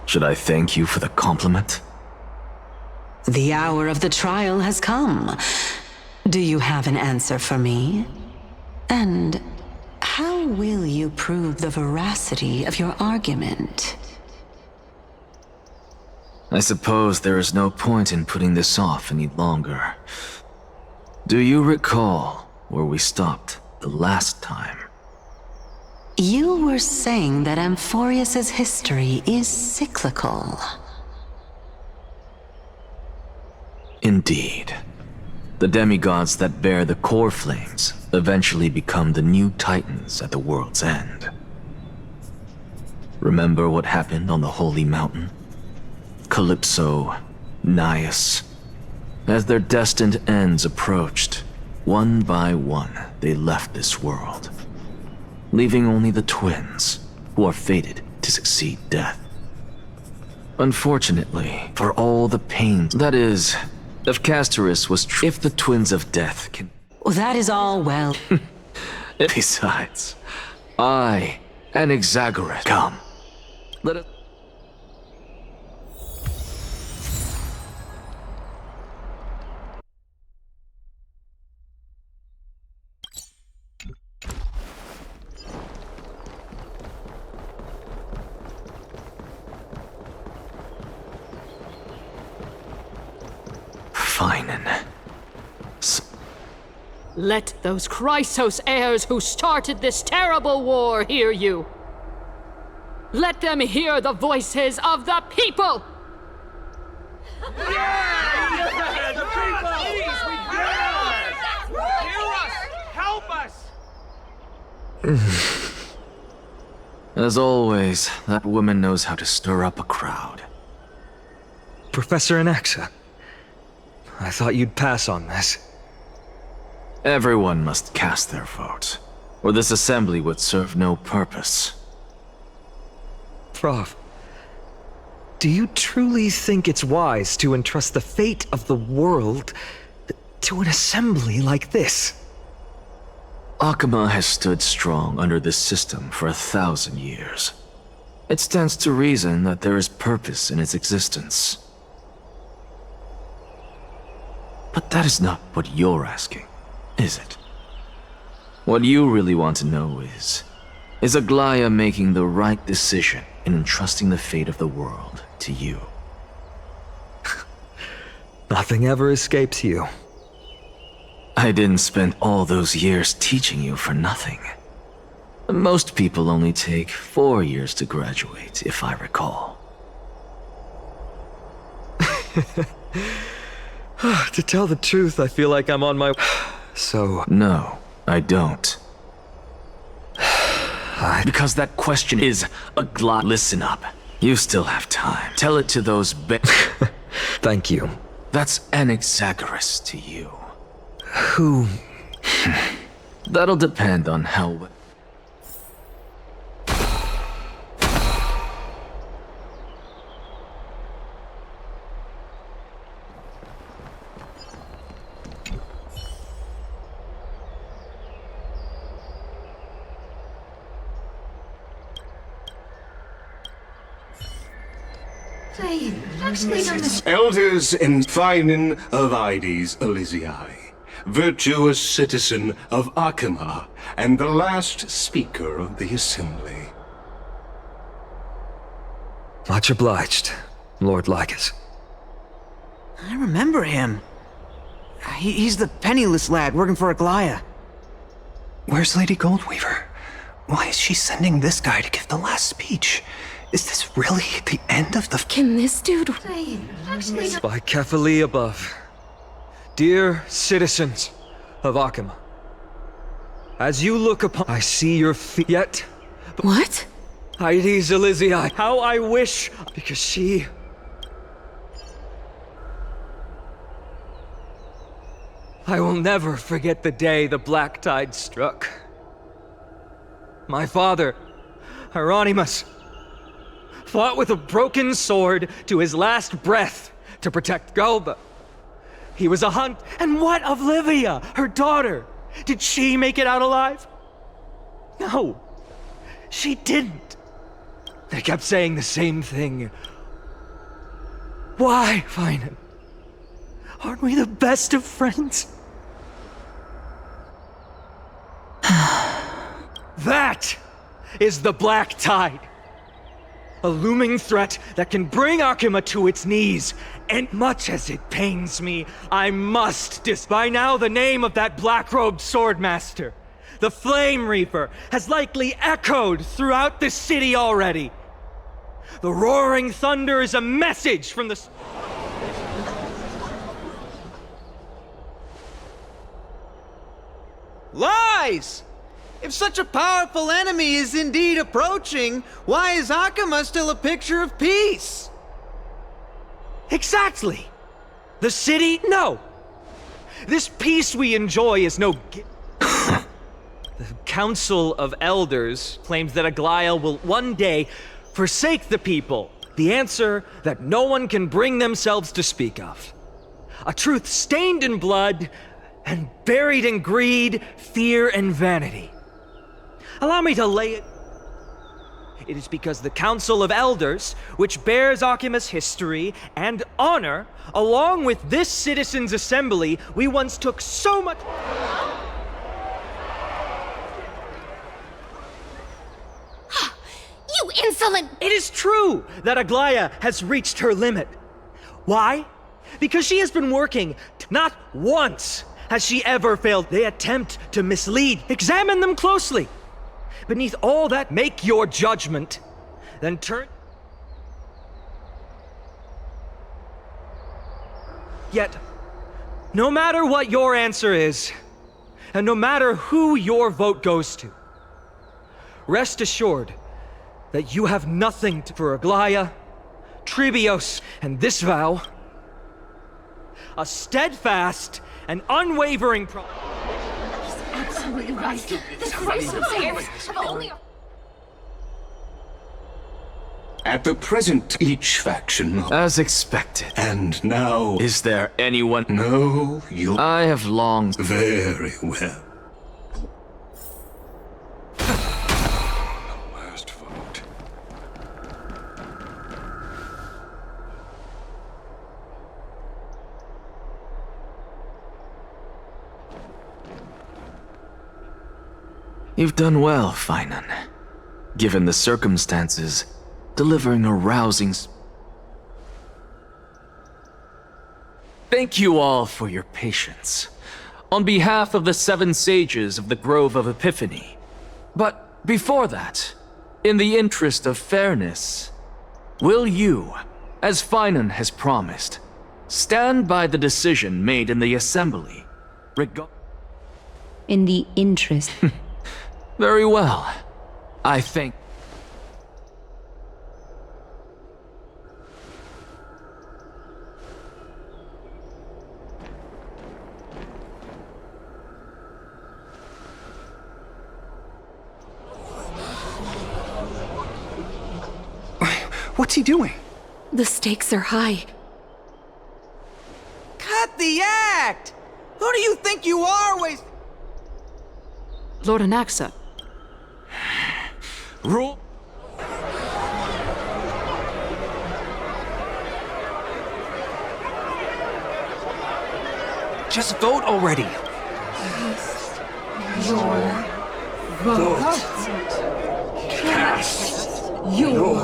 Should I thank you for the compliment?
The hour of the trial has come. Do you have an answer for me? And how will you prove the veracity of your argument?
I suppose there is no point in putting this off any longer. Do you recall where we stopped the last time?
You were saying that Amphorius's history is cyclical.
Indeed. The demigods that bear the core flames eventually become the new titans at the world's end. Remember what happened on the Holy Mountain? Calypso, Naias. As their destined ends approached, one by one they left this world, leaving only the twins, who are fated to succeed death. Unfortunately, for all the pain, that is, if Castorice was if the twins of death can...
Well, that is all well.
Besides, I, an Exaggerus, come. Let us...
Let those Chrysos heirs who started this terrible war hear you. Let them hear the voices of the people!
As always, that woman knows how to stir up a crowd.
Professor Anaxa, I thought you'd pass on this.
Everyone must cast their vote, or this assembly would serve no purpose.
Prof, do you truly think it's wise to entrust the fate of the world to an assembly like this?
Okhema has stood strong under this system for 1,000 years. It stands to reason that there is purpose in its existence. But that is not what you're asking, is it? What you really want to know is Aglaia making the right decision in entrusting the fate of the world to you?
Nothing ever escapes you.
I didn't spend all those years teaching you for nothing. Most people only take 4 years to graduate, if I recall.
To tell the truth, I feel like I'm on my... So...
No, I don't. Because that question is Aglaia. Listen up. You still have time. Tell it to those
Thank you.
That's an Exaggerus to you.
Who?
That'll depend on how...
actually done this.
Elders in Finin of Ides Elysiae, virtuous citizen of Okhema, and the last speaker of the assembly.
Much obliged, Lord Lycus.
I remember him. He's the penniless lad working for Aglaya.
Where's Lady Goldweaver? Why is she sending this guy to give the last speech? Is this really the end of the—
Can this dude actually?
By Kephali above. Dear citizens of Okhema, as you look upon, I see your feet. Yet,
What?
Ides Elysiae, how I wish, because she. I will never forget the day the black tide struck. My father, Oronyx, fought with a broken sword to his last breath to protect Galba. He was a hunt. And what of Livia, her daughter? Did she make it out alive? No, she didn't. They kept saying the same thing. Why, Finan? Aren't we the best of friends? That is the Black Tide. A looming threat that can bring Okhema to its knees. And much as it pains me, I must by now the name of that black-robed swordmaster, the Flame Reaper, has likely echoed throughout the city already. The roaring thunder is a message from the...
Lies! If such a powerful enemy is indeed approaching, why is Okhema still a picture of peace?
Exactly! The city? No! This peace we enjoy is no The Council of Elders claims that Aglaya will one day forsake the people. The answer that no one can bring themselves to speak of. A truth stained in blood and buried in greed, fear, and vanity. Allow me to lay it. It is because the Council of Elders, which bears Okhema's history and honor, along with this citizens' assembly, we once took so much...
You insolent...
It is true that Aglaya has reached her limit. Why? Because she has been working. Not once has she ever failed. They attempt to mislead. Examine them closely. Beneath all that, make your judgment. Then turn... Yet, no matter what your answer is, and no matter who your vote goes to, rest assured that you have nothing for Aglaya, Tribios, and this vow. A steadfast and unwavering promise.
Absolutely right. The Chrysos heirs have only...
At the present, each faction...
As expected.
And now...
Is there anyone...
No, you...
I have long...
Very well.
You've done well, Finan. Given the circumstances, delivering a rousing... Thank you all for your patience. On behalf of the 7 sages of the Grove of Epiphany. But before that, in the interest of fairness, will you, as Finan has promised, stand by the decision made in the Assembly
In the interest...
Very well. I think...
What's he doing?
The stakes are high.
Cut the act! Who do you think you are,
Lord Anaxa.
Rule...
Just vote already.
Your vote. Cast your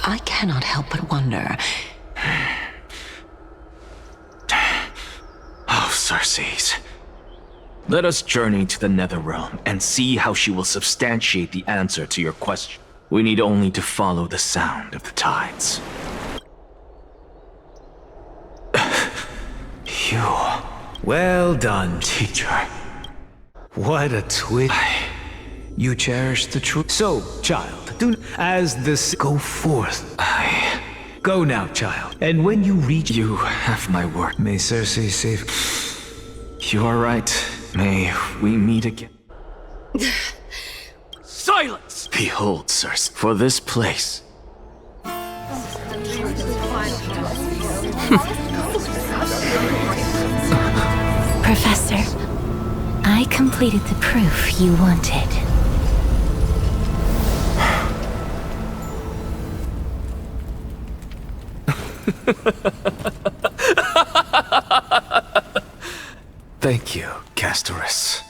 I cannot help but wonder.
Oh, Circes. Let us journey to the Netherrealm and see how she will substantiate the answer to your question. We need only to follow the sound of the tides.
Phew. Well done, teacher. What a twist. You cherish the truth. So, child, do as this. Go forth. Go now, child. And when you reach.
You have my word.
May Circe save.
You are right. May we meet again.
Silence!
Behold, Circe, for this place.
Professor, I completed the proof you wanted.
Thank you, Castorice.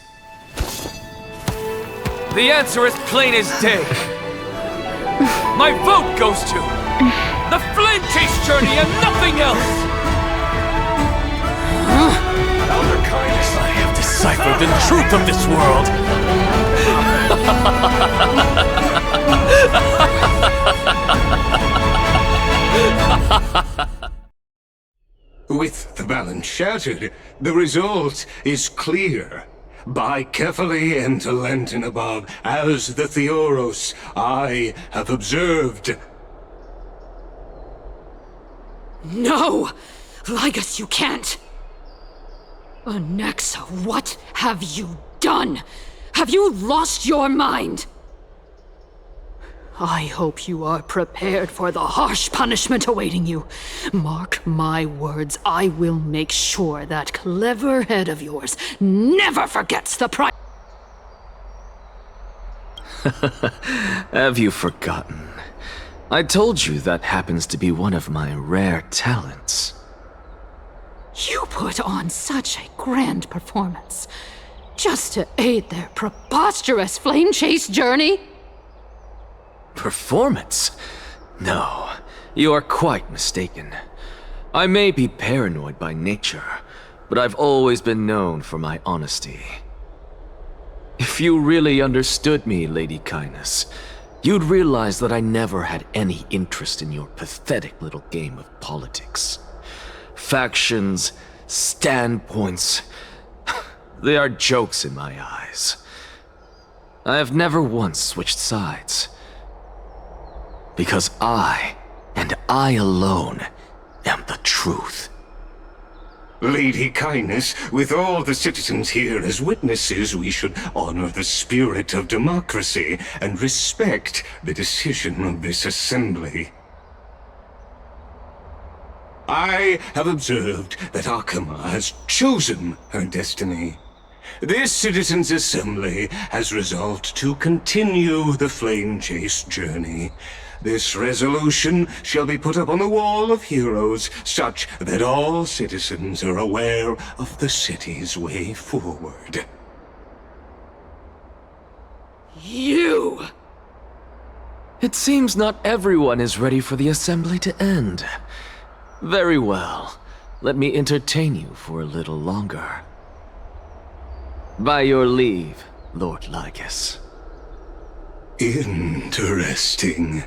The answer is plain as day. My vote goes to the Flame Chase journey and nothing else!
Elder Kindness, I have deciphered the truth of this world!
With the balance shattered, the result is clear. By carefully enter Lenten above, as the Theoros I have observed.
No! Ligus, you can't! Anaxa, what have you done? Have you lost your mind? I hope you are prepared for the harsh punishment awaiting you. Mark my words, I will make sure that clever head of yours never forgets the price.
Have you forgotten? I told you that happens to be one of my rare talents.
You put on such a grand performance, just to aid their preposterous flame chase journey?
Performance? No, you are quite mistaken. I may be paranoid by nature, but I've always been known for my honesty. If you really understood me, Lady Kindness, you'd realize that I never had any interest in your pathetic little game of politics. Factions, standpoints, they are jokes in my eyes. I have never once switched sides. Because I, and I alone, am the truth.
Lady Kindness, with all the citizens here as witnesses, we should honor the spirit of democracy and respect the decision of this assembly. I have observed that Okhema has chosen her destiny. This citizens' assembly has resolved to continue the flame chase journey. This resolution shall be put up on the wall of heroes, such that all citizens are aware of the city's way forward.
You!
It seems not everyone is ready for the assembly to end. Very well. Let me entertain you for a little longer. By your leave, Lord Ligus.
Interesting.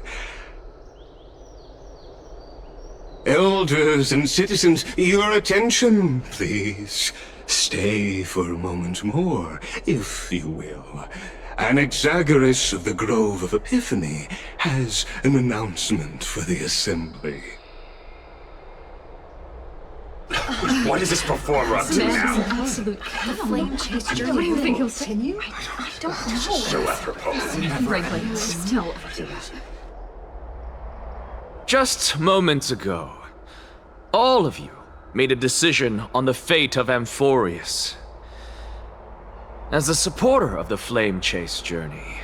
Elders and citizens, your attention, please. Stay for a moment more, if you will. Anaxagoras of the Grove of Epiphany has an announcement for the assembly.
What is this performer up to now?
Absolute flame chase journey. You think he'll continue? I don't know.
So apropos.
Frankly, still up to that.
Just moments ago, all of you made a decision on the fate of Amphorius. As a supporter of the Flame Chase journey,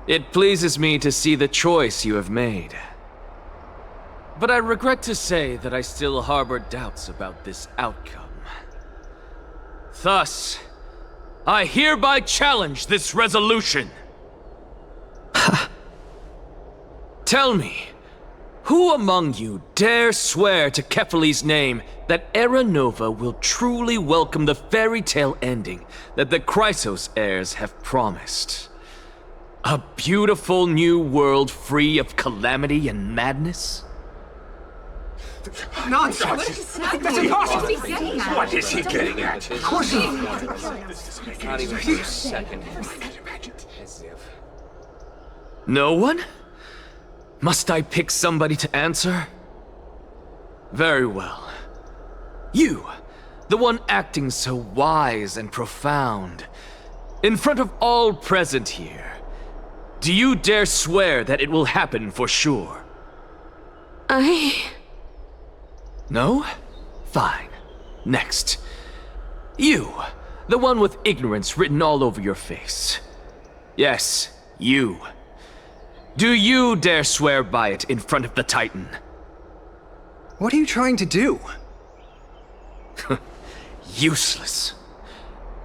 it pleases me to see the choice you have made.
but I regret to say that I still harbor doubts about this outcome. Thus, I hereby challenge this resolution. Tell me, who among you dare swear to Kefali's name that Era Nova will truly welcome the fairy tale ending that the Chrysos heirs have promised? A beautiful new world free of calamity and madness?
Nonsense! That's impossible! What is he getting at? Of course he...
Not even for a second. No one? Must I pick somebody to answer? Very well. You, the one acting so wise and profound, in front of all present here, do you dare swear that it will happen for sure? No? Fine. Next. You, the one with ignorance written all over your face. Yes, you. Do you dare swear by it in front of the Titan?
What are you trying to do?
Useless.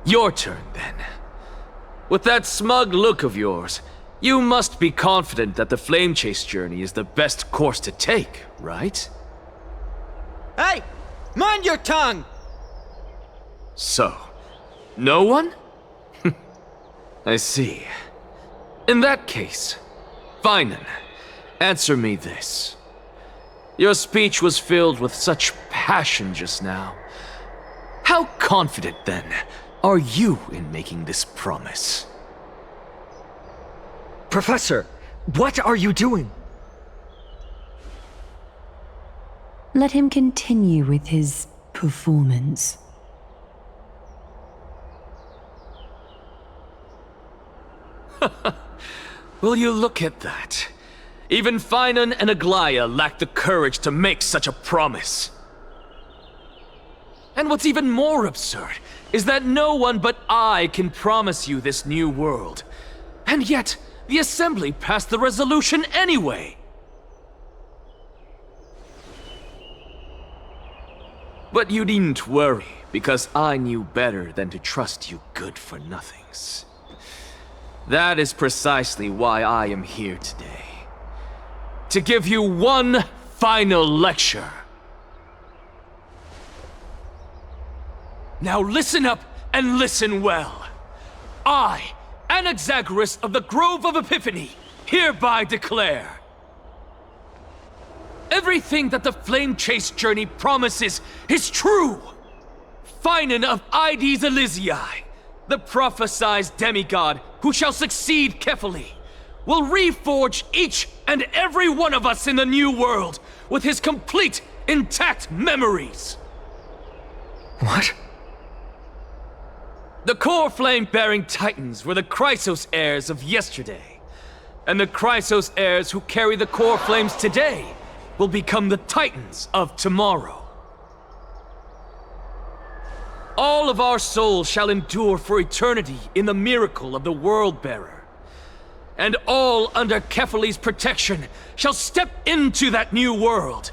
Your turn, then. With that smug look of yours, you must be confident that the flame chase journey is the best course to take, right?
Hey! Mind your tongue!
So, no one? I see. In that case, fine then. Answer me this. Your speech was filled with such passion just now. How confident, then, are you in making this promise?
Professor, what are you doing?
Let him continue with his performance.
Will you look at that? Even Finan and Aglaya lack the courage to make such a promise. And what's even more absurd is that no one but I can promise you this new world. And yet, the Assembly passed the resolution anyway. But you needn't worry, because I knew better than to trust you good-for-nothings. That is precisely why I am here today. To give you one final lecture. Now listen up and listen well. I, Anaxagoras of the Grove of Epiphany, hereby declare everything that the Flame Chase journey promises is true. Finan of Ides Elysiae, the prophesized demigod who shall succeed Kefali, will reforge each and every one of us in the new world with his complete, intact memories.
What?
The core flame-bearing titans were the Chrysos heirs of yesterday, and the Chrysos heirs who carry the core flames today will become the titans of tomorrow. All of our souls shall endure for eternity in the miracle of the World-Bearer, and all under Kefali's protection shall step into that new world.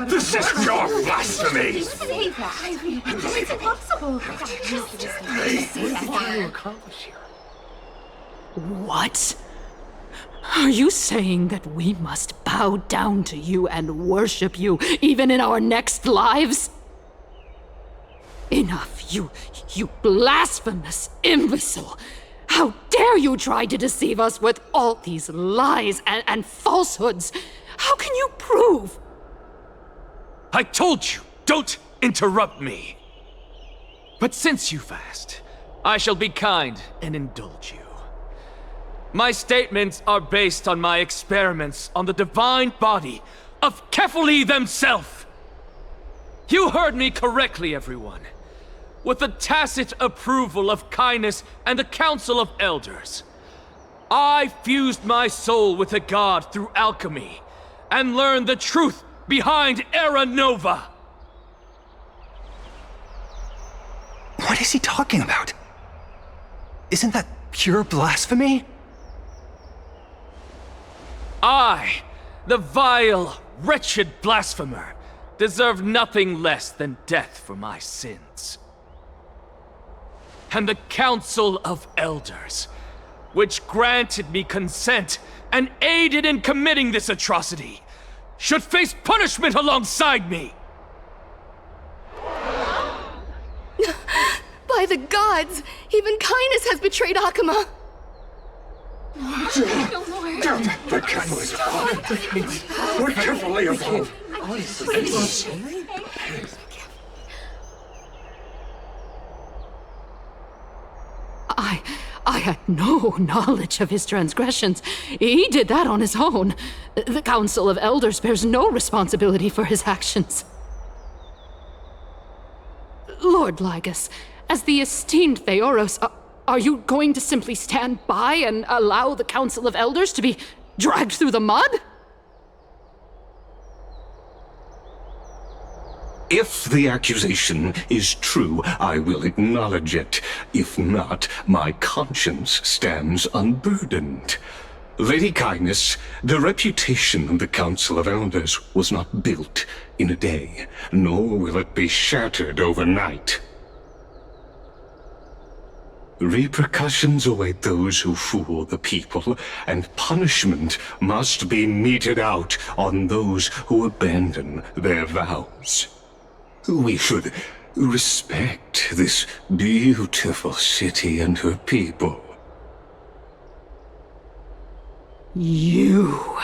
This is your blasphemy!
It's impossible.
What? Are you saying that we must bow down to you and worship you even in our next lives? Enough, you blasphemous imbecile! How dare you try to deceive us with all these lies and falsehoods? How can you prove?
I told you, don't interrupt me. But since you've asked, I shall be kind and indulge you. My statements are based on my experiments on the divine body of Kefali themselves. You heard me correctly, everyone. With the tacit approval of Kindness and the Council of Elders, I fused my soul with the god through alchemy and learned the truth behind Era Nova.
What is he talking about? Isn't that pure blasphemy?
I, the vile, wretched blasphemer, deserve nothing less than death for my sins. And the Council of Elders, which granted me consent and aided in committing this atrocity, should face punishment alongside me!
By the gods! Even kindness has betrayed Okhema!
The castle is above. We're carefully above.
I had no knowledge of his transgressions. He did that on his own. The Council of Elders bears no responsibility for his actions. Lord Lygus, as the esteemed Theoros, are you going to simply stand by and allow the Council of Elders to be dragged through the mud?
If the accusation is true, I will acknowledge it. If not, my conscience stands unburdened. Lady Kindness, the reputation of the Council of Elders was not built in a day, nor will it be shattered overnight. Repercussions await those who fool the people, and punishment must be meted out on those who abandon their vows. We should respect this beautiful city and her people.
You...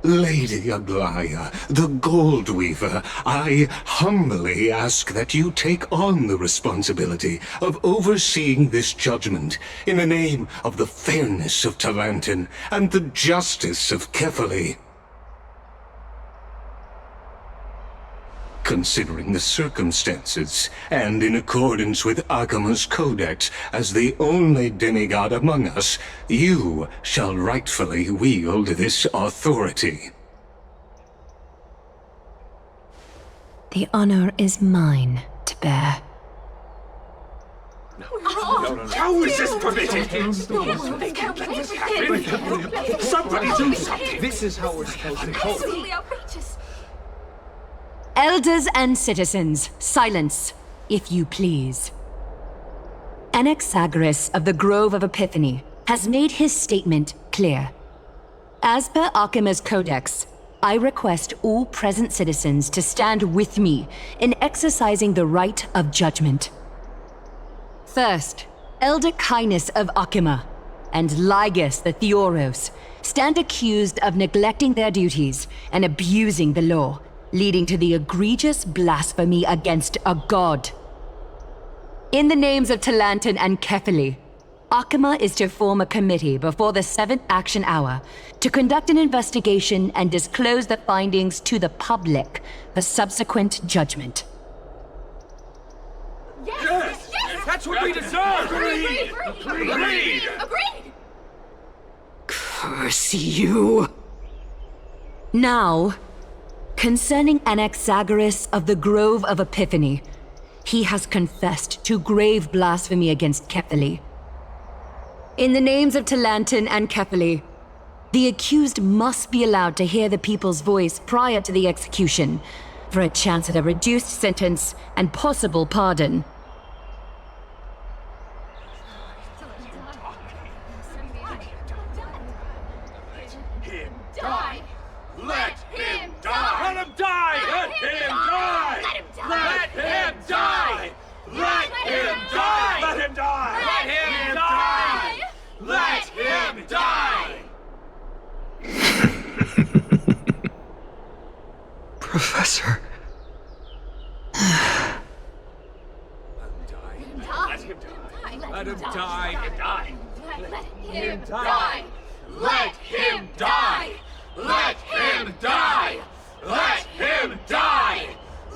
Lady Aglaya, the Gold Weaver, I humbly ask that you take on the responsibility of overseeing this judgment in the name of the fairness of Talantin and the justice of Kefali. Considering the circumstances, and in accordance with Okhema's codex as the only demigod among us, you shall rightfully wield this authority.
The honor is mine to bear.
How is this permitted? They can't let this happen. Somebody do something.
This is how we're supposed to go.
Absolutely outrageous.
Elders and citizens, silence, if you please. Anaxagoras of the Grove of Epiphany has made his statement clear. As per Okhema's codex, I request all present citizens to stand with me in exercising the right of judgment. First, Elder Kindness of Okhema and Lygus the Theoros stand accused of neglecting their duties and abusing the law, leading to the egregious blasphemy against a god. In the names of Talantin and Kefali, Okhema is to form a committee before the 7th Action Hour to conduct an investigation and disclose the findings to the public for subsequent judgment.
Yes! That's what we deserve! Agreed!
Curse you!
Now, concerning Anaxagoras of the Grove of Epiphany, he has confessed to grave blasphemy against Kefali. In the names of Talantin and Kefali, the accused must be allowed to hear the people's voice prior to the execution, for a chance at a reduced sentence and possible pardon.
Let him die! Let him die! Let him die! Let him die! Let him die! Let him die! Let him die! Let him die!
Professor.
Let him die! Let him die! Let him die! Let him die! Let him die! Let him die!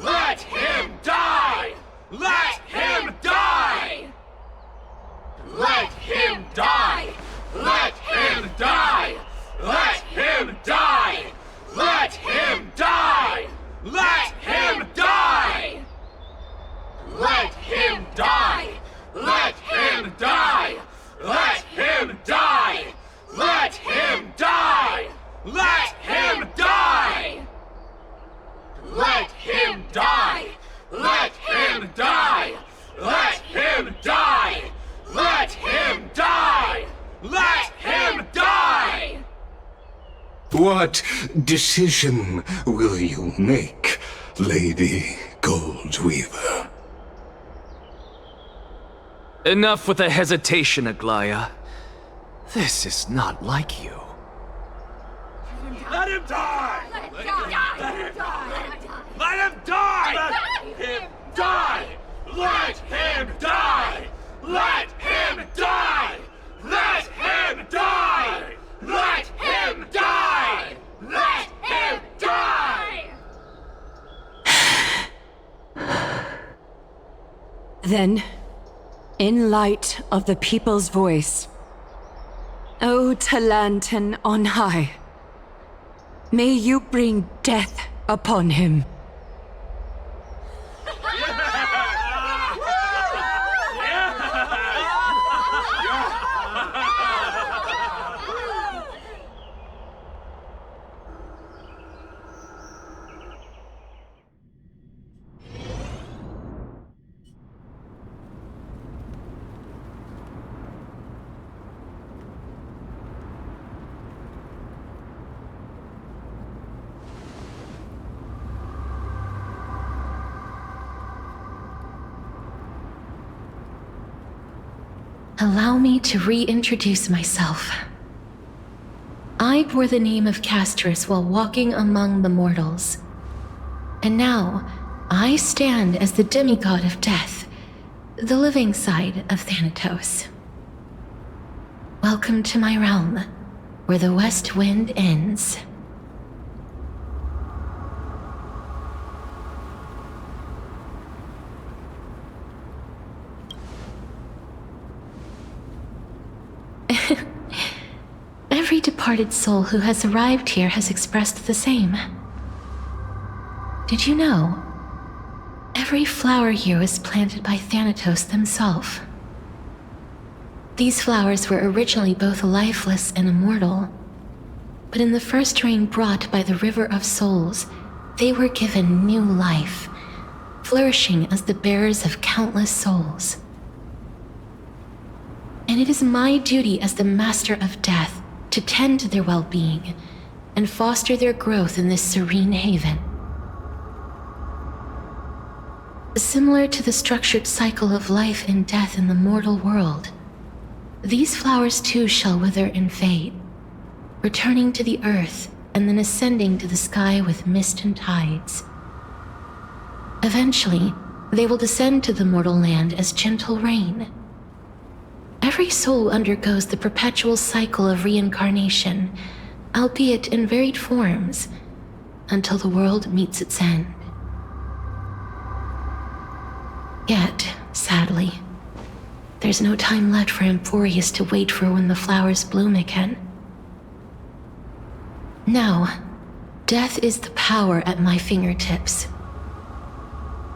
Let him die! Let him die! Let him die! Let him die! Let him die! Let him die! Let him die! Let him die! Let him die! Let him die! Let him Let him die! Let him die! Let him die! Let him die! Let him die!
What decision will you make, Lady Goldweaver?
Enough with the hesitation, Aglaya. This is not like you.
Let him die! Let him die! Let him die! Let him die! Let him die! Let him die! Let him die! Let him die! Let him die! Let him die!
Then, in light of the people's voice, O Talantan on high, may you bring death upon him.
Allow me to reintroduce myself. I bore the name of Castorice while walking among the mortals. And now, I stand as the demigod of death, the living side of Thanatos. Welcome to my realm, where the west wind ends. Every departed soul who has arrived here has expressed the same. Did you know? Every flower here was planted by Thanatos themselves. These flowers were originally both lifeless and immortal, but in the first rain brought by the River of Souls, they were given new life, flourishing as the bearers of countless souls. And it is my duty as the Master of Death to tend to their well-being and foster their growth in this serene haven. Similar to the structured cycle of life and death in the mortal world, these flowers too shall wither and fade, returning to the earth and then ascending to the sky with mist and tides. Eventually, they will descend to the mortal land as gentle rain. Every soul undergoes the perpetual cycle of reincarnation, albeit in varied forms, until the world meets its end. Yet, sadly, there's no time left for Emporius to wait for when the flowers bloom again. Now, death is the power at my fingertips.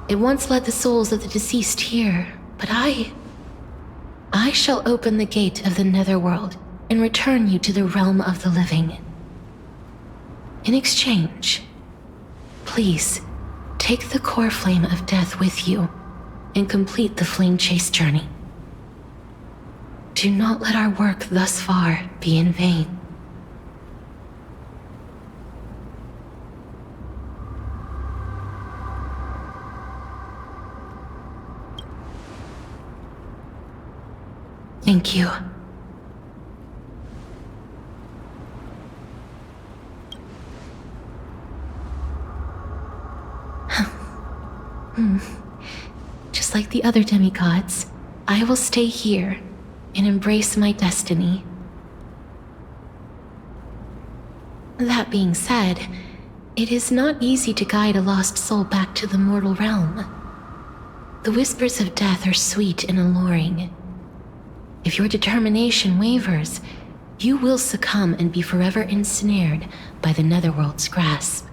It once led the souls of the deceased here, but I shall open the gate of the netherworld and return you to the realm of the living. In exchange, please take the core flame of death with you and complete the flame chase journey. Do not let our work thus far be in vain. Thank you. Just like the other demigods, I will stay here and embrace my destiny. That being said, it is not easy to guide a lost soul back to the mortal realm. The whispers of death are sweet and alluring. If your determination wavers, you will succumb and be forever ensnared by the netherworld's grasp.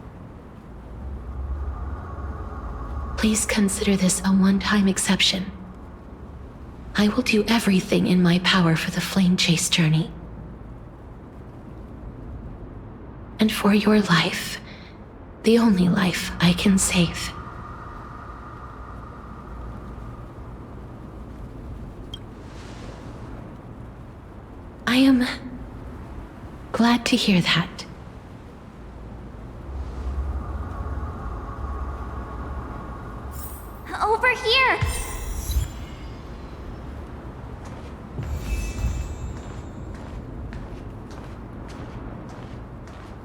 Please consider this a one-time exception. I will do everything in my power for the flame chase journey. And for your life, the only life I can save. I am glad to hear that.
Over here!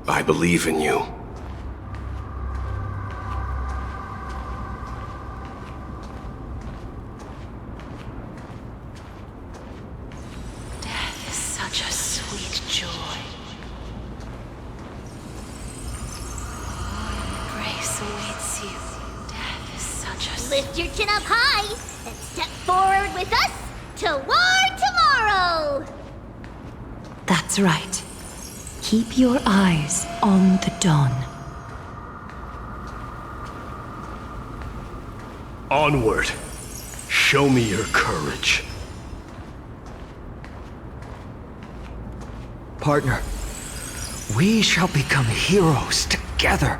I believe in you.
Death is such a sweet joy. Grace awaits you. Death is such a...
Lift your chin up high and step forward with us toward tomorrow!
That's right. Keep your eyes on the dawn.
Onward. Show me your courage.
Partner, we shall become heroes together.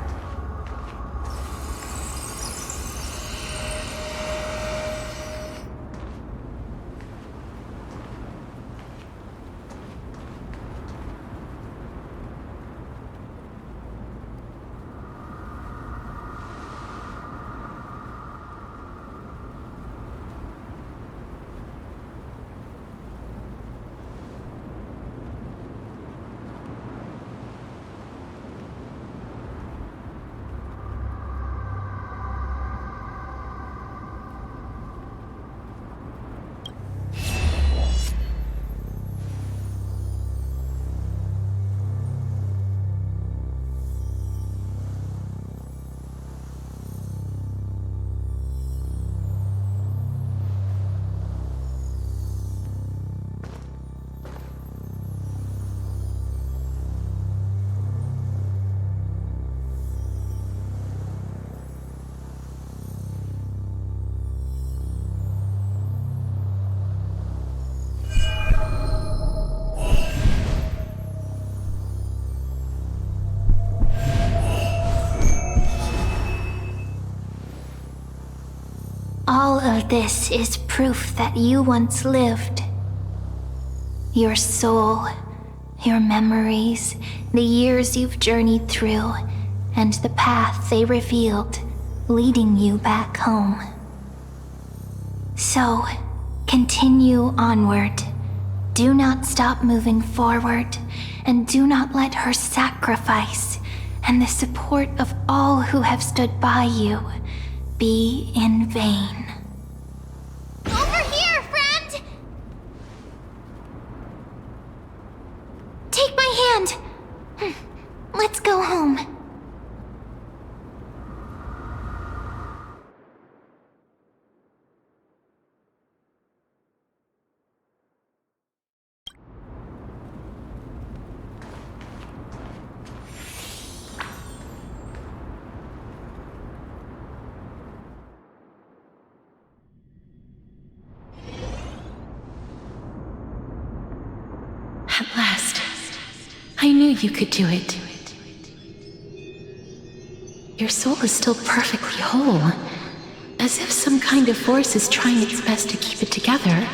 All of this is proof that you once lived. Your soul, your memories, the years you've journeyed through, and the path they revealed, leading you back home. So, continue onward. Do not stop moving forward, and do not let her sacrifice and the support of all who have stood by you be in vain.
Over here, friend!
Take my hand. Let's go home.
At last, I knew you could do it. Your soul is still perfectly whole, as if some kind of force is trying its best to keep it together.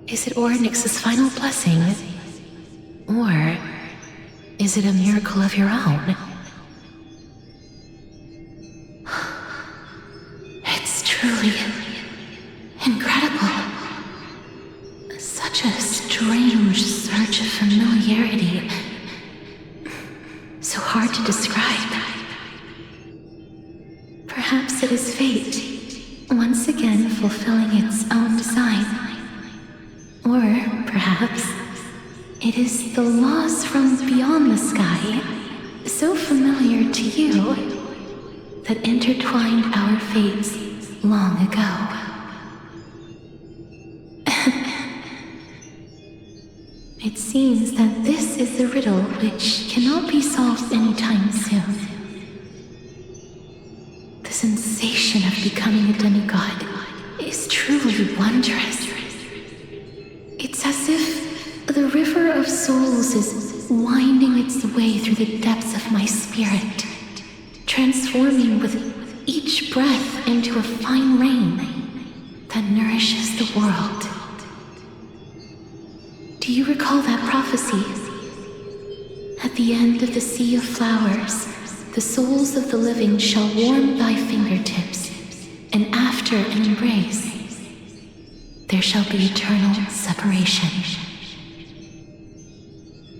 Is it Oronyx's final blessing? Or is it a miracle of your own? It's truly incredible. Such a strange surge of familiarity. So hard to describe. Perhaps it is fate, once again fulfilling its own design. Or perhaps it is the laws from beyond the sky, so familiar to you, that intertwined our fates long ago. It seems that this is the riddle which cannot be solved anytime soon. The sensation of becoming a demigod is truly wondrous. It's as if the river of souls is winding its its way through the depths of my spirit, transforming with each breath into a fine rain that nourishes the world. Do you recall that prophecy? At the end of the sea of flowers, the souls of the living shall warm thy fingertips, and after an embrace, there shall be eternal separation.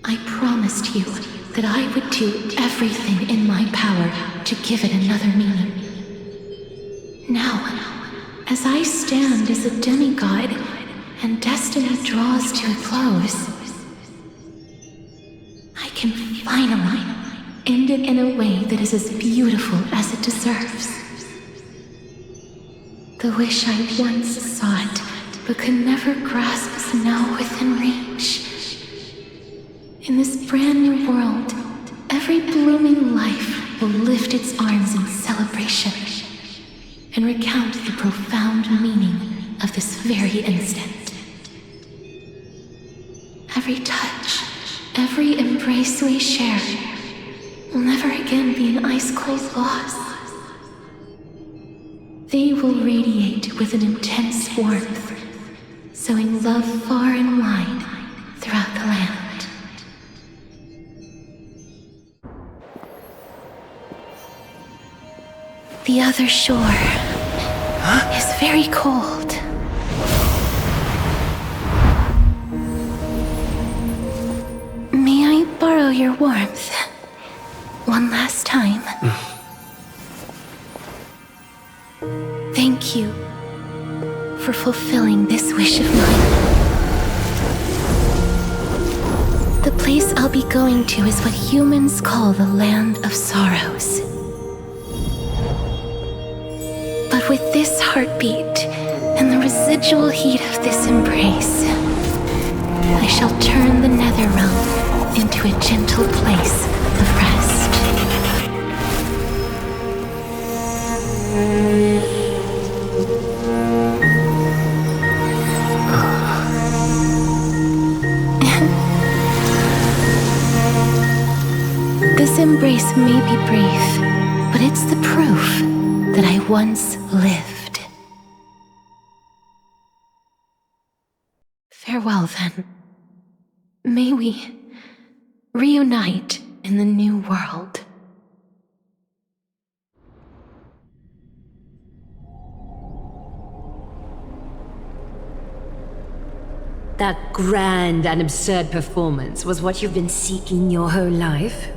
I promised you that I would do everything in my power to give it another meaning. Now, as I stand as a demigod and destiny draws to a close, I can finally end it in a way that is as beautiful as it deserves. The wish I once sought but could never grasp is now within reach. In this brand new world, every blooming life will lift its arms in celebration and recount the profound meaning of this very instant. Every touch, every embrace we share will never again be an ice-cold loss. They will radiate with an intense warmth, sowing love far and wide throughout the land. The other shore is very cold. May I borrow your warmth one last time? Thank you for fulfilling this wish of mine. The place I'll be going to is what humans call the Land of Sorrows. But with this heartbeat and the residual heat of this embrace, I shall turn the nether realm into a gentle place of rest. This embrace may be brief, but it's the proof that I once lived. Farewell, then. May we reunite in the new world.
That grand and absurd performance was what you've been seeking your whole life?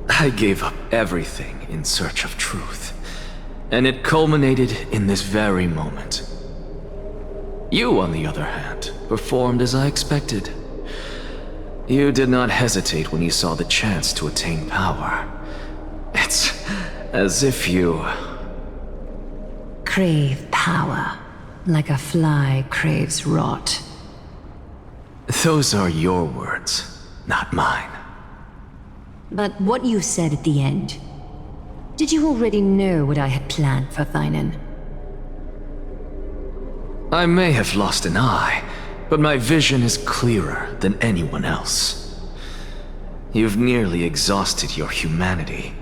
I gave up everything in search of truth, and it culminated in this very moment. You, on the other hand, performed as I expected. You did not hesitate when you saw the chance to attain power. It's as if you...
crave power, like a fly craves rot.
Those are your words, not mine.
But what you said at the end, did you already know what I had planned for Thainan?
I may have lost an eye, but my vision is clearer than anyone else. You've nearly exhausted your humanity.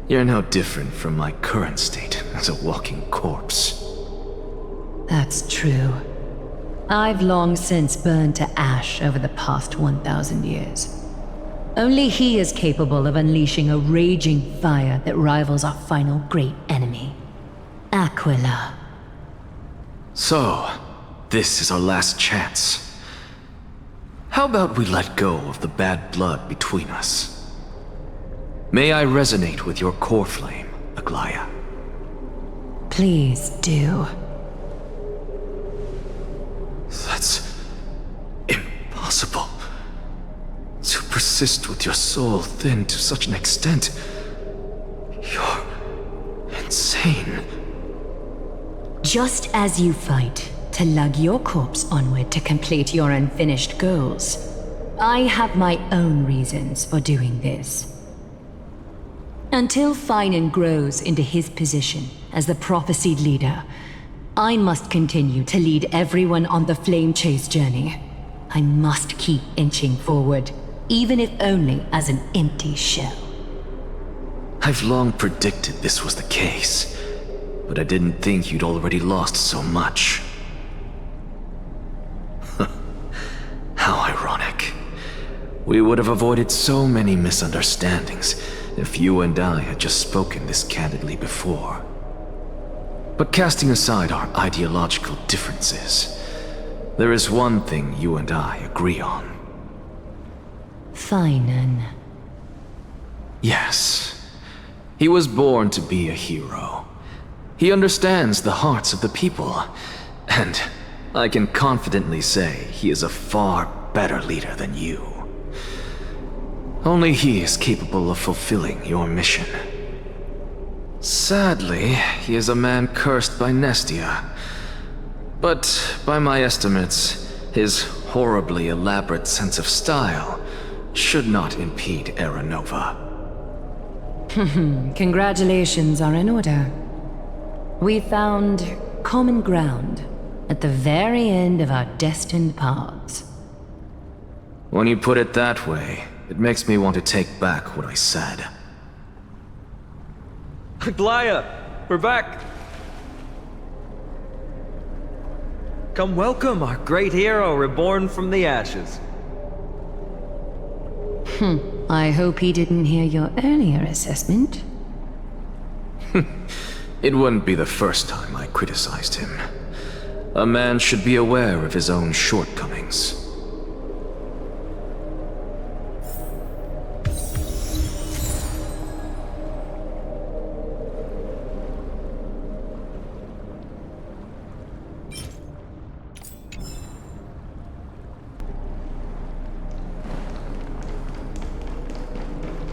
You're no different from my current state as a walking corpse.
That's true. I've long since burned to ash over the past 1,000 years. Only he is capable of unleashing a raging fire that rivals our final great enemy, Aquila.
So, this is our last chance. How about we let go of the bad blood between us? May I resonate with your core flame, Aglaya?
Please do.
That's impossible. To persist with your soul thinned to such an extent. You're insane.
Just as you fight to lug your corpse onward to complete your unfinished goals, I have my own reasons for doing this. Until Thainan grows into his position as the prophesied leader, I must continue to lead everyone on the flame chase journey. I must keep inching forward, even if only as an empty shell.
I've long predicted this was the case, but I didn't think you'd already lost so much. How ironic. We would have avoided so many misunderstandings if you and I had just spoken this candidly before. But casting aside our ideological differences, there is one thing you and I agree on.
Finan.
Yes. He was born to be a hero. He understands the hearts of the people, and I can confidently say he is a far better leader than you. Only he is capable of fulfilling your mission. Sadly, he is a man cursed by Nestia. But by my estimates, his horribly elaborate sense of style should not impede Era Nova.
Congratulations are in order. We found common ground at the very end of our destined paths.
When you put it that way, it makes me want to take back what I said.
Glaya, we're back! Come welcome our great hero reborn from the ashes.
I hope he didn't hear your earlier assessment.
It wouldn't be the first time I criticized him. A man should be aware of his own shortcomings.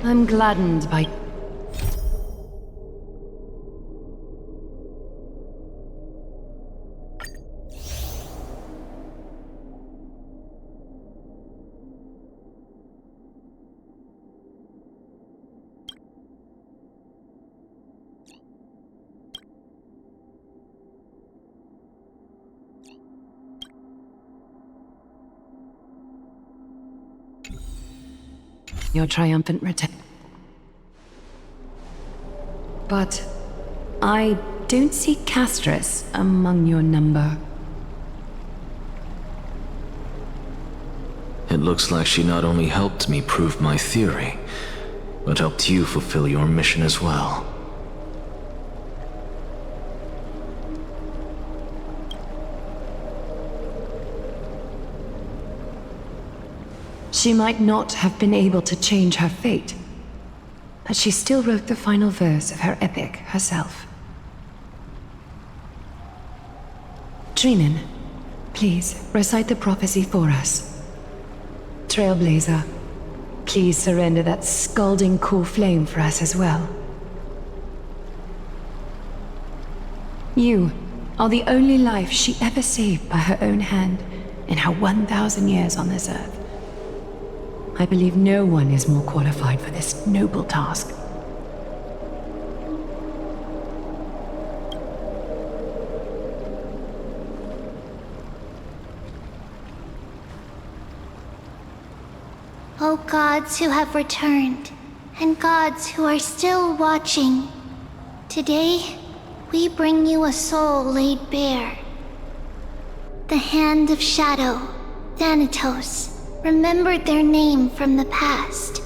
I'm gladdened by... your triumphant return. But I don't see Castorice among your number.
It looks like she not only helped me prove my theory, but helped you fulfill your mission as well.
She might not have been able to change her fate, but she still wrote the final verse of her epic herself. Trinan, please recite the prophecy for us. Trailblazer, please surrender that scalding cool flame for us as well. You are the only life she ever saved by her own hand in her 1,000 years on this earth. I believe no one is more qualified for this noble task.
O gods who have returned, and gods who are still watching, today we bring you a soul laid bare. The Hand of Shadow, Thanatos, remembered their name from the past.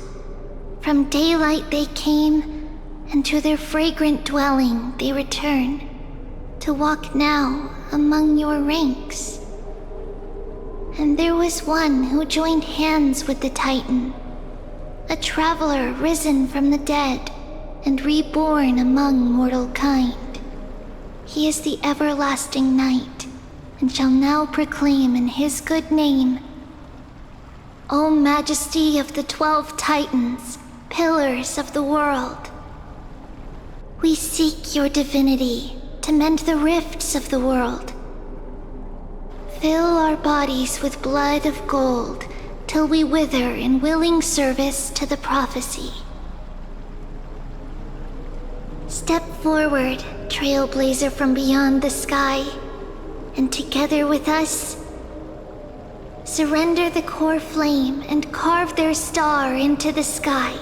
From daylight they came, and to their fragrant dwelling they return, to walk now among your ranks. And there was one who joined hands with the Titan, a traveler risen from the dead and reborn among mortal kind. He is the everlasting night, and shall now proclaim in his good name, O Majesty of the 12 Titans, pillars of the world. We seek your divinity to mend the rifts of the world. Fill our bodies with blood of gold till we wither in willing service to the prophecy. Step forward, trailblazer from beyond the sky, and together with us, Surrender the core flame and carve their star into the sky.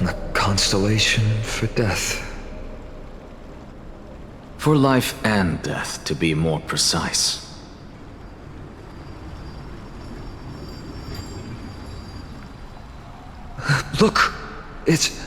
A constellation for death.
For life and death, to be more precise.
Look! It's...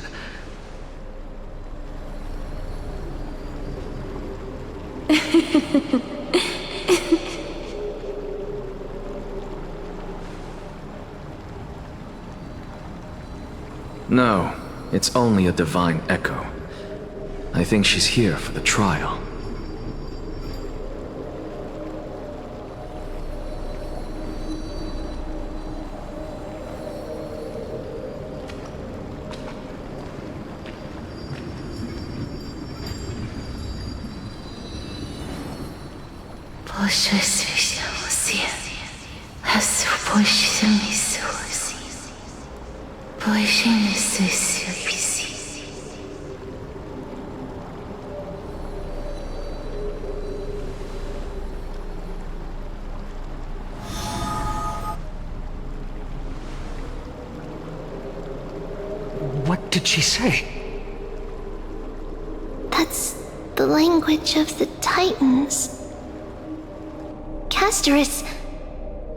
No, it's only a divine echo. I think she's here for the trial.
What did she say?
That's the language of the Titans. Castorice...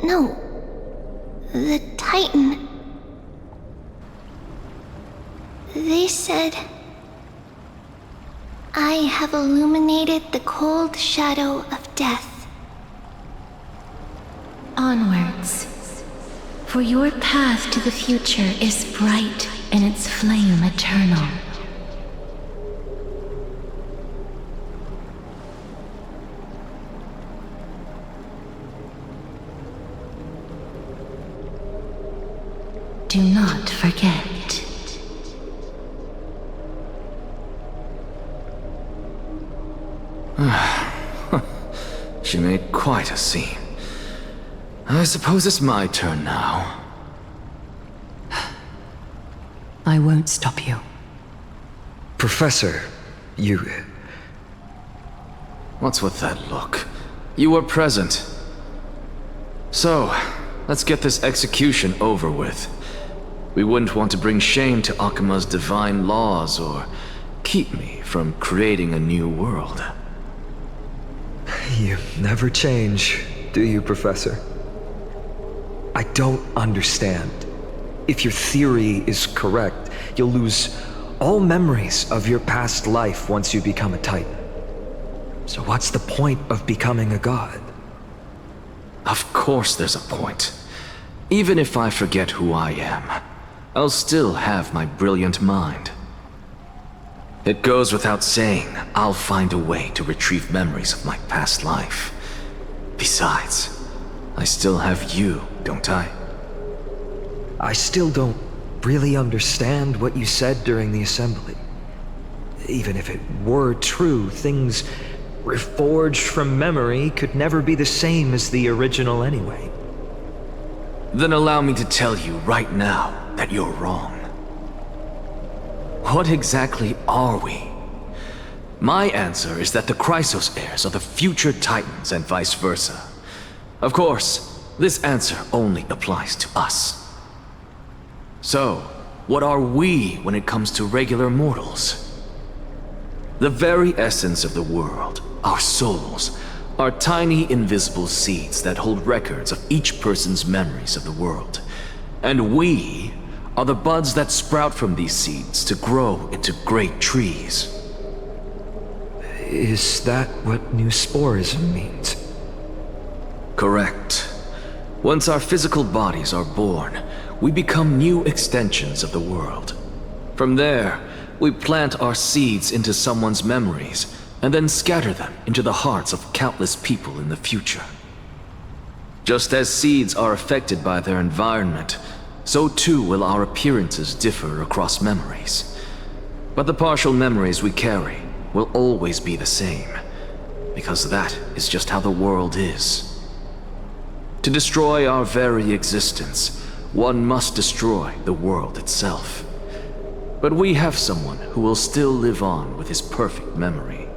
No. The Titan. They said... I have illuminated the cold shadow of death.
Onwards. For your path to the future is bright and its flame eternal. Do not forget.
She made quite a scene. I suppose it's my turn now.
I won't stop you.
Professor, you...
What's with that look? You were present. So, let's get this execution over with. We wouldn't want to bring shame to Okhema's divine laws or keep me from creating a new world.
You never change, do you, Professor? I don't understand. If your theory is correct, you'll lose all memories of your past life once you become a Titan. So what's the point of becoming a god?
Of course there's a point. Even if I forget who I am, I'll still have my brilliant mind. It goes without saying, I'll find a way to retrieve memories of my past life. Besides, I still have you, don't I?
I still don't really understand what you said during the assembly. Even if it were true, things reforged from memory could never be the same as the original anyway.
Then allow me to tell you right now that you're wrong. What exactly are we? My answer is that the Chrysos heirs are the future Titans and vice versa. Of course, this answer only applies to us. So, what are we when it comes to regular mortals? The very essence of the world, our souls, are tiny invisible seeds that hold records of each person's memories of the world. And we are the buds that sprout from these seeds to grow into great trees.
Is that what new sporism means?
Correct. Once our physical bodies are born, we become new extensions of the world. From there, we plant our seeds into someone's memories, and then scatter them into the hearts of countless people in the future. Just as seeds are affected by their environment, so too will our appearances differ across memories. But the partial memories we carry will always be the same, because that is just how the world is. To destroy our very existence, one must destroy the world itself. But we have someone who will still live on with his perfect memory.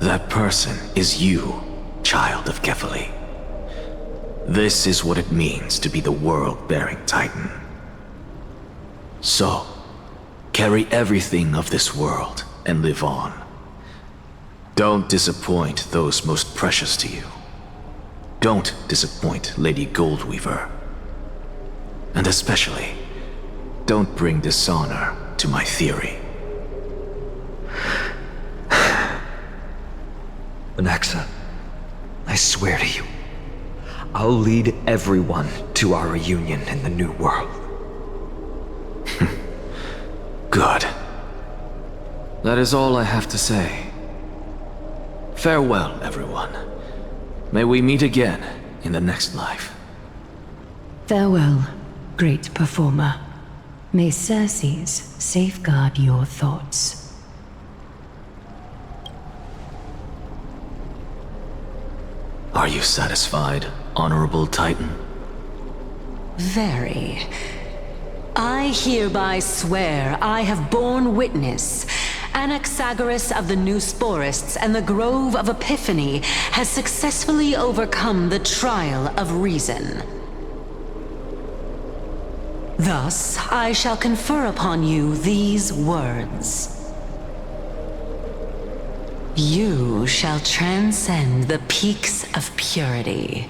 That person is you, child of Kefali. This is what it means to be the world-bearing Titan. So, carry everything of this world and live on. Don't disappoint those most precious to you. Don't disappoint Lady Goldweaver. And especially, don't bring dishonor to my theory.
Anaxa, I swear to you, I'll lead everyone to our reunion in the New World.
Good. That is all I have to say. Farewell, everyone. May we meet again in the next life.
Farewell, great performer. May Circes safeguard your thoughts.
Are you satisfied, Honorable Titan?
Very. I hereby swear I have borne witness. Anaxagoras of the New Sporists and the Grove of Epiphany has successfully overcome the trial of reason. Thus, I shall confer upon you these words. You shall transcend the peaks of purity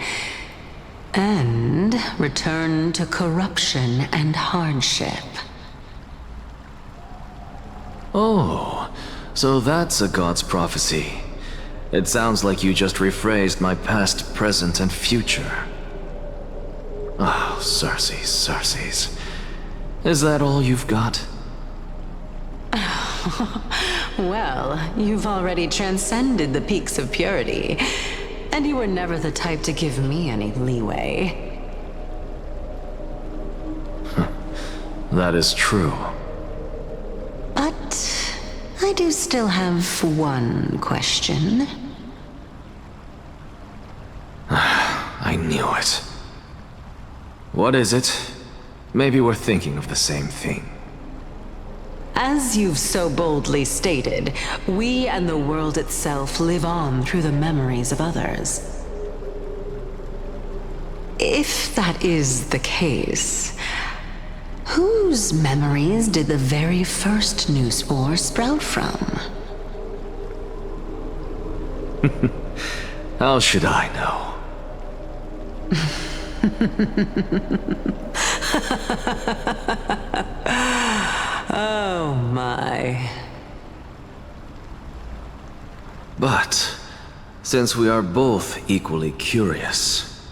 and return to corruption and hardship.
Oh, so that's a god's prophecy. It sounds like you just rephrased my past, present, and future. Oh, Circes. Is that all you've got?
Well, you've already transcended the peaks of purity, and you were never the type to give me any leeway.
That is true.
But I do still have one question.
I knew it. What is it? Maybe we're thinking of the same thing.
As you've so boldly stated, we and the world itself live on through the memories of others. If that is the case, whose memories did the very first new spore sprout from?
How should I know?
Oh my.
But, since we are both equally curious,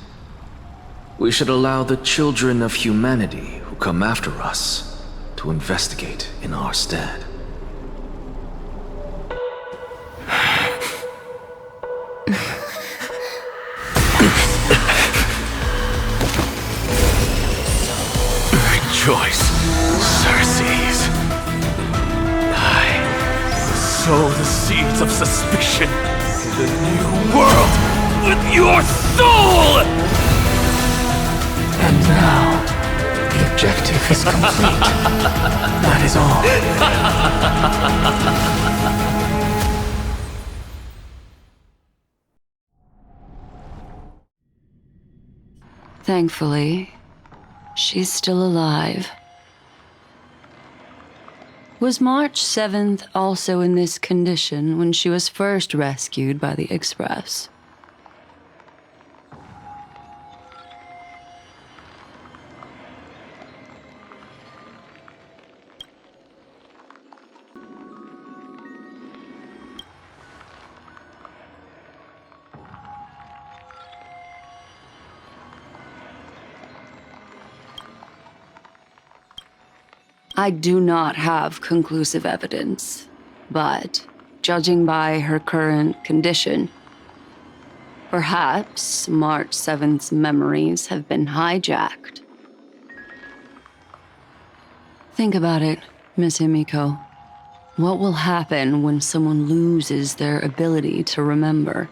we should allow the children of humanity who come after us to investigate in our stead.
Rejoice, Circes. I sow the seeds of suspicion in the new world with your soul!
And now, the objective is complete. That is all.
Thankfully, she's still alive. Was March 7th also in this condition when she was first rescued by the Express? I do not have conclusive evidence, but judging by her current condition, perhaps March 7th's memories have been hijacked. Think about it, Miss Himiko. What will happen when someone loses their ability to remember?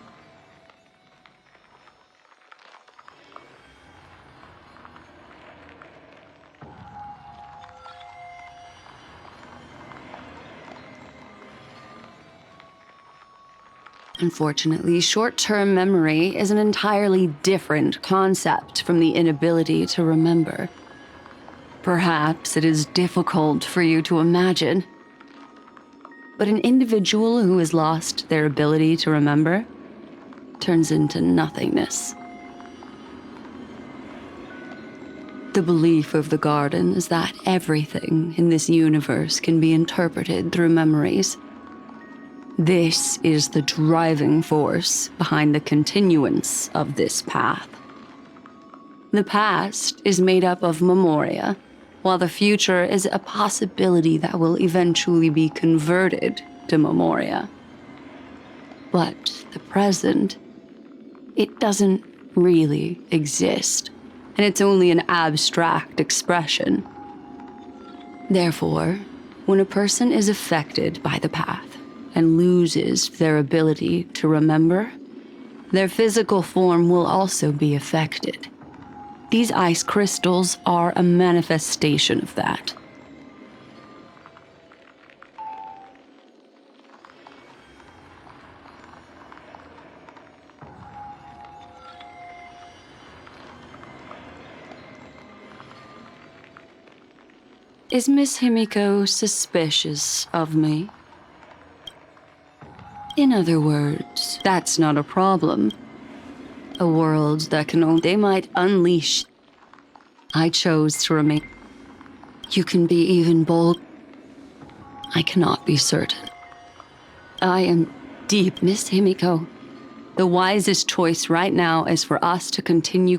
Unfortunately, short-term memory is an entirely different concept from the inability to remember. Perhaps it is difficult for you to imagine, but an individual who has lost their ability to remember turns into nothingness. The belief of the Garden is that everything in this universe can be interpreted through memories. This is the driving force behind the continuance of this path. The past is made up of memoria, while the future is a possibility that will eventually be converted to memoria. But the present, it doesn't really exist, and it's only an abstract expression. Therefore, when a person is affected by the path, and loses their ability to remember, their physical form will also be affected. These ice crystals are a manifestation of that. Is Miss Himiko suspicious of me? In other words, that's not a problem. A world that can only they might unleash. I chose to remain. You can be even bold. I cannot be certain. I am deep, Miss Himiko. The wisest choice right now is for us to continue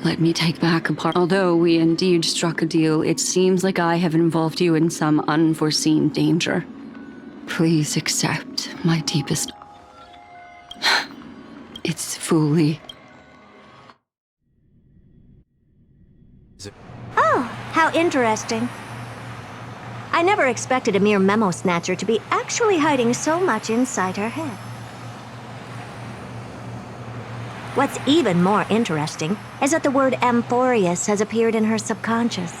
Let me take back a part. Although we indeed struck a deal, it seems like I have involved you in some unforeseen danger. Please accept my deepest... It's fully...
Oh, how interesting. I never expected a mere memo snatcher to be actually hiding so much inside her head. What's even more interesting is that the word Amphorius has appeared in her subconscious.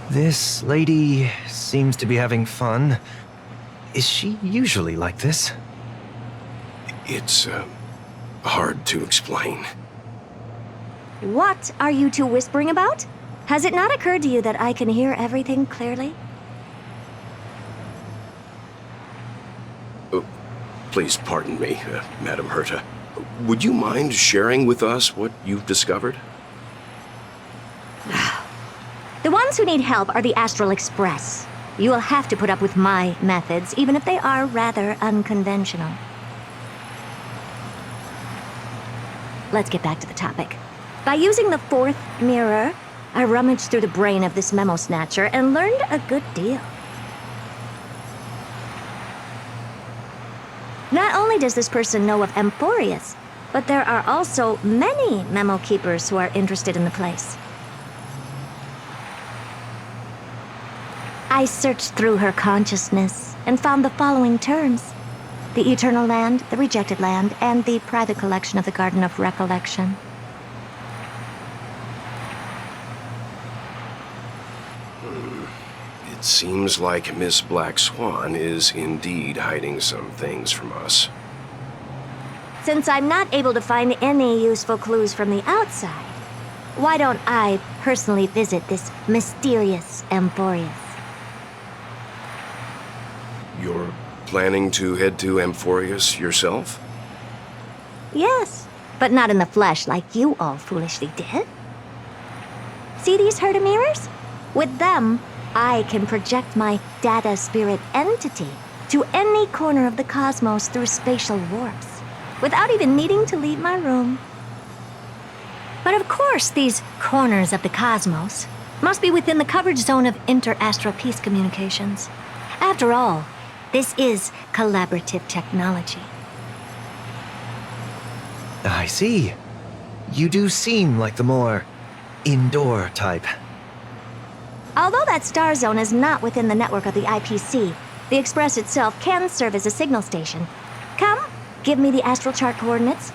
This lady seems to be having fun. Is she usually like this?
It's, hard to explain.
What are you two whispering about? Has it not occurred to you that I can hear everything clearly?
Please pardon me, Madam Herta. Would you mind sharing with us what you've discovered?
The ones who need help are the Astral Express. You will have to put up with my methods, even if they are rather unconventional. Let's get back to the topic. By using the fourth mirror, I rummaged through the brain of this memo snatcher and learned a good deal. Not only does this person know of Amphorius, but there are also many memo keepers who are interested in the place. I searched through her consciousness and found the following terms: the Eternal Land, the Rejected Land, and the private collection of the Garden of Recollection.
It seems like Miss Black Swan is indeed hiding some things from us.
Since I'm not able to find any useful clues from the outside, why don't I personally visit this mysterious Amphorius?
You're planning to head to Amphorius yourself?
Yes, but not in the flesh like you all foolishly did. See these Herta mirrors? With them, I can project my data spirit entity to any corner of the cosmos through spatial warps. without even needing to leave my room. But of course, these corners of the cosmos must be within the coverage zone of inter-astral peace communications. After all, this is collaborative technology.
I see. You do seem like the more indoor type.
Although that star zone is not within the network of the IPC, the Express itself can serve as a signal station. Come, give me the astral chart coordinates.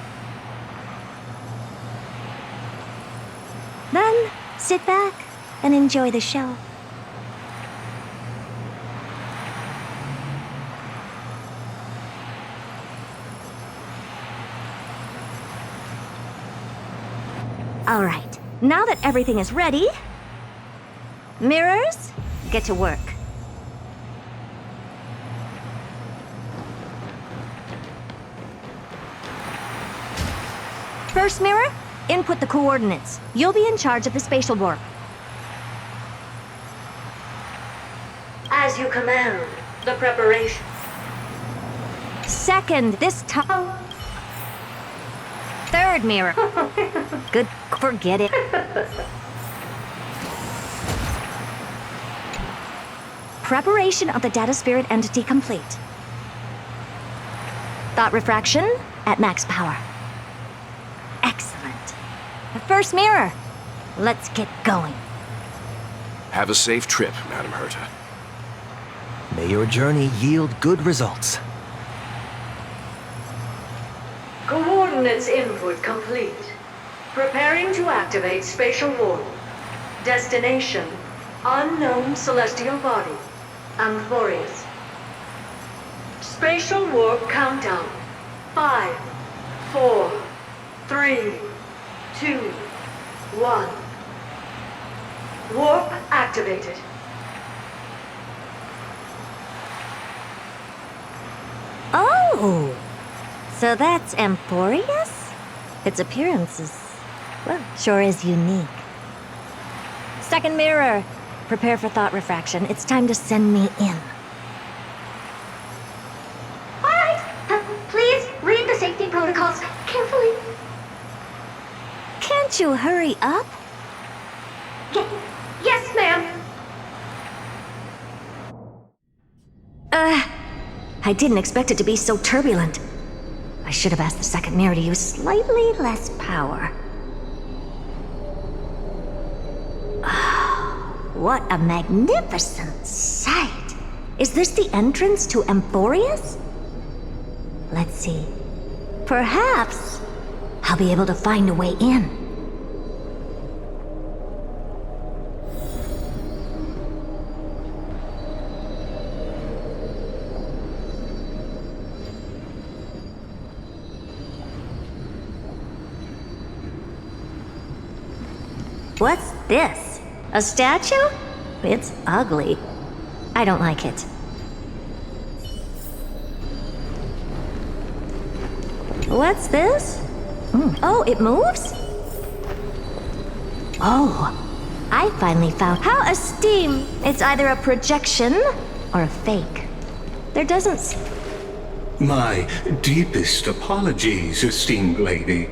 Then, sit back and enjoy the show. All right, now that everything is ready, mirrors, get to work. First mirror, input the coordinates. You'll be in charge of the spatial warp. As you command, the preparation. Second, this time. Third mirror. Good, forget it. Preparation of the data spirit entity complete. Thought refraction at max power. Excellent. The first mirror. Let's get going.
Have a safe trip, Madam Herta.
May your journey yield good results.
Coordinates input complete. Preparing to activate spatial warp. Destination, unknown celestial body. Amphorius. Spatial warp countdown. 5, 4, 3, 2, 1. Warp activated.
Oh! So that's Amphorius? Its appearance is, well, sure is unique. Second mirror. Prepare for thought refraction. It's time to send me in.
All right. Please read the safety protocols carefully.
Can't you hurry up?
Yes, ma'am.
I didn't expect it to be so turbulent. I should have asked the second mirror to use slightly less power. What a magnificent sight! Is this the entrance to Amphorius? Let's see. Perhaps I'll be able to find a way in. What's this? A statue? It's ugly. I don't like it. What's this? Oh, it moves? Oh, I finally found how esteem. It's either a projection or a fake. There doesn't...
My deepest apologies, esteemed lady.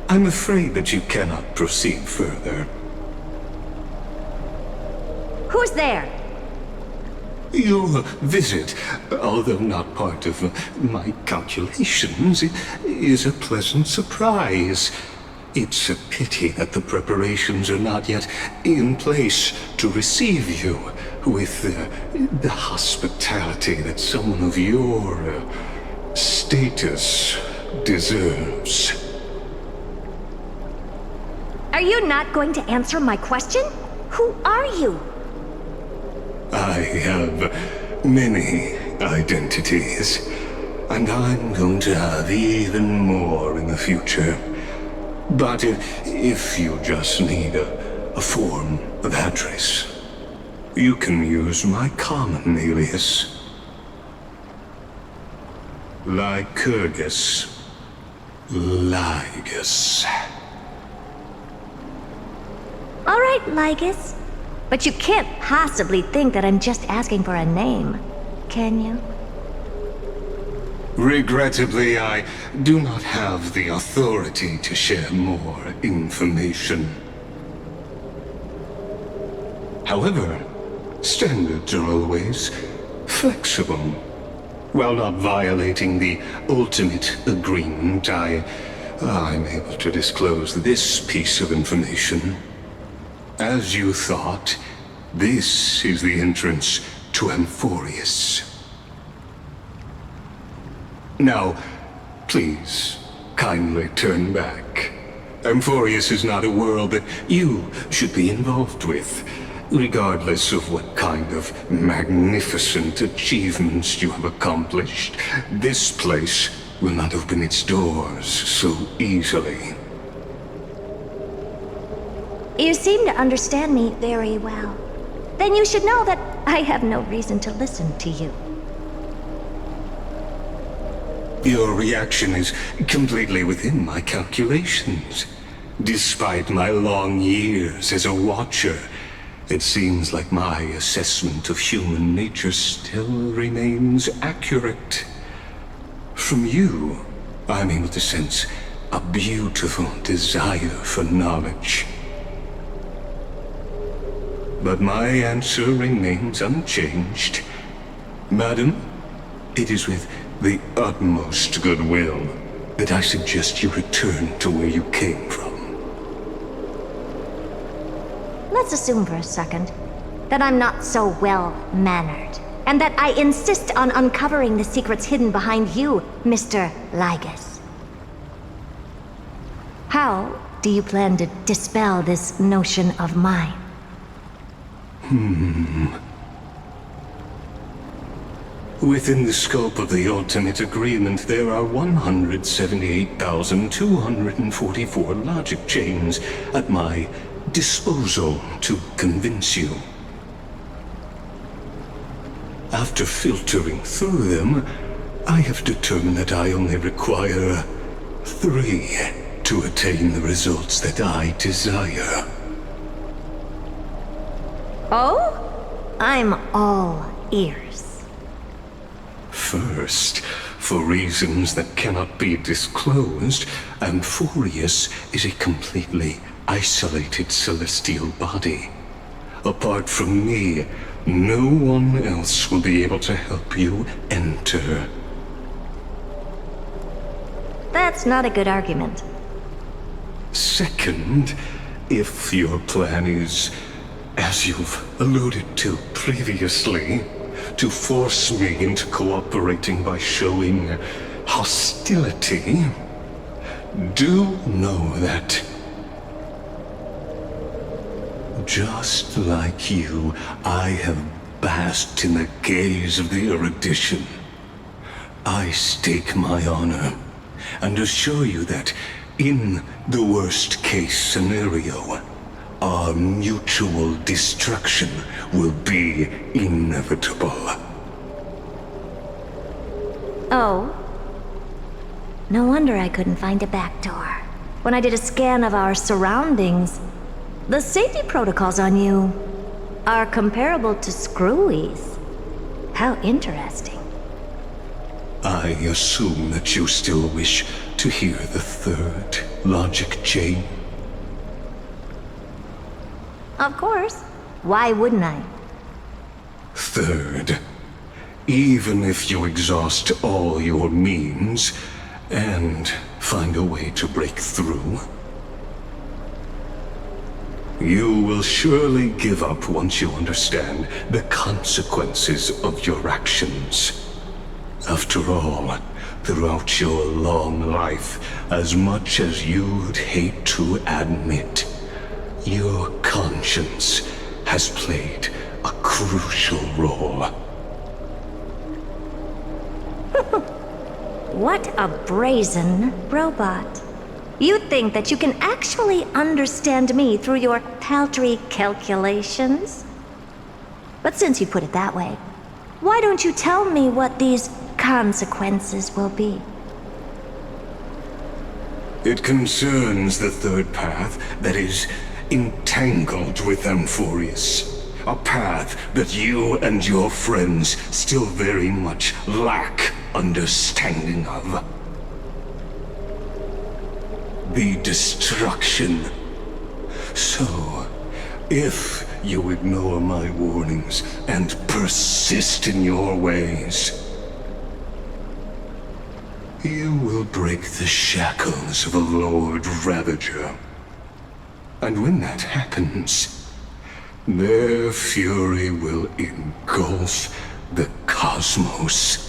I'm afraid that you cannot proceed further.
Who's there?
Your visit, although not part of my calculations, is a pleasant surprise. It's a pity that the preparations are not yet in place to receive you with the hospitality that someone of your status deserves.
Are you not going to answer my question? Who are you?
I have many identities, and I'm going to have even more in the future. But if you just need a form of address, you can use my common alias. Lycurgus. Lygus.
All right, Lygus. But you can't possibly think that I'm just asking for a name, can you?
Regrettably, I do not have the authority to share more information. However, standards are always flexible. While not violating the ultimate agreement, I'm able to disclose this piece of information. As you thought, this is the entrance to Amphorius. Now, please, kindly turn back. Amphorius is not a world that you should be involved with, regardless of what kind of magnificent achievements you have accomplished. This place will not open its doors so easily.
You seem to understand me very well. Then you should know that I have no reason to listen to you.
Your reaction is completely within my calculations. Despite my long years as a Watcher, it seems like my assessment of human nature still remains accurate. From you, I'm able to sense a beautiful desire for knowledge. But my answer remains unchanged. Madam, it is with the utmost goodwill that I suggest you return to where you came from.
Let's assume for a second that I'm not so well-mannered, and that I insist on uncovering the secrets hidden behind you, Mr. Lygus. How do you plan to dispel this notion of mine?
Within the scope of the ultimate agreement, there are 178,244 logic chains at my disposal to convince you. After filtering through them, I have determined that I only require 3 to attain the results that I desire.
Oh? I'm all ears.
First, for reasons that cannot be disclosed, Amphorius is a completely isolated celestial body. Apart from me, no one else will be able to help you enter.
That's not a good argument.
Second, if your plan is, as you've alluded to previously, to force me into cooperating by showing hostility, do know that, just like you, I have basked in the gaze of the erudition. I stake my honor and assure you that, in the worst-case scenario, our mutual destruction will be inevitable.
Oh? No wonder I couldn't find a back door. When I did a scan of our surroundings, the safety protocols on you are comparable to Screwy's. How interesting.
I assume that you still wish to hear the third logic chain?
Of course. Why wouldn't I?
Third, even if you exhaust all your means and find a way to break through, you will surely give up once you understand the consequences of your actions. After all, throughout your long life, as much as you'd hate to admit, your conscience has played a crucial role.
What a brazen robot. You think that you can actually understand me through your paltry calculations? But since you put it that way, why don't you tell me what these consequences will be?
It concerns the third path that is entangled with Amphorius. a path that you and your friends still very much lack understanding of. The destruction. So, if you ignore my warnings and persist in your ways, you will break the shackles of a Lord Ravager. And when that happens, their fury will engulf the cosmos.